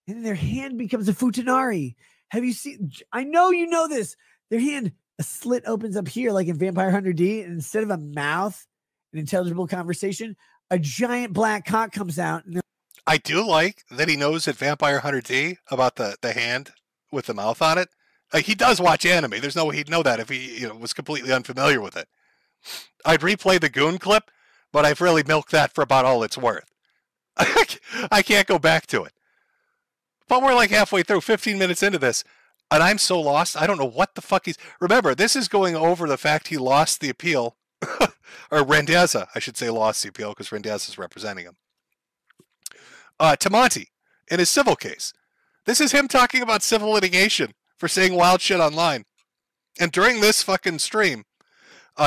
And then their hand becomes a futanari. Have you seen? I know you know this. Their hand, a slit opens up here, like in Vampire Hunter D, and instead of a mouth, an intelligible conversation, a giant black cock comes out. And I do like that he knows at Vampire Hunter D about the hand with the mouth on it. Like, he does watch anime. There's no way he'd know that if he was completely unfamiliar with it. I'd replay the Goon clip, but I've really milked that for about all it's worth. I can't go back to it. But we're like halfway through, 15 minutes into this, and I'm so lost. I don't know what the fuck he's... Remember, this is going over the fact he lost the appeal, or Randazza, I should say, lost the appeal, because Randazza's representing him, to Monty in his civil case. This is him talking about civil litigation for saying wild shit online. And during this fucking stream,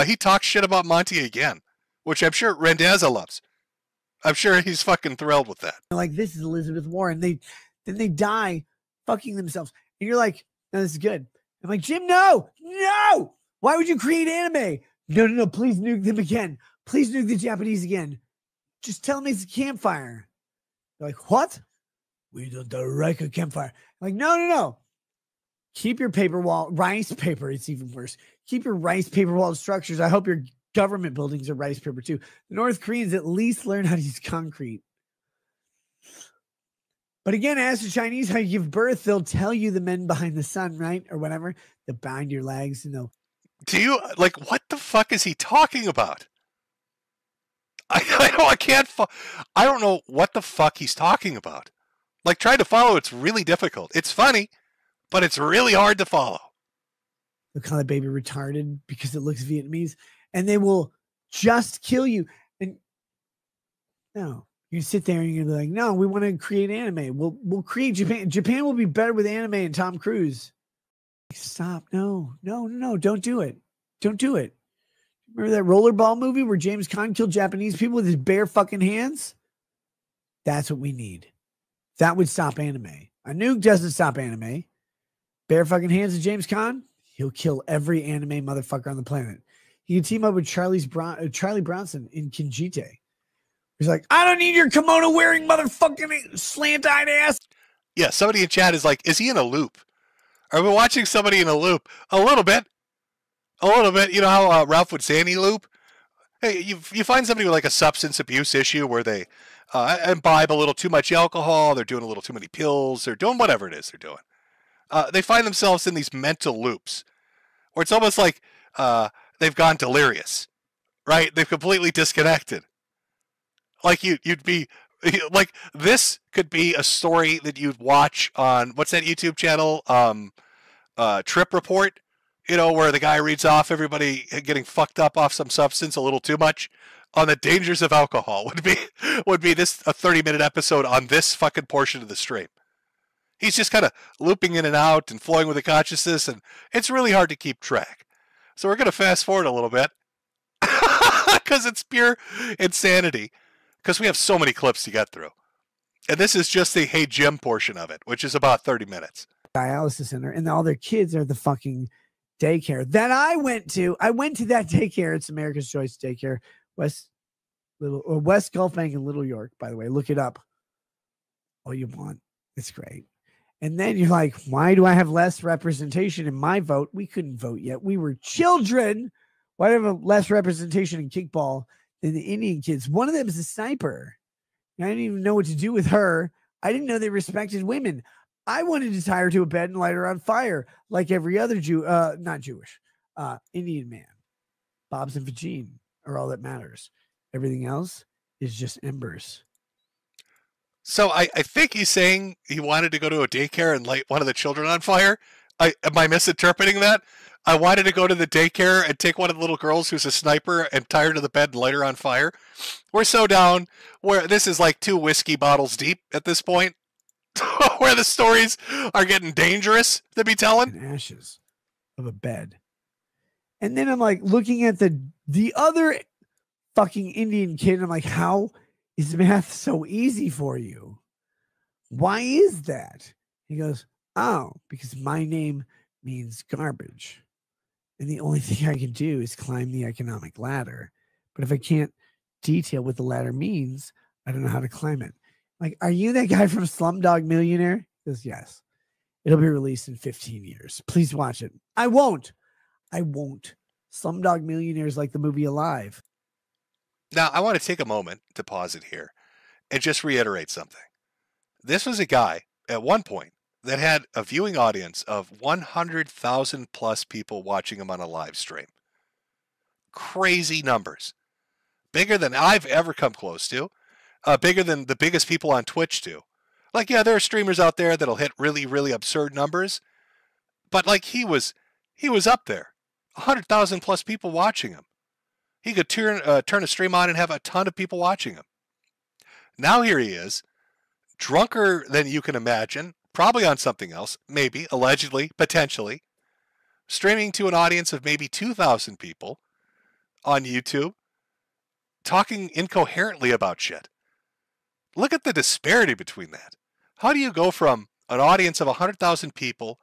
he talks shit about Monty again, which I'm sure Randazza loves. I'm sure he's fucking thrilled with that. like, this is Elizabeth Warren. Then they die fucking themselves. And you're like, no, this is good. I'm like, Jim, no. Why would you create anime? No, please nuke them again. Please nuke the Japanese again. Just tell me it's a campfire. They're like, what? We don't direct a campfire. I'm like, no. Keep your paper wall, rice paper. It's even worse. Keep your rice paper wall structures. I hope your government buildings are rice paper too. The North Koreans at least learn how to use concrete. But again, ask the Chinese how you give birth. They'll tell you the men behind the sun, right? Or whatever. They'll bind your legs and they'll... Do you, like, what the fuck is he talking about? I can't... I don't know what the fuck he's talking about. Like, trying to follow, it's really difficult. It's funny, but it's really hard to follow. They'll call the baby retarded because it looks Vietnamese. And they will just kill you. And no. You sit there and you're gonna be like, no, we want to create anime. We'll create Japan. Japan will be better with anime and Tom Cruise. Stop. No, don't do it. Don't do it. Remember that rollerball movie where James Caan killed Japanese people with his bare fucking hands? That's what we need. That would stop anime. A nuke doesn't stop anime. Bare fucking hands of James Caan, he'll kill every anime motherfucker on the planet. He can team up with Charlie Bronson in Kinjite. He's like, I don't need your kimono wearing motherfucking slant-eyed ass. Yeah, somebody in chat is like, is he in a loop? Are we watching somebody in a loop? A little bit. You know how Ralph would say any loop? Hey, you find somebody with like a substance abuse issue where they imbibe a little too much alcohol, they're doing a little too many pills, they're doing whatever it is they're doing. They find themselves in these mental loops where it's almost like they've gone delirious, right? They've completely disconnected. Like you'd be like, this could be a story that you'd watch on, what's that YouTube channel? Trip Report, where the guy reads off everybody getting fucked up off some substance a little too much on the dangers of alcohol would be this, a 30-minute episode on this fucking portion of the stream. He's just kind of looping in and out and flowing with the consciousness, and it's really hard to keep track. So we're going to fast forward a little bit because it's pure insanity. Because we have so many clips to get through. And this is just the Hey Jim portion of it, which is about 30 minutes. Dialysis center, and all their kids are the fucking daycare that I went to. I went to that daycare. It's America's Choice Daycare, West Gulf Bank in Little York, by the way. Look it up. All you want. It's great. And then you're like, why do I have less representation in my vote? We couldn't vote yet. We were children. Why do I have less representation in kickball than the Indian kids? One of them is a sniper. I didn't even know what to do with her. I didn't know they respected women. I wanted to tie her to a bed and light her on fire like every other Indian man. Bobs and Vagine are all that matters. Everything else is just embers. So I think he's saying he wanted to go to a daycare and light one of the children on fire. Am I misinterpreting that? I wanted to go to the daycare and take one of the little girls who's a sniper and tie her to the bed and light her on fire. We're so down where this is like 2 whiskey bottles deep at this point, where the stories are getting dangerous to be telling. Ashes of a bed. And then I'm like looking at the other fucking Indian kid. And I'm like, how is math so easy for you? Why is that? He goes, oh, because my name means garbage. And the only thing I can do is climb the economic ladder. But if I can't detail what the ladder means, I don't know how to climb it. Like, are you that guy from Slumdog Millionaire? He goes, yes. It'll be released in 15 years. Please watch it. I won't. Slumdog Millionaire is like the movie Alive. Now, I want to take a moment to pause it here and just reiterate something. This was a guy at one point that had a viewing audience of 100,000 plus people watching him on a live stream. Crazy numbers. Bigger than I've ever come close to. Bigger than the biggest people on Twitch do. Like, yeah, there are streamers out there that'll hit really, really absurd numbers. But like he was up there. 100,000 plus people watching him. He could turn a stream on and have a ton of people watching him. Now here he is, drunker than you can imagine, probably on something else, maybe, allegedly, potentially, streaming to an audience of maybe 2,000 people on YouTube, talking incoherently about shit. Look at the disparity between that. How do you go from an audience of 100,000 people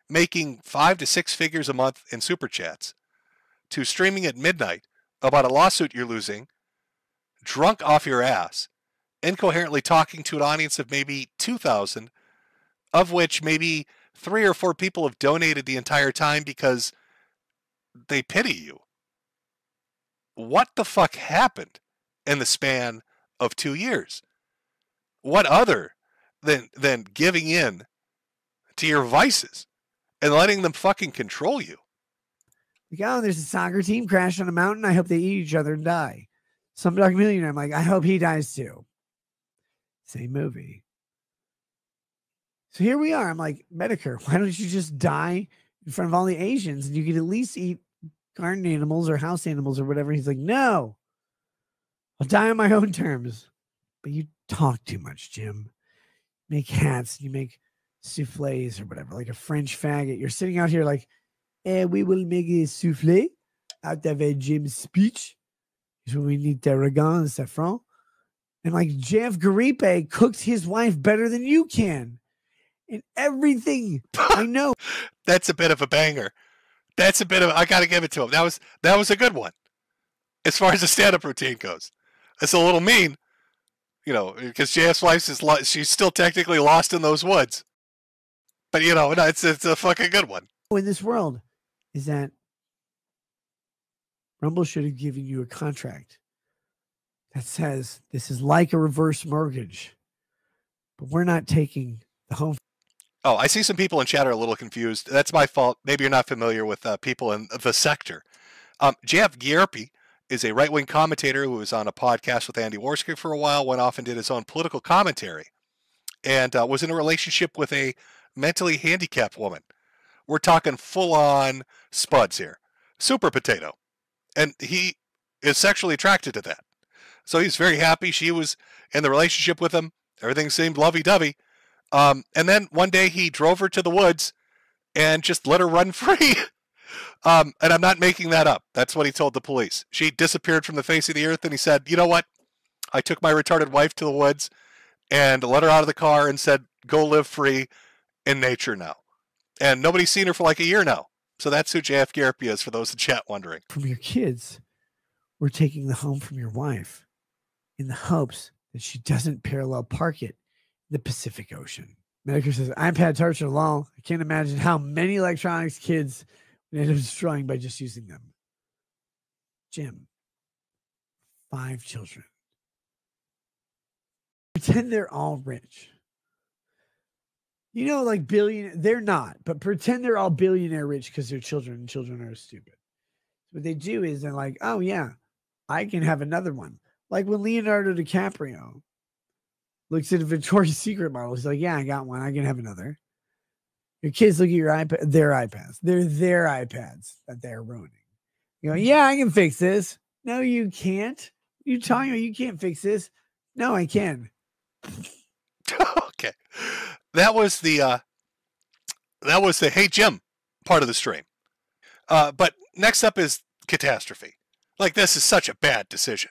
making 5 to 6 figures a month in super chats to streaming at midnight about a lawsuit you're losing, drunk off your ass, incoherently talking to an audience of maybe 2,000, of which maybe 3 or 4 people have donated the entire time because they pity you? What the fuck happened in the span of 2 years? What other than giving in to your vices and letting them fucking control you? Like, oh, there's a soccer team crashed on a mountain. I hope they eat each other and die. Slumdog Millionaire. I'm like, I hope he dies too. Same movie. So here we are. I'm like, Metokur, why don't you just die in front of all the Asians and you could at least eat garden animals or house animals or whatever? He's like, no, I'll die on my own terms. But you talk too much, Jim. Make hats, you make souffles or whatever, like a French faggot. You're sitting out here like, we will make a souffle out of a Jim's speech. So we need tarragon and saffron. And like Jeff Garipe cooks his wife better than you can. And everything I know. That's a bit of a banger. I got to give it to him. That was a good one. As far as the stand-up routine goes. It's a little mean, because JF's wife she's still technically lost in those woods. But it's a fucking good one. In this world is that Rumble should have given you a contract that says this is like a reverse mortgage, but we're not taking the home. Oh, I see some people in chat are a little confused. That's my fault. Maybe you're not familiar with people in the sector. Jeff Gierpe is a right-wing commentator who was on a podcast with Andy Warski for a while, went off and did his own political commentary, and was in a relationship with a mentally handicapped woman. We're talking full-on spuds here. Super potato. And he is sexually attracted to that. So he's very happy she was in the relationship with him. Everything seemed lovey-dovey. And then one day he drove her to the woods and just let her run free. And I'm not making that up. That's what he told the police. She disappeared from the face of the earth, and he said, you know what? I took my retarded wife to the woods and let her out of the car and said, go live free in nature now. And nobody's seen her for like a year now. So that's who JF Gierpe is, for those in chat wondering. From your kids, we're taking the home from your wife in the hopes that she doesn't parallel park it in the Pacific Ocean. Metokur says, iPad touch are long. I can't imagine how many electronics kids would end up destroying by just using them. Jim, 5 children. Pretend they're all rich. Like billionaire, they're not, but pretend they're all billionaire rich because they're children and children are stupid. What they do is they're like, oh yeah, I can have another one. Like when Leonardo DiCaprio looks at a Victoria's Secret model, he's like, yeah, I got one. I can have another. Your kids look at your iPad, their iPads. They're their iPads that they're ruining. You go, yeah, I can fix this. No, you can't. You telling me you can't fix this? No, I can. Okay. That was the Hey Jim part of the stream. But next up is catastrophe. Like, this is such a bad decision.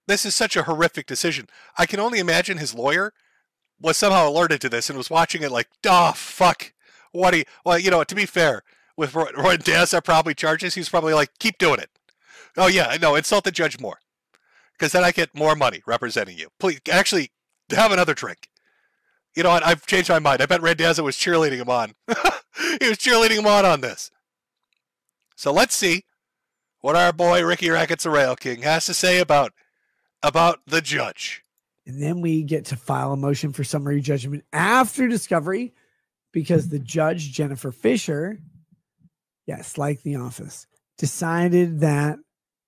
This is such a horrific decision. I can only imagine his lawyer was somehow alerted to this and was watching it like, oh, fuck. What do you, well, you know, to be fair, with Roy Diaz are probably charges, he's probably like, keep doing it. Oh, yeah, no, insult the judge more. Because then I get more money representing you. Please, actually, have another drink. You know what? I've changed my mind. I bet Red Daza was cheerleading him on. He was cheerleading him on this. So let's see what our boy Ricky Rackets the Rail King has to say about the judge. And then we get to file a motion for summary judgment after discovery because the judge, Jennifer Fisher, yes, like The Office, decided that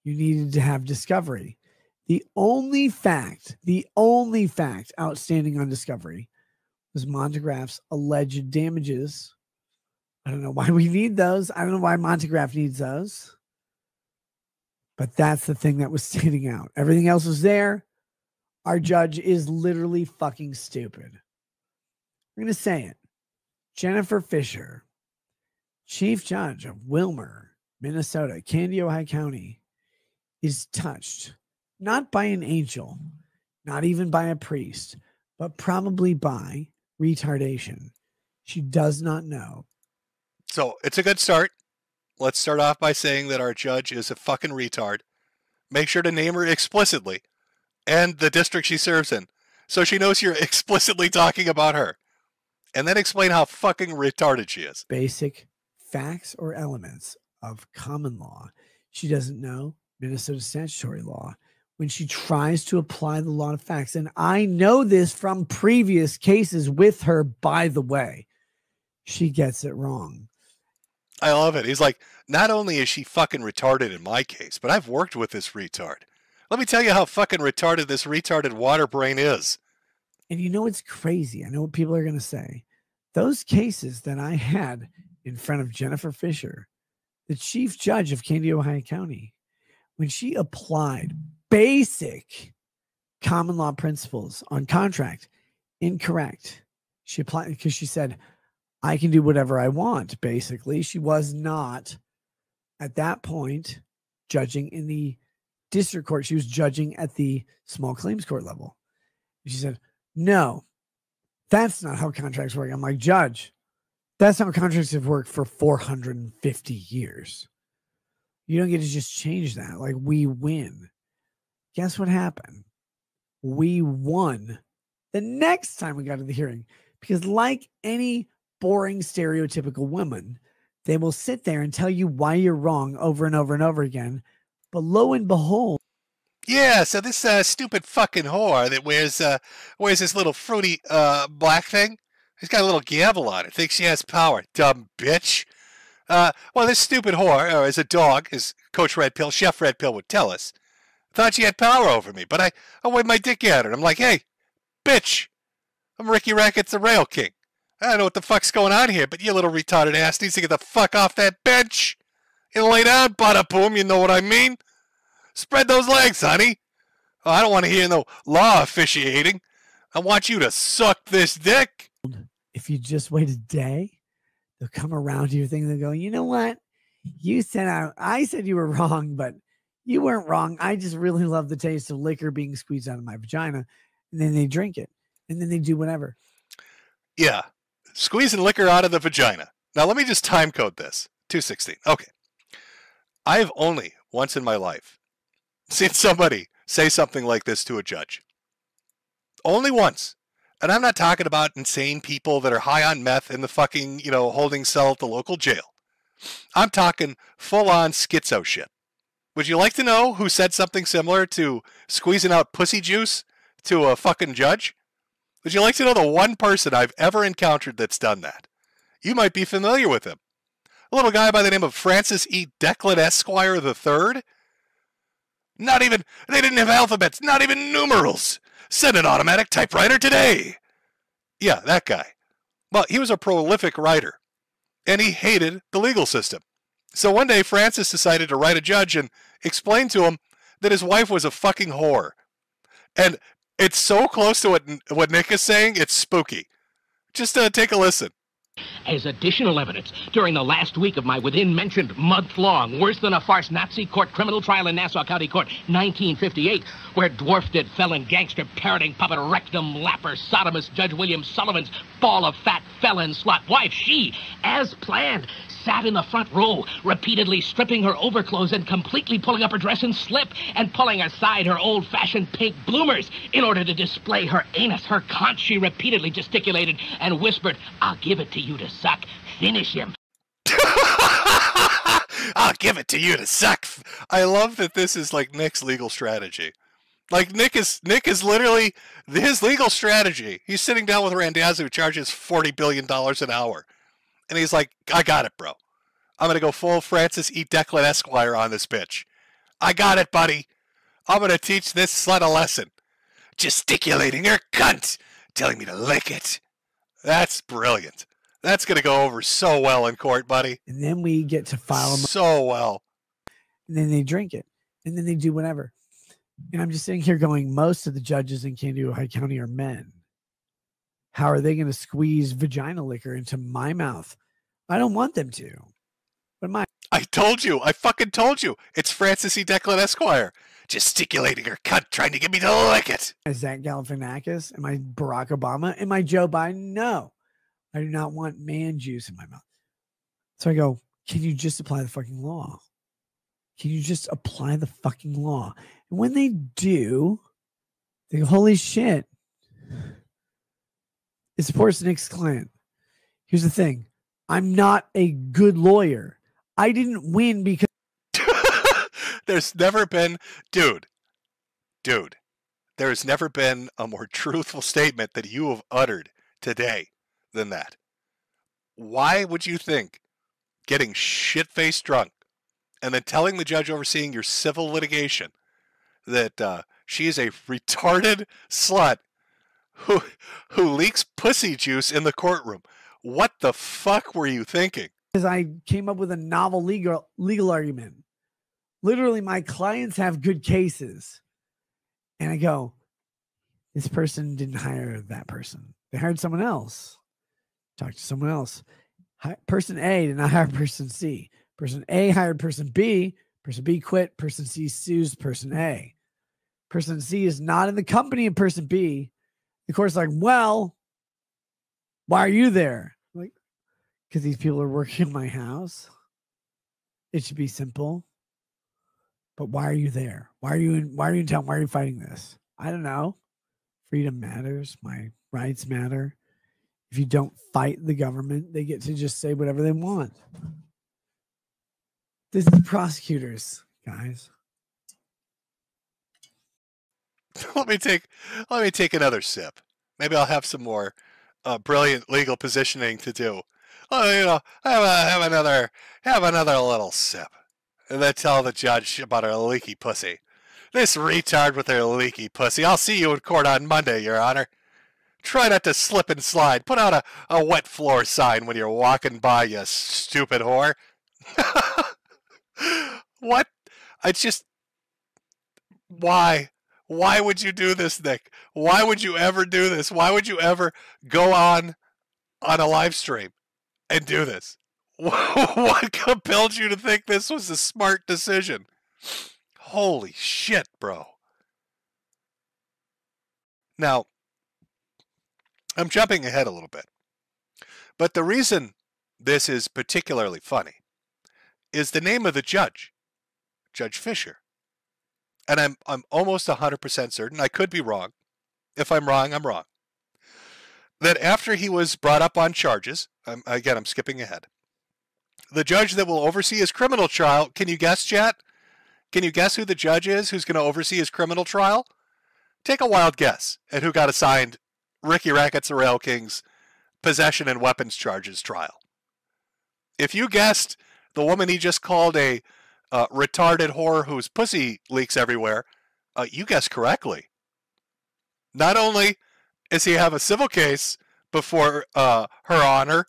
you needed to have discovery. The only fact outstanding on discovery was Montegraph's alleged damages. I don't know why we need those. I don't know why Montegraph needs those. But that's the thing that was standing out. Everything else was there. Our judge is literally fucking stupid. I'm going to say it. Jennifer Fisher, Chief Judge of Wilmer, Minnesota, Candy-Ojai County, is touched not by an angel, not even by a priest, but probably by retardation. She does not know. So it's a good start. Let's start off by saying that our judge is a fucking retard. Make sure to name her explicitly and the district she serves in so she knows you're explicitly talking about her. And then explain how fucking retarded she is. Basic facts or elements of common law. She doesn't know Minnesota statutory law. When she tries to apply the law to facts, and I know this from previous cases with her, by the way, she gets it wrong. I love it. He's like, not only is she fucking retarded in my case, but I've worked with this retard. Let me tell you how fucking retarded this retarded water brain is. And you know, it's crazy. I know what people are going to say. Those cases that I had in front of Jennifer Fisher, the chief judge of Candy-Ojai County, when she applied basic common law principles on contract, incorrect. She applied because she said, I can do whatever I want. Basically, she was not at that point judging in the district court. She was judging at the small claims court level. She said, no, that's not how contracts work. I'm like, Judge, that's how contracts have worked for 450 years. You don't get to just change that. Like, we win. Guess what happened? We won the next time we got to the hearing because, like any boring stereotypical woman, they will sit there and tell you why you're wrong over and over and over again. But lo and behold, yeah, so this stupid fucking whore that wears this little fruity black thing, she's got a little gavel on it, thinks she has power, dumb bitch. Well, this stupid whore, or as a dog, as Coach Red Pill, Chef Red Pill would tell us, thought she had power over me, but I waved my dick at her. I'm like, hey, bitch, I'm Ricky Rackets the Rail King. I don't know what the fuck's going on here, but you little retarded ass needs to get the fuck off that bench and lay down, bada boom, you know what I mean? Spread those legs, honey. Oh, I don't want to hear no law officiating. I want you to suck this dick. If you just wait a day, they'll come around to your thing and they'll go, you know what? You said I said you were wrong, but you weren't wrong. I just really love the taste of liquor being squeezed out of my vagina. And then they drink it. And then they do whatever. Yeah. Squeezing liquor out of the vagina. Now, let me just time code this. 216. Okay. I have only once in my life seen somebody say something like this to a judge. Only once. And I'm not talking about insane people that are high on meth in the fucking, holding cell at the local jail. I'm talking full-on schizo shit. Would you like to know who said something similar to squeezing out pussy juice to a fucking judge? Would you like to know the one person I've ever encountered that's done that? You might be familiar with him. A little guy by the name of Francis E. Declan Esquire III. They didn't have alphabets, not even numerals. Send an automatic typewriter today. Yeah, that guy. Well, he was a prolific writer and he hated the legal system. So one day, Francis decided to write a judge and explain to him that his wife was a fucking whore. And it's so close to what Nick is saying, it's spooky. Just take a listen. As additional evidence, during the last week of my within-mentioned month-long, worse-than-a-farce Nazi court criminal trial in Nassau County Court, 1958, where dwarf-dead felon, gangster, parroting, puppet, rectum, lapper, sodomist Judge William Sullivan's ball of fat felon slut wife, she, as planned, sat in the front row, repeatedly stripping her overclothes and completely pulling up her dress and slip and pulling aside her old-fashioned pink bloomers in order to display her anus, her conch. She repeatedly gesticulated and whispered, "I'll give it to you to suck. Finish him." I'll give it to you to suck. I love that this is like Nick's legal strategy. Like Nick is literally his legal strategy. He's sitting down with Randazzo, who charges $40 billion an hour. And he's like, I got it, bro. I'm going to go full Francis E. Declan Esquire on this bitch. I got it, buddy. I'm going to teach this slut a lesson. Gesticulating her cunt. Telling me to lick it. That's brilliant. That's going to go over so well in court, buddy. And then we get to file them. So well. And then they drink it. And then they do whatever. And I'm just sitting here going, most of the judges in Kansas County are men. How are they going to squeeze vagina liquor into my mouth? I don't want them to. But I told you. I fucking told you. It's Francis E. Declan Esquire. Gesticulating her cunt, trying to get me to lick it. Is that Galifianakis? Am I Barack Obama? Am I Joe Biden? No. I do not want man juice in my mouth. So I go, can you just apply the fucking law? Can you just apply the fucking law? And when they do, they go, holy shit. It supports Nick's client. Here's the thing. I'm not a good lawyer. I didn't win because there's never been, dude, there's never been a more truthful statement that you have uttered today than that. Why would you think getting shit-faced drunk and then telling the judge overseeing your civil litigation that she is a retarded slut who leaks pussy juice in the courtroom? What the fuck were you thinking? Because I came up with a novel legal argument. Literally, my clients have good cases. And I go, this person didn't hire that person. They hired someone else. Talk to someone else. Person A did not hire person C. Person A hired person B. Person B quit. Person C sues person A. Person C is not in the company of person B. The court's like, well, why are you there? Like, because these people are working in my house. It should be simple. But why are you there? Why are you in town? Why are you fighting this? I don't know. Freedom matters. My rights matter. If you don't fight the government, they get to just say whatever they want. This is prosecutors, guys. Let me take another sip. Maybe I'll have some more brilliant legal positioning to do. Oh, have another little sip, and then tell the judge about her leaky pussy. This retard with her leaky pussy. I'll see you in court on Monday, Your Honor. Try not to slip and slide. Put out a wet floor sign when you're walking by, you stupid whore. What? It's just... Why? Why would you do this, Nick? Why would you ever do this? Why would you ever go on a live stream and do this? What compelled you to think this was a smart decision? Holy shit, bro. Now, I'm jumping ahead a little bit. But the reason this is particularly funny is the name of the judge, Judge Fisher. And I'm almost 100% certain, I could be wrong. If I'm wrong, I'm wrong. That after he was brought up on charges, again, I'm skipping ahead, the judge that will oversee his criminal trial, can you guess, chat? Can you guess who the judge is who's going to oversee his criminal trial? Take a wild guess at who got assigned Ricky Rackets the Rail King's possession and weapons charges trial. If you guessed the woman he just called a retarded whore whose pussy leaks everywhere, you guessed correctly. Not only does he have a civil case before Her Honor,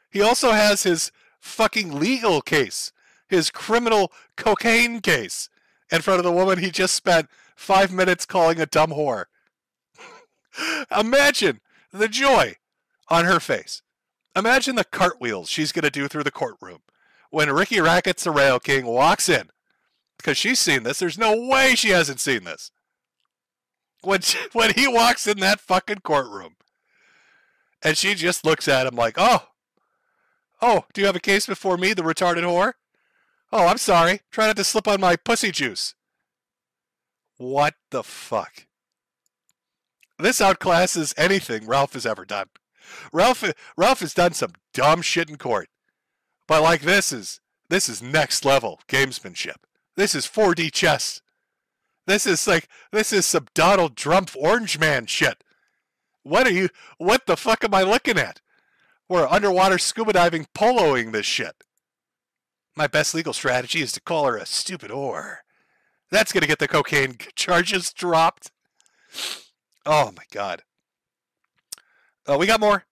he also has his fucking legal case, his criminal cocaine case, in front of the woman he just spent 5 minutes calling a dumb whore. Imagine the joy on her face. Imagine the cartwheels she's going to do through the courtroom when Ricky Rackets the Rail King walks in. Because she's seen this. There's no way she hasn't seen this. When he walks in that fucking courtroom. And she just looks at him like, oh, do you have a case before me, the retarded whore? Oh, I'm sorry. Try not to slip on my pussy juice. What the fuck? This outclasses anything Ralph has ever done. Ralph has done some dumb shit in court. But like this is next level gamesmanship. This is 4D chess. This is some Donald Trump Orange Man shit. What the fuck am I looking at? We're underwater scuba diving poloing this shit. My best legal strategy is to call her a stupid whore. That's going to get the cocaine charges dropped. Oh my God. We got more.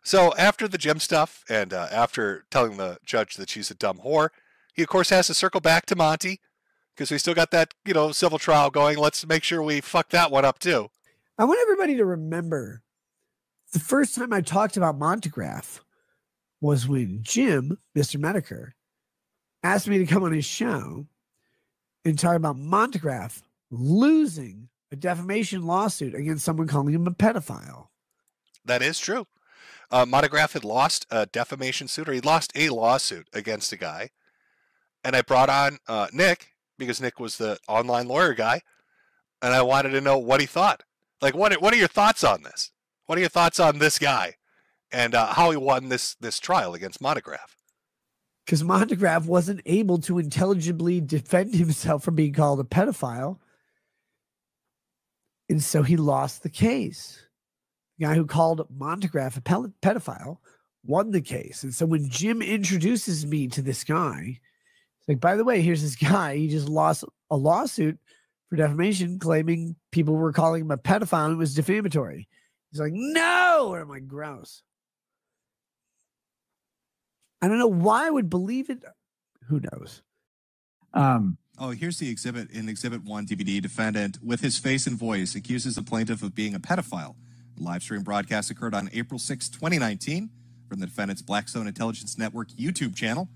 So after the gym stuff and after telling the judge that she's a dumb whore, he of course has to circle back to Monty because we still got that, civil trial going. Let's make sure we fuck that one up too. I want everybody to remember the first time I talked about Montegraph was when Jim, Mister Metokurs, asked me to come on his show and talk about Montegraph losing a defamation lawsuit against someone calling him a pedophile. That is true. Montegraph had lost a defamation suit, or he lost a lawsuit against a guy. And I brought on Nick, because Nick was the online lawyer guy, and I wanted to know what he thought. Like, what are your thoughts on this? What are your thoughts on this guy and how he won this trial against Montegraph? Because Montegraph wasn't able to intelligibly defend himself from being called a pedophile. And so he lost the case. The guy who called Montegraph a pedophile won the case. And so when Jim introduces me to this guy, it's like, by the way, here's this guy. He just lost a lawsuit for defamation claiming people were calling him a pedophile and it was defamatory. He's like, no! And I'm like, gross. I don't know why I would believe it. Who knows? Oh, here's the exhibit in Exhibit 1 DVD. Defendant, with his face and voice, accuses the plaintiff of being a pedophile. The live stream broadcast occurred on April 6, 2019 from the defendant's Blackstone Intelligence Network YouTube channel.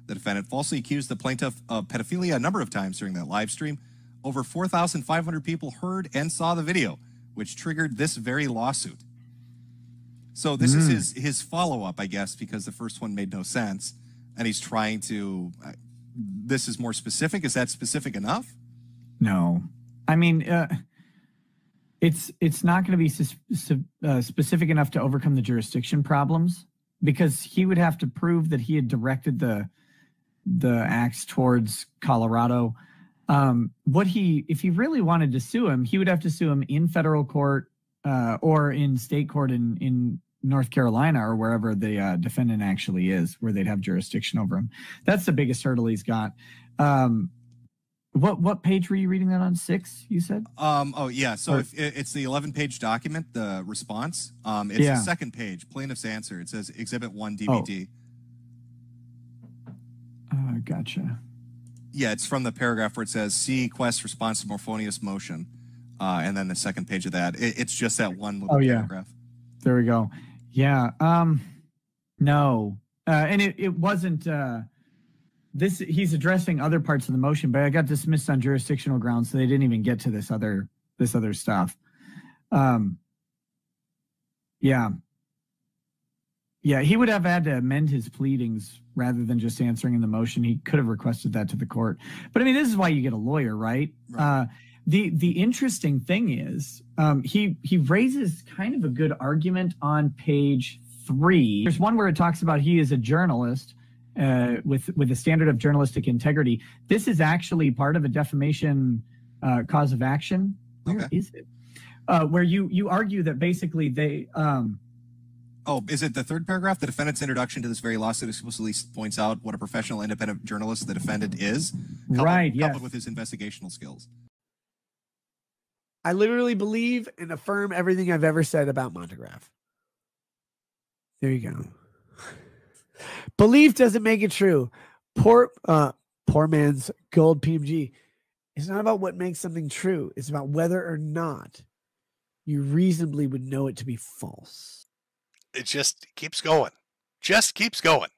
The defendant falsely accused the plaintiff of pedophilia a number of times during that live stream. Over 4,500 people heard and saw the video, which triggered this very lawsuit. So this is his follow-up, I guess, because the first one made no sense. And he's trying to... this is more specific. Is that specific enough? No. I mean, it's not going to be specific enough to overcome the jurisdiction problems, because he would have to prove that he had directed the acts towards Colorado. If he really wanted to sue him, he would have to sue him in federal court or in state court in North Carolina or wherever the defendant actually is, where they'd have jurisdiction over him. That's the biggest hurdle he's got. What page were you reading that on? 6, you said? Oh, yeah. So if it's the 11-page document, the response. It's the second page, plaintiff's answer. It says Exhibit 1 DVD. Gotcha. Yeah, it's from the paragraph where it says, see Quest response to Morphonius motion. And then the second page of that. It's just that one little paragraph. There we go. Yeah. No. And it wasn't... he's addressing other parts of the motion, but I got dismissed on jurisdictional grounds, so they didn't even get to this other stuff. Yeah, he would have had to amend his pleadings rather than just answering in the motion. He could have requested that to the court. But I mean, this is why you get a lawyer, right? The interesting thing is he raises kind of a good argument on page 3. There's one where it talks about he is a journalist with a standard of journalistic integrity. This is actually part of a defamation cause of action. Where is it? Where you argue that basically they... is it the third paragraph? The defendant's introduction to this very lawsuit explicitly points out what a professional independent journalist the defendant is, coupled with his investigational skills. I literally believe and affirm everything I've ever said about Montegraph. There you go. Belief doesn't make it true. Poor man's gold PMG. It's not about what makes something true. It's about whether or not you reasonably would know it to be false. It just keeps going. Just keeps going.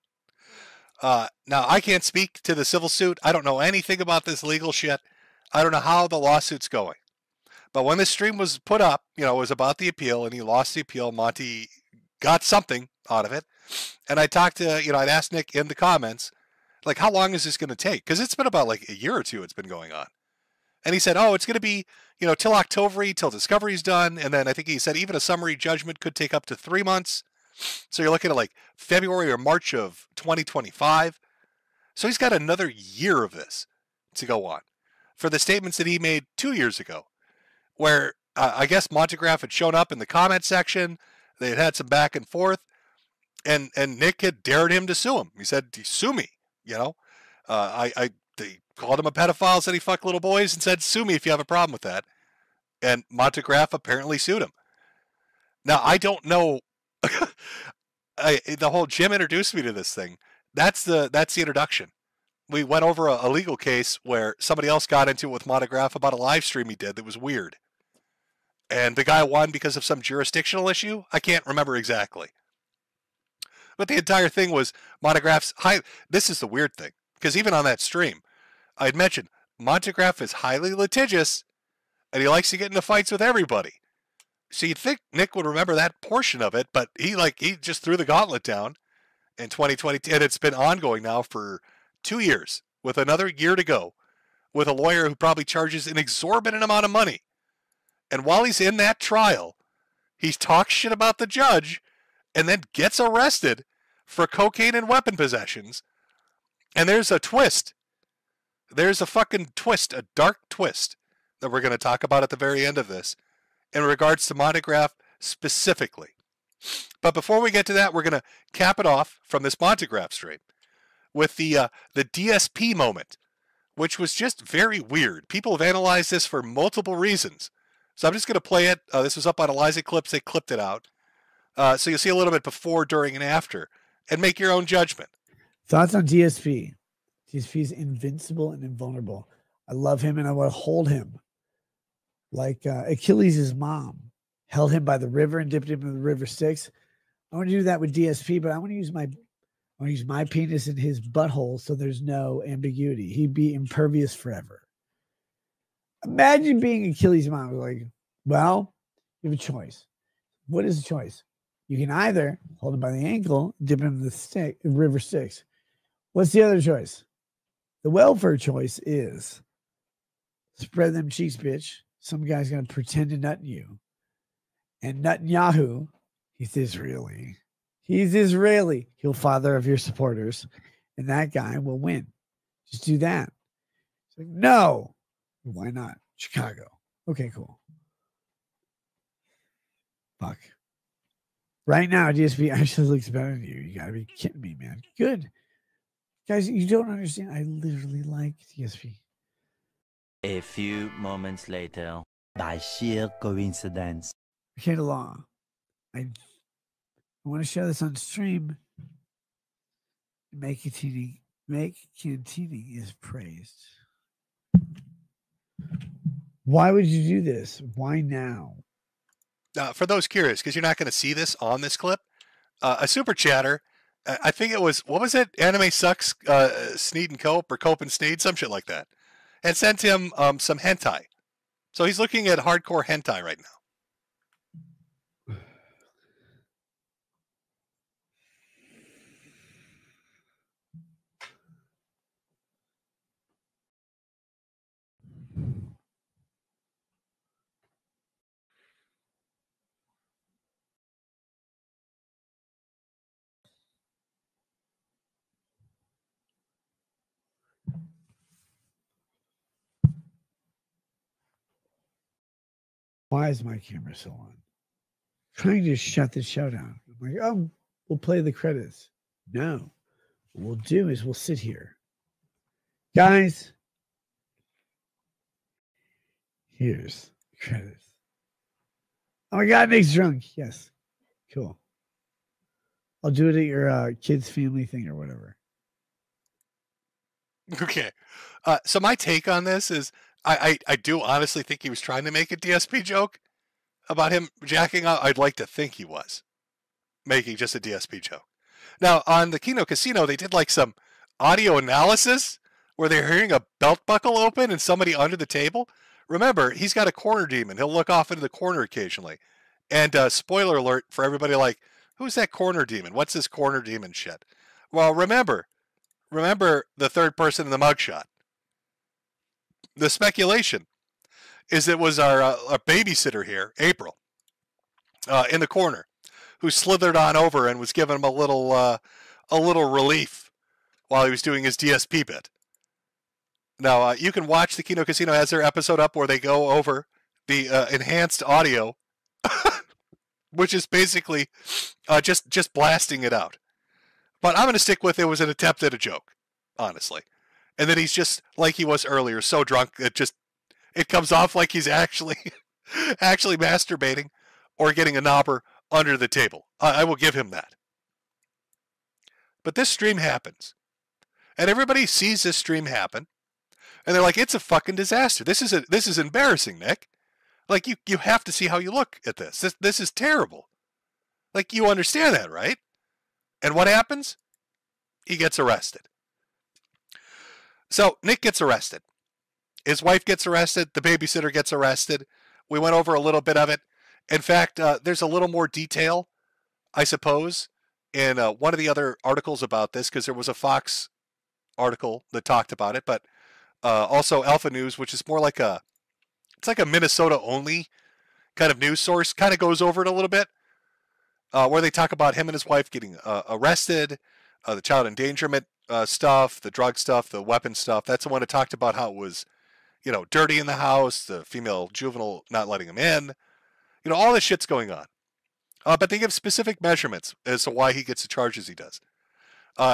Now, I can't speak to the civil suit. I don't know anything about this legal shit. I don't know how the lawsuit's going. But when this stream was put up, it was about the appeal, and he lost the appeal. Monty got something out of it. And I talked to, I'd asked Nick in the comments, like, how long is this going to take? Because it's been about like a year or two it's been going on. And he said, it's going to be, till October, till discovery's done. And then I think he said even a summary judgment could take up to 3 months. So you're looking at like February or March of 2025. So he's got another year of this to go on for the statements that he made 2 years ago, where I guess Montegraph had shown up in the comment section. They had some back and forth, and Nick had dared him to sue him. He said, sue me, they called him a pedophile, said he fucked little boys, and said, sue me if you have a problem with that. And Montegraph apparently sued him. Now, I don't know. The whole Jim introduced me to this thing. That's the introduction. We went over a legal case where somebody else got into it with Montegraph about a live stream he did that was weird. And the guy won because of some jurisdictional issue. I can't remember exactly. But the entire thing was Montegraph's high. This is the weird thing, because even on that stream, I'd mentioned Montegraph is highly litigious, and he likes to get into fights with everybody. So you'd think Nick would remember that portion of it, but he just threw the gauntlet down in 2020, and it's been ongoing now for 2 years, with another year to go, with a lawyer who probably charges an exorbitant amount of money. And while he's in that trial, he talks shit about the judge and then gets arrested for cocaine and weapon possessions. And there's a twist. There's a fucking twist, a dark twist that we're going to talk about at the very end of this in regards to Montegraph specifically. But before we get to that, we're going to cap it off from this Montegraph stream with the DSP moment, which was just very weird. People have analyzed this for multiple reasons. So I'm just going to play it. This was up on Eliza Clips. They clipped it out. So you'll see a little bit before, during, and after, and make your own judgment. Thoughts on DSP? DSP is invincible and invulnerable. I love him, and I want to hold him. Like Achilles' mom held him by the river and dipped him in the river Styx. I want to do that with DSP, but I want to use my penis in his butthole so there's no ambiguity. He'd be impervious forever. Imagine being Achilles' mom. Like, well, you have a choice. What is the choice? You can either hold him by the ankle, dip him in the river Styx. What's the other choice? The welfare choice is spread them cheeks, bitch. Some guy's going to pretend to nut you. And Netanyahu, he's Israeli. He's Israeli. He'll father of your supporters. And that guy will win. Just do that. It's like, no. Why not? Chicago. Okay, cool. Fuck. Right now, DSP actually looks better than you. You got to be kidding me, man. Good. Guys, you don't understand. I literally like DSP. A few moments later, by sheer coincidence. Okay, law. I want to share this on stream. Make cantining is praised. Why would you do this? Why now? For those curious, because you're not going to see this on this clip, a super chatter, I think it was, what was it? Anime Sucks, Sneed and Cope, or Cope and Sneed, some shit like that, and sent him some hentai. So he's looking at hardcore hentai right now. Why is my camera so on? I'm trying to shut the show down. I'm like, oh, we'll play the credits. No. What we'll do is we'll sit here. Guys, here's the credits. Oh my God, Nick's drunk. Yes. Cool. I'll do it at your kids' family thing or whatever. Okay. So my take on this is I do honestly think he was trying to make a DSP joke about him jacking off. I'd like to think he was making just a DSP joke. Now, on the Kino Casino, they did like some audio analysis where they're hearing a belt buckle open and somebody under the table. Remember, he's got a corner demon. He'll look off into the corner occasionally. And spoiler alert for everybody like, who's that corner demon? What's this corner demon shit? Well, remember the third person in the mugshot. The speculation is it was our babysitter here, April, in the corner, who slithered on over and was giving him a little relief while he was doing his DSP bit. Now, you can watch the Kino Casino has their episode up where they go over the enhanced audio, which is basically just blasting it out. But I'm going to stick with it was an attempt at a joke, honestly. And then he's just like he was earlier, so drunk it comes off like he's actually masturbating or getting a knobber under the table. I will give him that. But this stream happens. And everybody sees this stream happen. And they're like, it's a fucking disaster. This is embarrassing, Nick. Like, you have to see how you look at this. This is terrible. Like, you understand that, right? And what happens? He gets arrested. So, Nick gets arrested. His wife gets arrested. The babysitter gets arrested. We went over a little bit of it. In fact, there's a little more detail, I suppose, in one of the other articles about this, because there was a Fox article that talked about it, but also Alpha News, which is more like it's like a Minnesota-only kind of news source, kind of goes over it a little bit, where they talk about him and his wife getting arrested, the child endangerment stuff, the drug stuff, the weapon stuff. That's the one that talked about how it was, dirty in the house, the female juvenile not letting him in, all this shit's going on. But they give specific measurements as to why he gets the charges he does.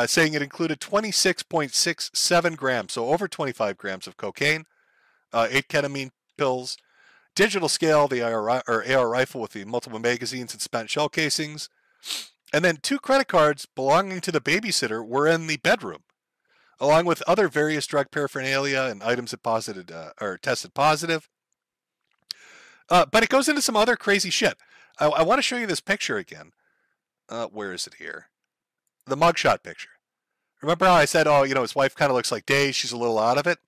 Saying it included 26.67 grams, so over 25 grams of cocaine, 8 ketamine pills, digital scale, the AR rifle with the multiple magazines and spent shell casings, and then 2 credit cards belonging to the babysitter were in the bedroom, along with other various drug paraphernalia and items that tested positive. But it goes into some other crazy shit. I want to show you this picture again. Where is it here? The mugshot picture. Remember how I said, his wife kind of looks like Days, she's a little out of it?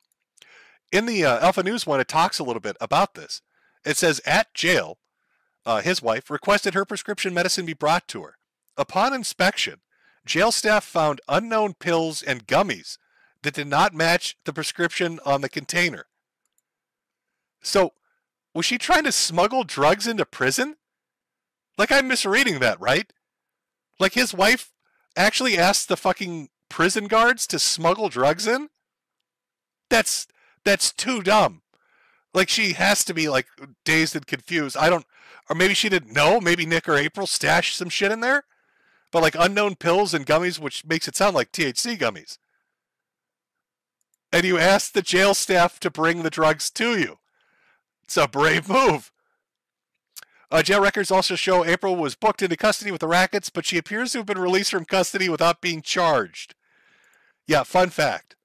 In the Alpha News one, it talks a little bit about this. It says, at jail, his wife requested her prescription medicine be brought to her. Upon inspection, jail staff found unknown pills and gummies that did not match the prescription on the container. So, was she trying to smuggle drugs into prison? Like, I'm misreading that, right? Like, his wife actually asked the fucking prison guards to smuggle drugs in? That's too dumb. Like, she has to be, like, dazed and confused. Or maybe she didn't know. Maybe Nick or April stashed some shit in there. But, like, unknown pills and gummies, which makes it sound like THC gummies. And you asked the jail staff to bring the drugs to you. It's a brave move. Jail records also show April was booked into custody with the rackets, but she appears to have been released from custody without being charged. Yeah, fun fact.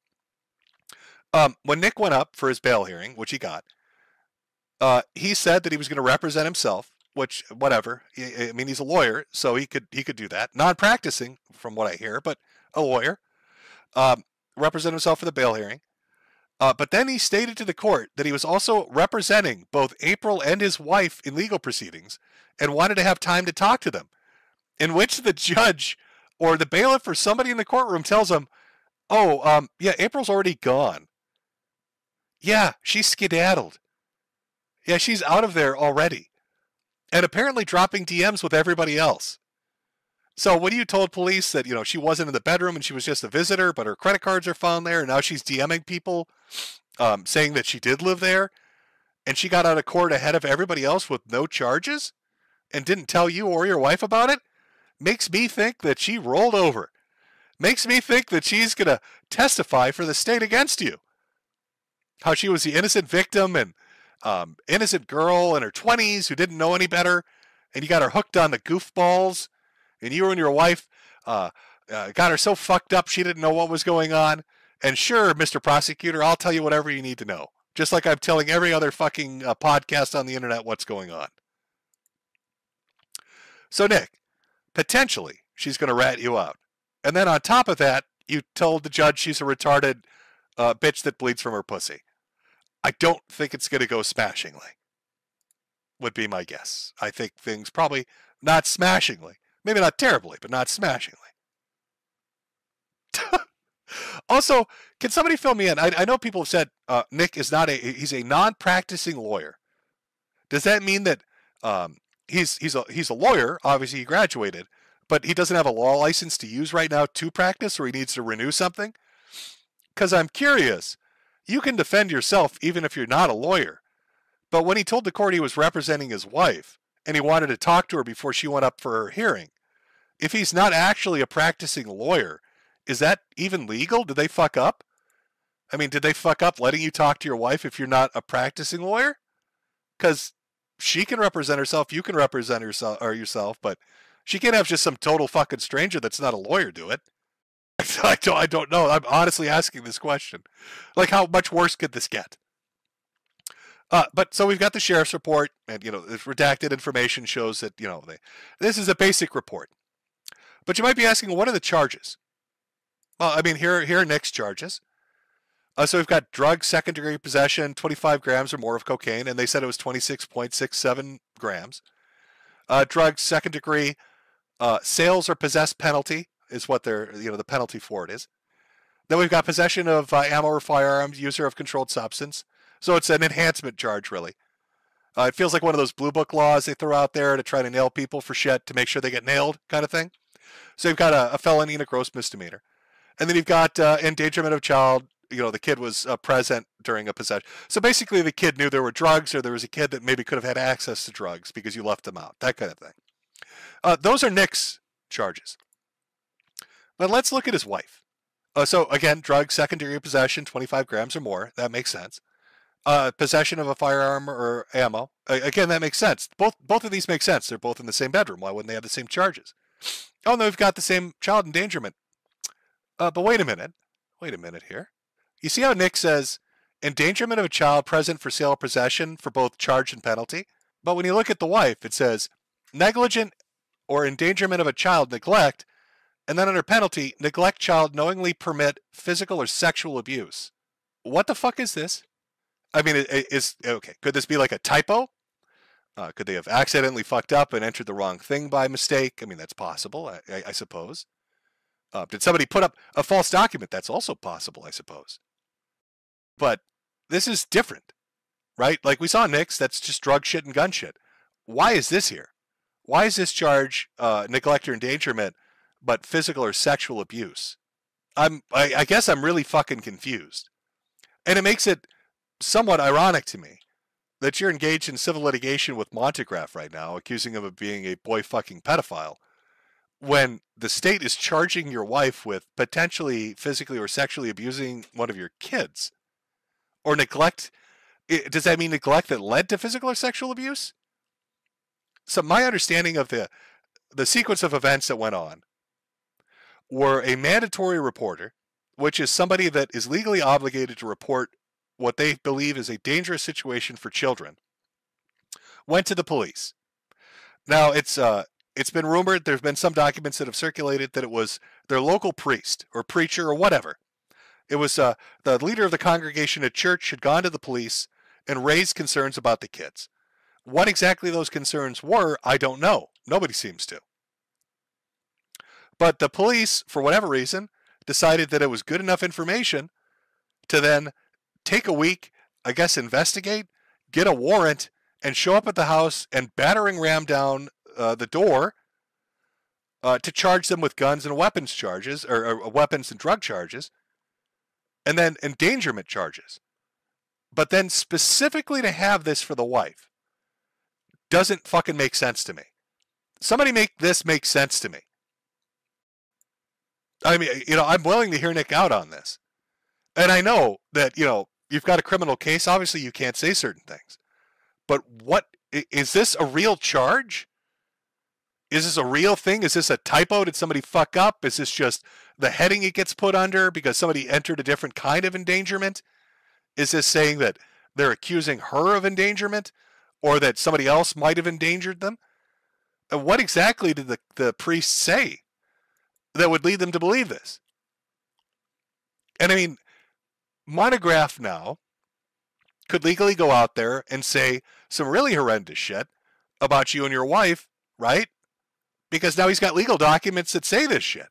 When Nick went up for his bail hearing, which he got, he said that he was going to represent himself, which, whatever. I mean, he's a lawyer, so he could do that. Non-practicing, from what I hear, but a lawyer. Represent himself for the bail hearing. But then he stated to the court that he was also representing both April and his wife in legal proceedings and wanted to have time to talk to them, in which the judge or the bailiff or somebody in the courtroom tells him, yeah, April's already gone. Yeah, she's skedaddled. Yeah, she's out of there already. And apparently dropping DMs with everybody else. So when you told police that, she wasn't in the bedroom and she was just a visitor, but her credit cards are found there, and now she's DMing people saying that she did live there, and she got out of court ahead of everybody else with no charges and didn't tell you or your wife about it, makes me think that she rolled over. Makes me think that she's going to testify for the state against you. How she was the innocent victim and innocent girl in her 20s who didn't know any better, and you got her hooked on the goofballs and you and your wife got her so fucked up she didn't know what was going on. And sure, Mr. Prosecutor, I'll tell you whatever you need to know. Just like I'm telling every other fucking podcast on the internet what's going on. So, Nick, potentially, she's going to rat you out. And then on top of that, you told the judge she's a retarded bitch that bleeds from her pussy. I don't think it's going to go smashingly, would be my guess. I think things probably not smashingly. Maybe not terribly, but not smashingly. Also, can somebody fill me in? I know people have said Nick is not he's a non-practicing lawyer. Does that mean that he's a lawyer? Obviously, he graduated, but he doesn't have a law license to use right now to practice, or he needs to renew something? Because I'm curious. You can defend yourself even if you're not a lawyer. But when he told the court he was representing his wife and he wanted to talk to her before she went up for her hearing, if he's not actually a practicing lawyer, is that even legal? Did they fuck up? I mean, did they fuck up letting you talk to your wife if you're not a practicing lawyer? Because she can represent herself, you can represent yourself, but she can't have just some total fucking stranger that's not a lawyer do it. I don't know. I'm honestly asking this question. Like, how much worse could this get? But so we've got the sheriff's report, and this redacted information shows that this is a basic report. But you might be asking, what are the charges? Well, I mean, here are Nick's charges. So we've got drug second-degree possession, 25 grams or more of cocaine, and they said it was 26.67 grams. Drug second-degree sales or possess penalty is what they're, the penalty for it is. Then we've got possession of ammo or firearms, user of controlled substance. So it's an enhancement charge, really. It feels like one of those blue book laws they throw out there to try to nail people for shit to make sure they get nailed kind of thing. So you've got a felony and a gross misdemeanor. And then you've got endangerment of child. The kid was present during a possession. So basically the kid knew there were drugs, or there was a kid that maybe could have had access to drugs because you left them out, that kind of thing. Those are Nick's charges. But let's look at his wife. So again, drug second-degree possession, 25 grams or more. That makes sense. Possession of a firearm or ammo. Again, that makes sense. Both of these make sense. They're both in the same bedroom. Why wouldn't they have the same charges? Oh, no, we've got the same child endangerment. But wait a minute. Wait a minute here. You see how Nick says endangerment of a child present for sale or possession for both charge and penalty? But when you look at the wife, it says negligent or endangerment of a child neglect, and then under penalty, neglect child knowingly permit physical or sexual abuse. What the fuck is this? I mean, okay, could this be like a typo? Could they have accidentally fucked up and entered the wrong thing by mistake? I mean, that's possible, I suppose. Did somebody put up a false document? That's also possible, I suppose. But this is different, right? Like we saw Nick's, that's just drug shit and gun shit. Why is this here? Why is this charge neglect or endangerment, but physical or sexual abuse? I guess I'm really fucking confused. And it makes it somewhat ironic to me that you're engaged in civil litigation with Montegraph right now, accusing him of being a boy fucking pedophile, when the state is charging your wife with potentially physically or sexually abusing one of your kids. Or neglect. Does that mean neglect that led to physical or sexual abuse? So my understanding of the sequence of events that went on were a mandatory reporter, which is somebody that is legally obligated to report what they believe is a dangerous situation for children, went to the police. Now, it's been rumored, there's been some documents that have circulated that it was their local priest or preacher or whatever. It was the leader of the congregation at church had gone to the police and raised concerns about the kids. What exactly those concerns were, I don't know. Nobody seems to. But the police, for whatever reason, decided that it was good enough information to then take a week, I guess, investigate, get a warrant, and show up at the house and battering ram down the door to charge them with guns and weapons charges, or weapons and drug charges, and then endangerment charges. But then specifically to have this for the wife doesn't fucking make sense to me. Somebody make this make sense to me. I mean, I'm willing to hear Nick out on this. And I know that, you've got a criminal case. Obviously, you can't say certain things. But what is this a real charge? Is this a real thing? Is this a typo? Did somebody fuck up? Is this just the heading it gets put under because somebody entered a different kind of endangerment? Is this saying that they're accusing her of endangerment or that somebody else might have endangered them? And what exactly did the priest say that would lead them to believe this? And I mean, Monograph now could legally go out there and say some really horrendous shit about you and your wife, right? Because now he's got legal documents that say this shit.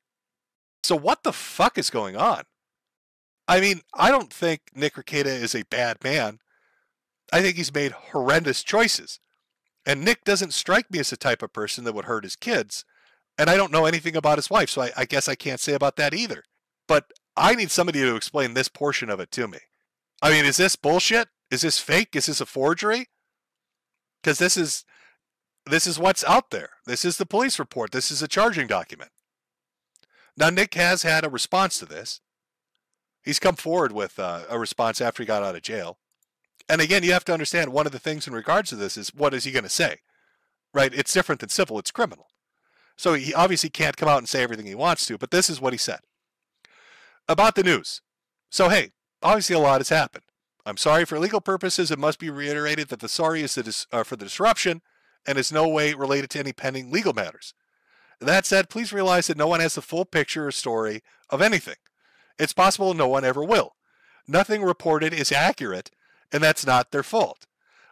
So what the fuck is going on? I mean, I don't think Nick Rekieta is a bad man. I think he's made horrendous choices. And Nick doesn't strike me as the type of person that would hurt his kids. And I don't know anything about his wife, so I guess I can't say about that either. But I need somebody to explain this portion of it to me. I mean, is this bullshit? Is this fake? Is this a forgery? Because this is what's out there. This is the police report. This is a charging document. Now, Nick has had a response to this. He's come forward with a response after he got out of jail. And again, you have to understand one of the things in regards to this is what is he going to say? Right? It's different than civil. It's criminal. So he obviously can't come out and say everything he wants to, but this is what he said. About the news. So, hey, obviously a lot has happened. I'm sorry for legal purposes. It must be reiterated that the sorry is for the disruption and is no way related to any pending legal matters. That said, please realize that no one has the full picture or story of anything. It's possible no one ever will. Nothing reported is accurate, and that's not their fault.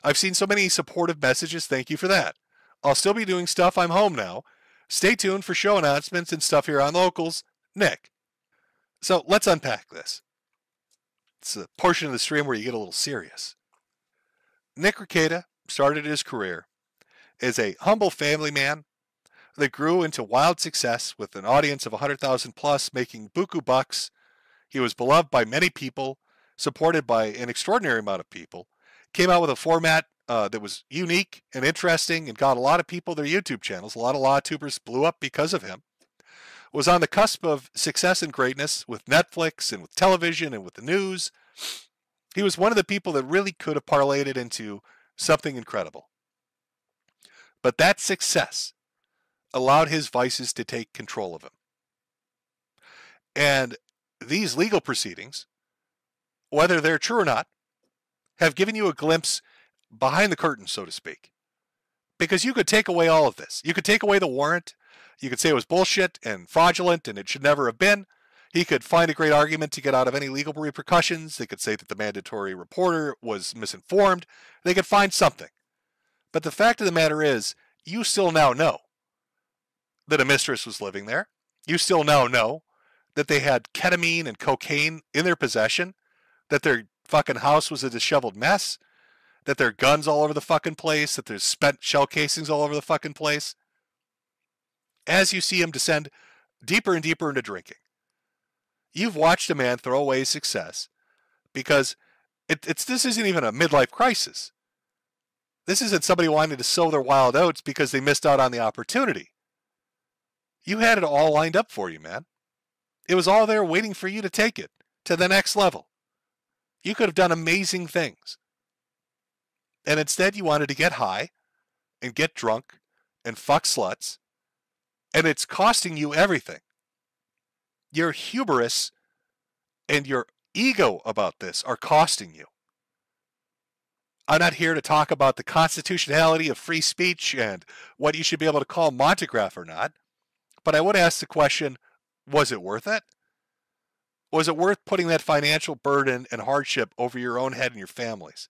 I've seen so many supportive messages. Thank you for that. I'll still be doing stuff. I'm home now. Stay tuned for show announcements and stuff here on Locals. Nick. So let's unpack this. It's a portion of the stream where you get a little serious. Nick Rekieta started his career as a humble family man that grew into wild success with an audience of 100,000 plus, making buku bucks. He was beloved by many people, supported by an extraordinary amount of people, came out with a format that was unique and interesting and got a lot of people their YouTube channels. A lot of LawTubers blew up because of him. Was on the cusp of success and greatness with Netflix and with television and with the news. He was one of the people that really could have parlayed it into something incredible. But that success allowed his vices to take control of him. And these legal proceedings, whether they're true or not, have given you a glimpse behind the curtain, so to speak. Because you could take away all of this. You could take away the warrant. You could say it was bullshit and fraudulent and it should never have been. He could find a great argument to get out of any legal repercussions. They could say that the mandatory reporter was misinformed. They could find something. But the fact of the matter is, you still now know that a mistress was living there. You still now know that they had ketamine and cocaine in their possession, that their fucking house was a disheveled mess, that there are guns all over the fucking place, that there's spent shell casings all over the fucking place. As you see him descend deeper and deeper into drinking, you've watched a man throw away his success because this isn't even a midlife crisis. This isn't somebody wanting to sow their wild oats because they missed out on the opportunity. You had it all lined up for you, man. It was all there waiting for you to take it to the next level. You could have done amazing things. And instead you wanted to get high and get drunk and fuck sluts. And it's costing you everything. Your hubris and your ego about this are costing you. I'm not here to talk about the constitutionality of free speech and what you should be able to call Monograph or not. But I would ask the question, was it worth it? Was it worth putting that financial burden and hardship over your own head and your families?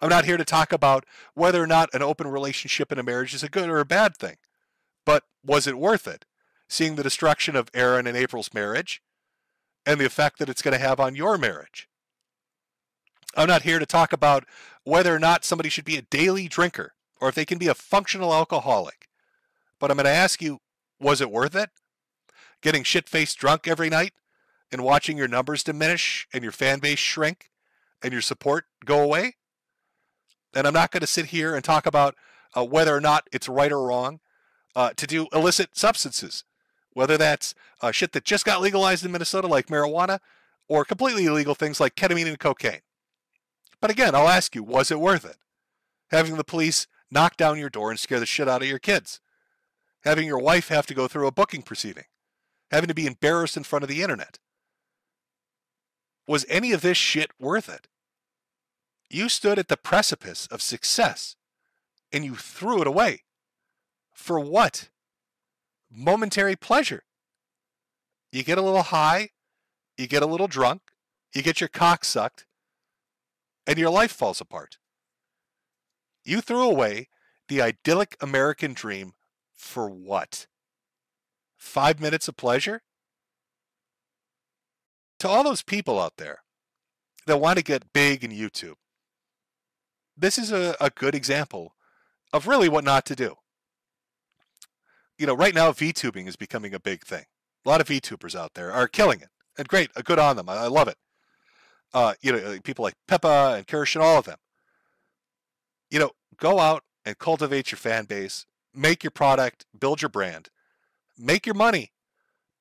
I'm not here to talk about whether or not an open relationship in a marriage is a good or a bad thing. But was it worth it? Seeing the destruction of Aaron and April's marriage and the effect that it's going to have on your marriage. I'm not here to talk about whether or not somebody should be a daily drinker or if they can be a functional alcoholic. But I'm going to ask you, was it worth it? Getting shit-faced drunk every night and watching your numbers diminish and your fan base shrink and your support go away? And I'm not going to sit here and talk about whether or not it's right or wrong to do illicit substances, whether that's shit that just got legalized in Minnesota like marijuana or completely illegal things like ketamine and cocaine. But again, I'll ask you, was it worth it? Having the police knock down your door and scare the shit out of your kids having your wife have to go through a booking proceeding, having to be embarrassed in front of the internet. Was any of this shit worth it? You stood at the precipice of success and you threw it away. For what? Momentary pleasure. You get a little high, you get a little drunk, you get your cock sucked, and your life falls apart. You threw away the idyllic American dream for what? 5 minutes of pleasure? To all those people out there that want to get big in YouTube, this is a good example of really what not to do. You know, right now VTubing is becoming a big thing. A lot of VTubers out there are killing it. And great, good on them. I love it. You know, people like Peppa and Kirsch and all of them. You know, go out and cultivate your fan base, make your product, build your brand, make your money,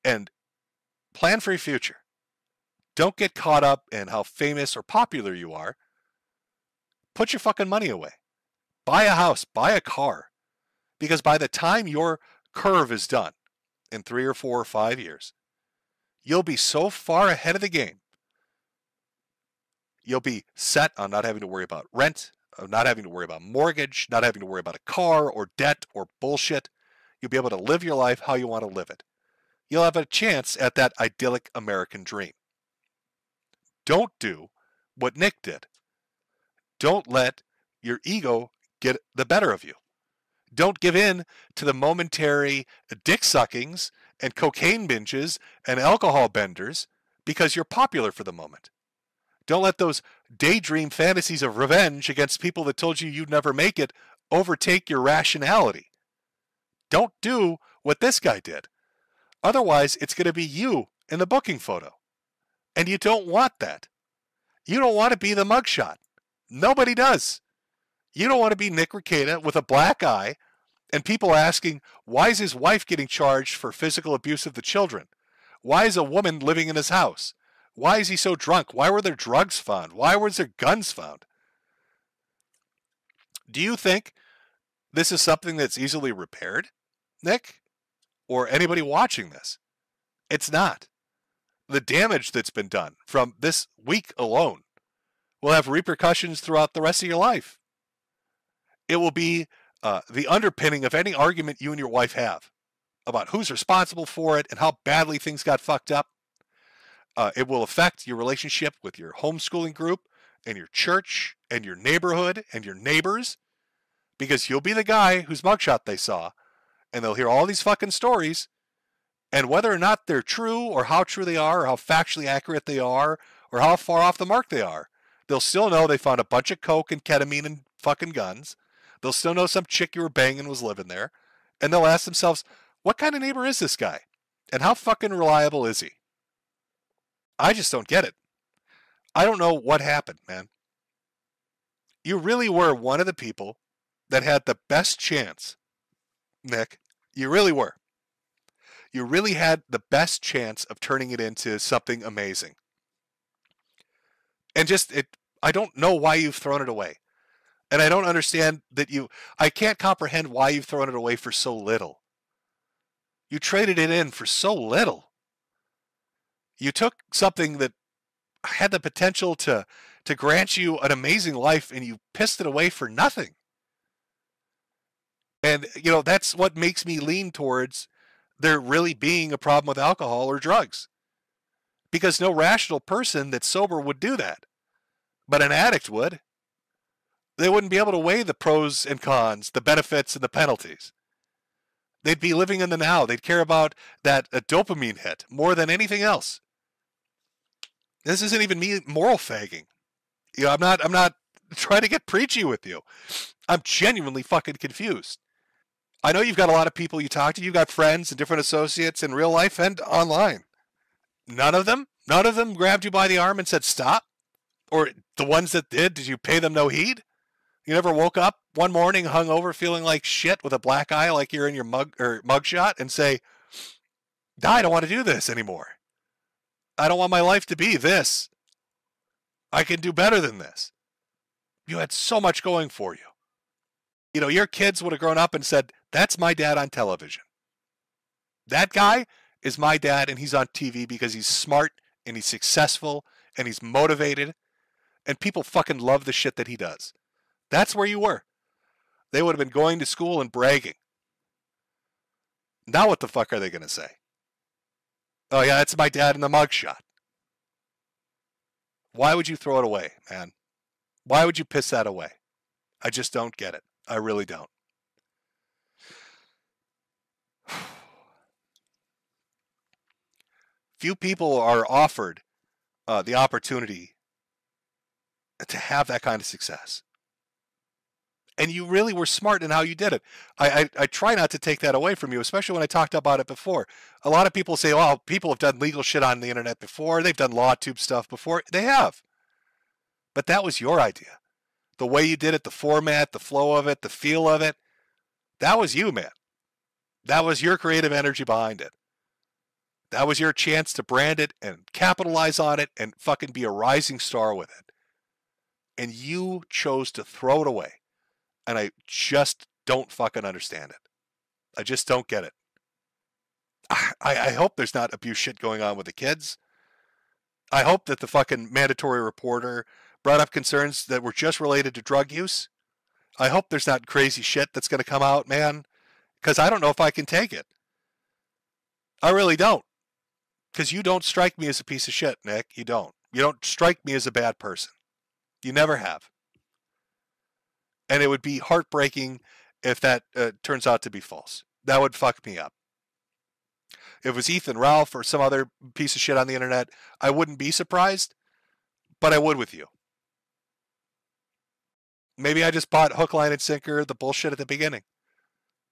and plan for your future. Don't get caught up in how famous or popular you are. Put your fucking money away. Buy a house, buy a car. Because by the time your curve is done, in 3 or 4 or 5 years, you'll be so far ahead of the game. You'll be set on not having to worry about rent, not having to worry about mortgage, not having to worry about a car or debt or bullshit. You'll be able to live your life how you want to live it. You'll have a chance at that idyllic American dream. Don't do what Nick did. Don't let your ego get the better of you. Don't give in to the momentary dick suckings and cocaine binges and alcohol benders because you're popular for the moment. Don't let those daydream fantasies of revenge against people that told you you'd never make it overtake your rationality. Don't do what this guy did. Otherwise, it's going to be you in the booking photo. And you don't want that. You don't want to be the mugshot. Nobody does. You don't want to be Nick Rekieta with a black eye and people asking, why is his wife getting charged for physical abuse of the children? Why is a woman living in his house? Why is he so drunk? Why were there drugs found? Why was there guns found? Do you think this is something that's easily repaired, Nick? Or anybody watching this? It's not. The damage that's been done from this week alone will have repercussions throughout the rest of your life. It will be the underpinning of any argument you and your wife have about who's responsible for it and how badly things got fucked up. It will affect your relationship with your homeschooling group and your church and your neighborhood and your neighbors, because you'll be the guy whose mugshot they saw, and they'll hear all these fucking stories, and whether or not they're true or how true they are or how factually accurate they are or how far off the mark they are, they'll still know they found a bunch of coke and ketamine and fucking guns. They'll still know some chick you were banging was living there, and they'll ask themselves, what kind of neighbor is this guy? And how fucking reliable is he? I just don't get it. I don't know what happened, man. You really were one of the people that had the best chance, Nick. You really were. You really had the best chance of turning it into something amazing. And I don't know why you've thrown it away. And I don't understand that I can't comprehend why you've thrown it away for so little. You traded it in for so little. You took something that had the potential to grant you an amazing life and you pissed it away for nothing. And, you know, that's what makes me lean towards there really being a problem with alcohol or drugs. Because no rational person that's sober would do that. But an addict would. They wouldn't be able to weigh the pros and cons, the benefits and the penalties. They'd be living in the now. They'd care about that dopamine hit more than anything else. This isn't even me moral fagging. You know, I'm not trying to get preachy with you. I'm genuinely fucking confused. I know you've got a lot of people you talk to. You've got friends and different associates in real life and online. None of them grabbed you by the arm and said, stop? Or the ones that did you pay them no heed? You never woke up one morning hungover feeling like shit with a black eye like you're in your mugshot and say, I don't want to do this anymore. I don't want my life to be this. I can do better than this. You had so much going for you. You know, your kids would have grown up and said, that's my dad on television. That guy is my dad, and he's on TV because he's smart and he's successful and he's motivated, and people fucking love the shit that he does. That's where you were. They would have been going to school and bragging. Now what the fuck are they going to say? Oh yeah, that's my dad in the mugshot. Why would you throw it away, man? Why would you piss that away? I just don't get it. I really don't. Few people are offered the opportunity to have that kind of success. And you really were smart in how you did it. I try not to take that away from you, especially when I talked about it before. A lot of people say, well, people have done legal shit on the internet before. They've done law tube stuff before. They have. But that was your idea. The way you did it, the format, the flow of it, the feel of it. That was you, man. That was your creative energy behind it. That was your chance to brand it and capitalize on it and fucking be a rising star with it. And you chose to throw it away. And I just don't fucking understand it. I just don't get it. I hope there's not abuse shit going on with the kids. I hope that the fucking mandatory reporter brought up concerns that were just related to drug use. I hope there's not crazy shit that's going to come out, man. Because I don't know if I can take it. I really don't. Because you don't strike me as a piece of shit, Nick. You don't. You don't strike me as a bad person. You never have. And it would be heartbreaking if that turns out to be false. That would fuck me up. If it was Ethan Ralph or some other piece of shit on the internet, I wouldn't be surprised, but I would with you. Maybe I just bought hook, line, and sinker, the bullshit at the beginning.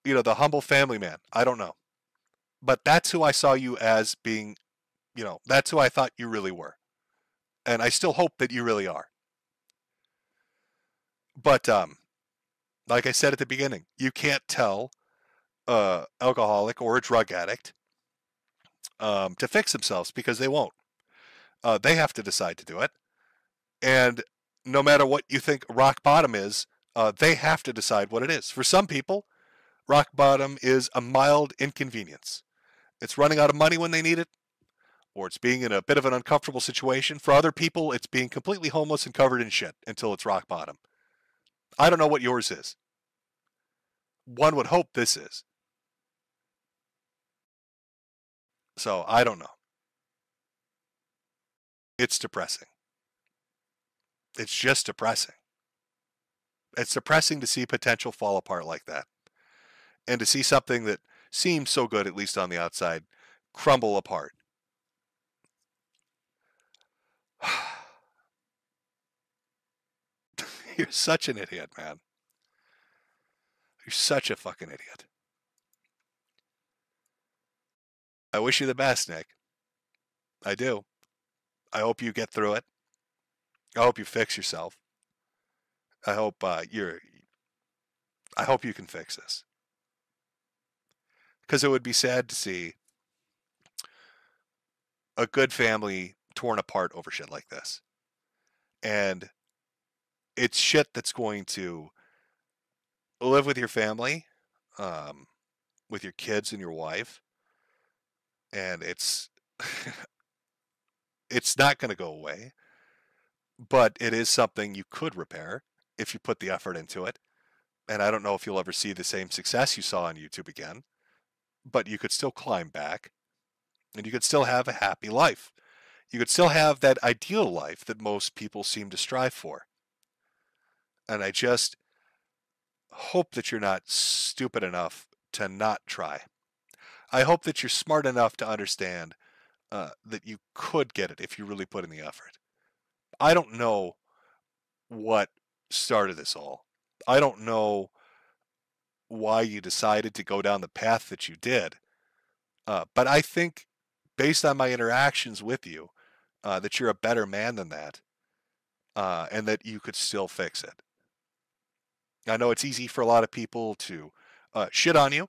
You know, the humble family man. I don't know. But that's who I saw you as being, you know, that's who I thought you really were. And I still hope that you really are. But, like I said at the beginning, you can't tell an alcoholic or a drug addict to fix themselves because they won't. They have to decide to do it. And no matter what you think rock bottom is, they have to decide what it is. For some people, rock bottom is a mild inconvenience. It's running out of money when they need it, or it's being in a bit of an uncomfortable situation. For other people, it's being completely homeless and covered in shit until it's rock bottom. I don't know what yours is. One would hope this is. So, I don't know. It's depressing. It's just depressing. It's depressing to see potential fall apart like that. And to see something that seemed so good, at least on the outside, crumble apart. You're such an idiot, man. You're such a fucking idiot. I wish you the best, Nick. I do. I hope you get through it. I hope you fix yourself. I hope I hope you can fix this. Because it would be sad to see a good family torn apart over shit like this. And it's shit that's going to live with your family, with your kids and your wife. And it's not going to go away. But it is something you could repair if you put the effort into it. And I don't know if you'll ever see the same success you saw on YouTube again. But you could still climb back. And you could still have a happy life. You could still have that ideal life that most people seem to strive for. And I just hope that you're not stupid enough to not try. I hope that you're smart enough to understand that you could get it if you really put in the effort. I don't know what started this all. I don't know why you decided to go down the path that you did. But I think, based on my interactions with you, that you're a better man than that. And that you could still fix it. I know it's easy for a lot of people to shit on you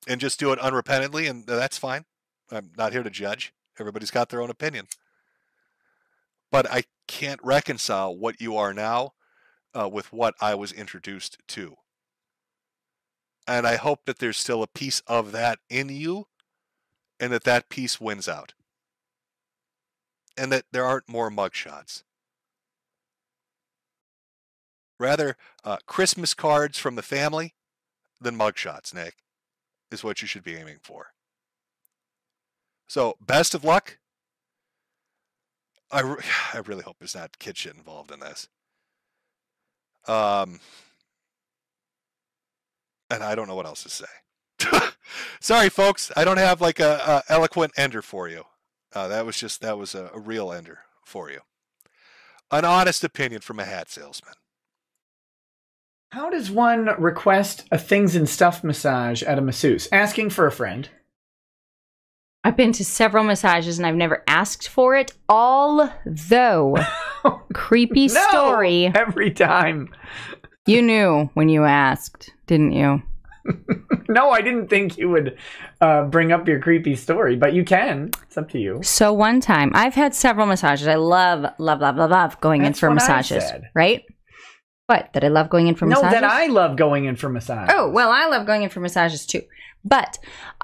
and just do it unrepentantly, and that's fine. I'm not here to judge. Everybody's got their own opinion. But I can't reconcile what you are now with what I was introduced to. And I hope that there's still a piece of that in you and that piece wins out. And that there aren't more mugshots. Rather, Christmas cards from the family than mugshots, Nick, is what you should be aiming for. So, best of luck. I really hope there's not kid shit involved in this. And I don't know what else to say. Sorry, folks. I don't have like a eloquent ender for you. That was a real ender for you. An honest opinion from a hat salesman. How does one request a things and stuff massage at a masseuse? Asking for a friend. I've been to several massages and I've never asked for it. Although, creepy story. Every time. You knew when you asked, didn't you? No, I didn't think you would bring up your creepy story, but you can. It's up to you. So one time, I've had several massages. I love going in for massages. Right? What? That I love going in for massages? No, that I love going in for massages. Oh, well, I love going in for massages too. But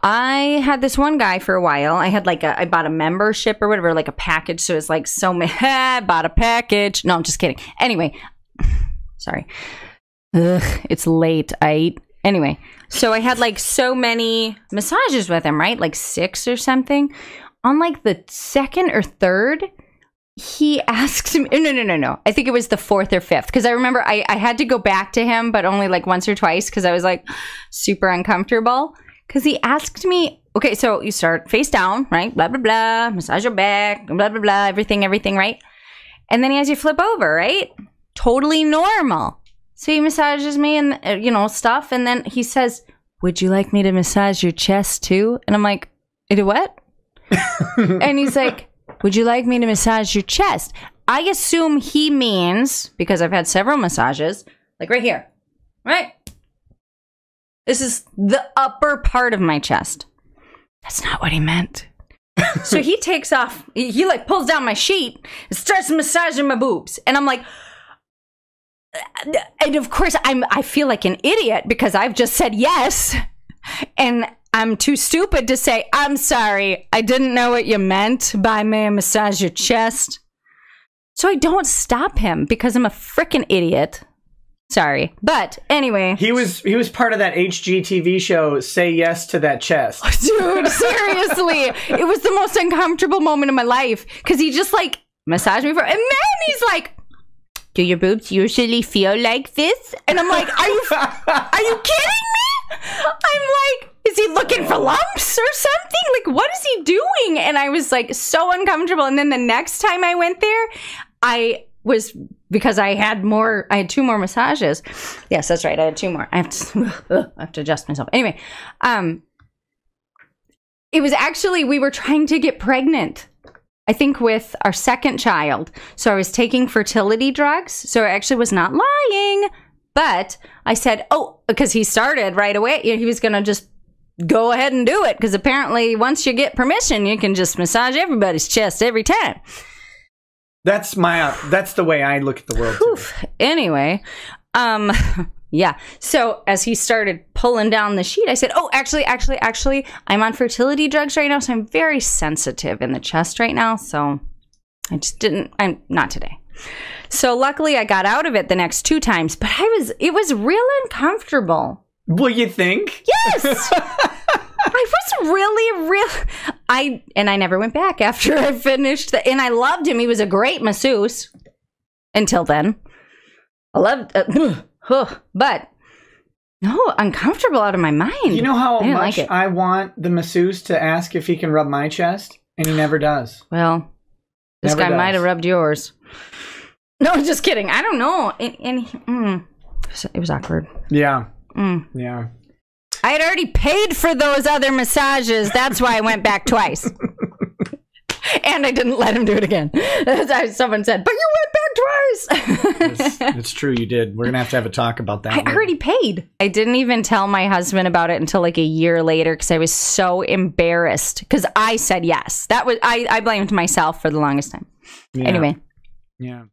I had this one guy for a while. I had I bought a membership or whatever, like a package. So it's like I bought a package. No, I'm just kidding. Anyway, sorry. It's late. Anyway, so I had so many massages with him, right? Like 6 or something. On the second or third, he asks me, no. I think it was the 4th or 5th. Because I remember I had to go back to him, but only once or twice because I was super uncomfortable. Because he asked me, okay, so you start face down, right? Blah, blah, blah. Massage your back, blah, blah, blah. Everything, right? And then he has you flip over, right? Totally normal. So he massages me and, stuff. And then he says, would you like me to massage your chest too? And I'm like, what? And he's like, would you like me to massage your chest? I assume he means, because I've had several massages, right here, right? This is the upper part of my chest. That's not what he meant. So he takes off, he pulls down my sheet and starts massaging my boobs. And I'm like, and of course I feel like an idiot because I've just said yes. And I'm too stupid to say, I'm sorry, I didn't know what you meant by may I massage your chest. So I don't stop him because I'm a freaking idiot. Sorry. But anyway. He was part of that HGTV show, Say Yes to That Chest. Dude, seriously. It was the most uncomfortable moment of my life. Because he just massaged me and then he's like, do your boobs usually feel like this? And I'm like, are you kidding me? I'm like, is he looking for lumps or something? What is he doing? And I was so uncomfortable. And then the next time I went there, because I had 2 more massages. Yes, that's right. I had 2 more. I have to adjust myself. Anyway, it was actually, we were trying to get pregnant. I think with our second child. So I was taking fertility drugs. So I actually was not lying. But I said, because he started right away. He was going to just go ahead and do it. Because apparently once you get permission, you can just massage everybody's chest every time. That's the way I look at the world. Anyway, yeah. So as he started pulling down the sheet, I said, actually, I'm on fertility drugs right now. So I'm very sensitive in the chest right now. So I'm not today. So luckily I got out of it the next 2 times, but it was real uncomfortable. Well, you think? Yes. I was really, I never went back after I finished and I loved him. He was a great masseuse until then. I loved, but no, uncomfortable out of my mind. You know how much I want the masseuse to ask if he can rub my chest, and he never does. Well, this guy might have rubbed yours. No, just kidding. I don't know. It was awkward. Yeah. Yeah. I had already paid for those other massages. That's why I went back twice. And I didn't let him do it again. Someone said, but you went back twice. It's true, you did. We're going to have a talk about that. I already paid. I didn't even tell my husband about it until a year later because I was so embarrassed because I said yes. I blamed myself for the longest time. Yeah. Anyway. Yeah.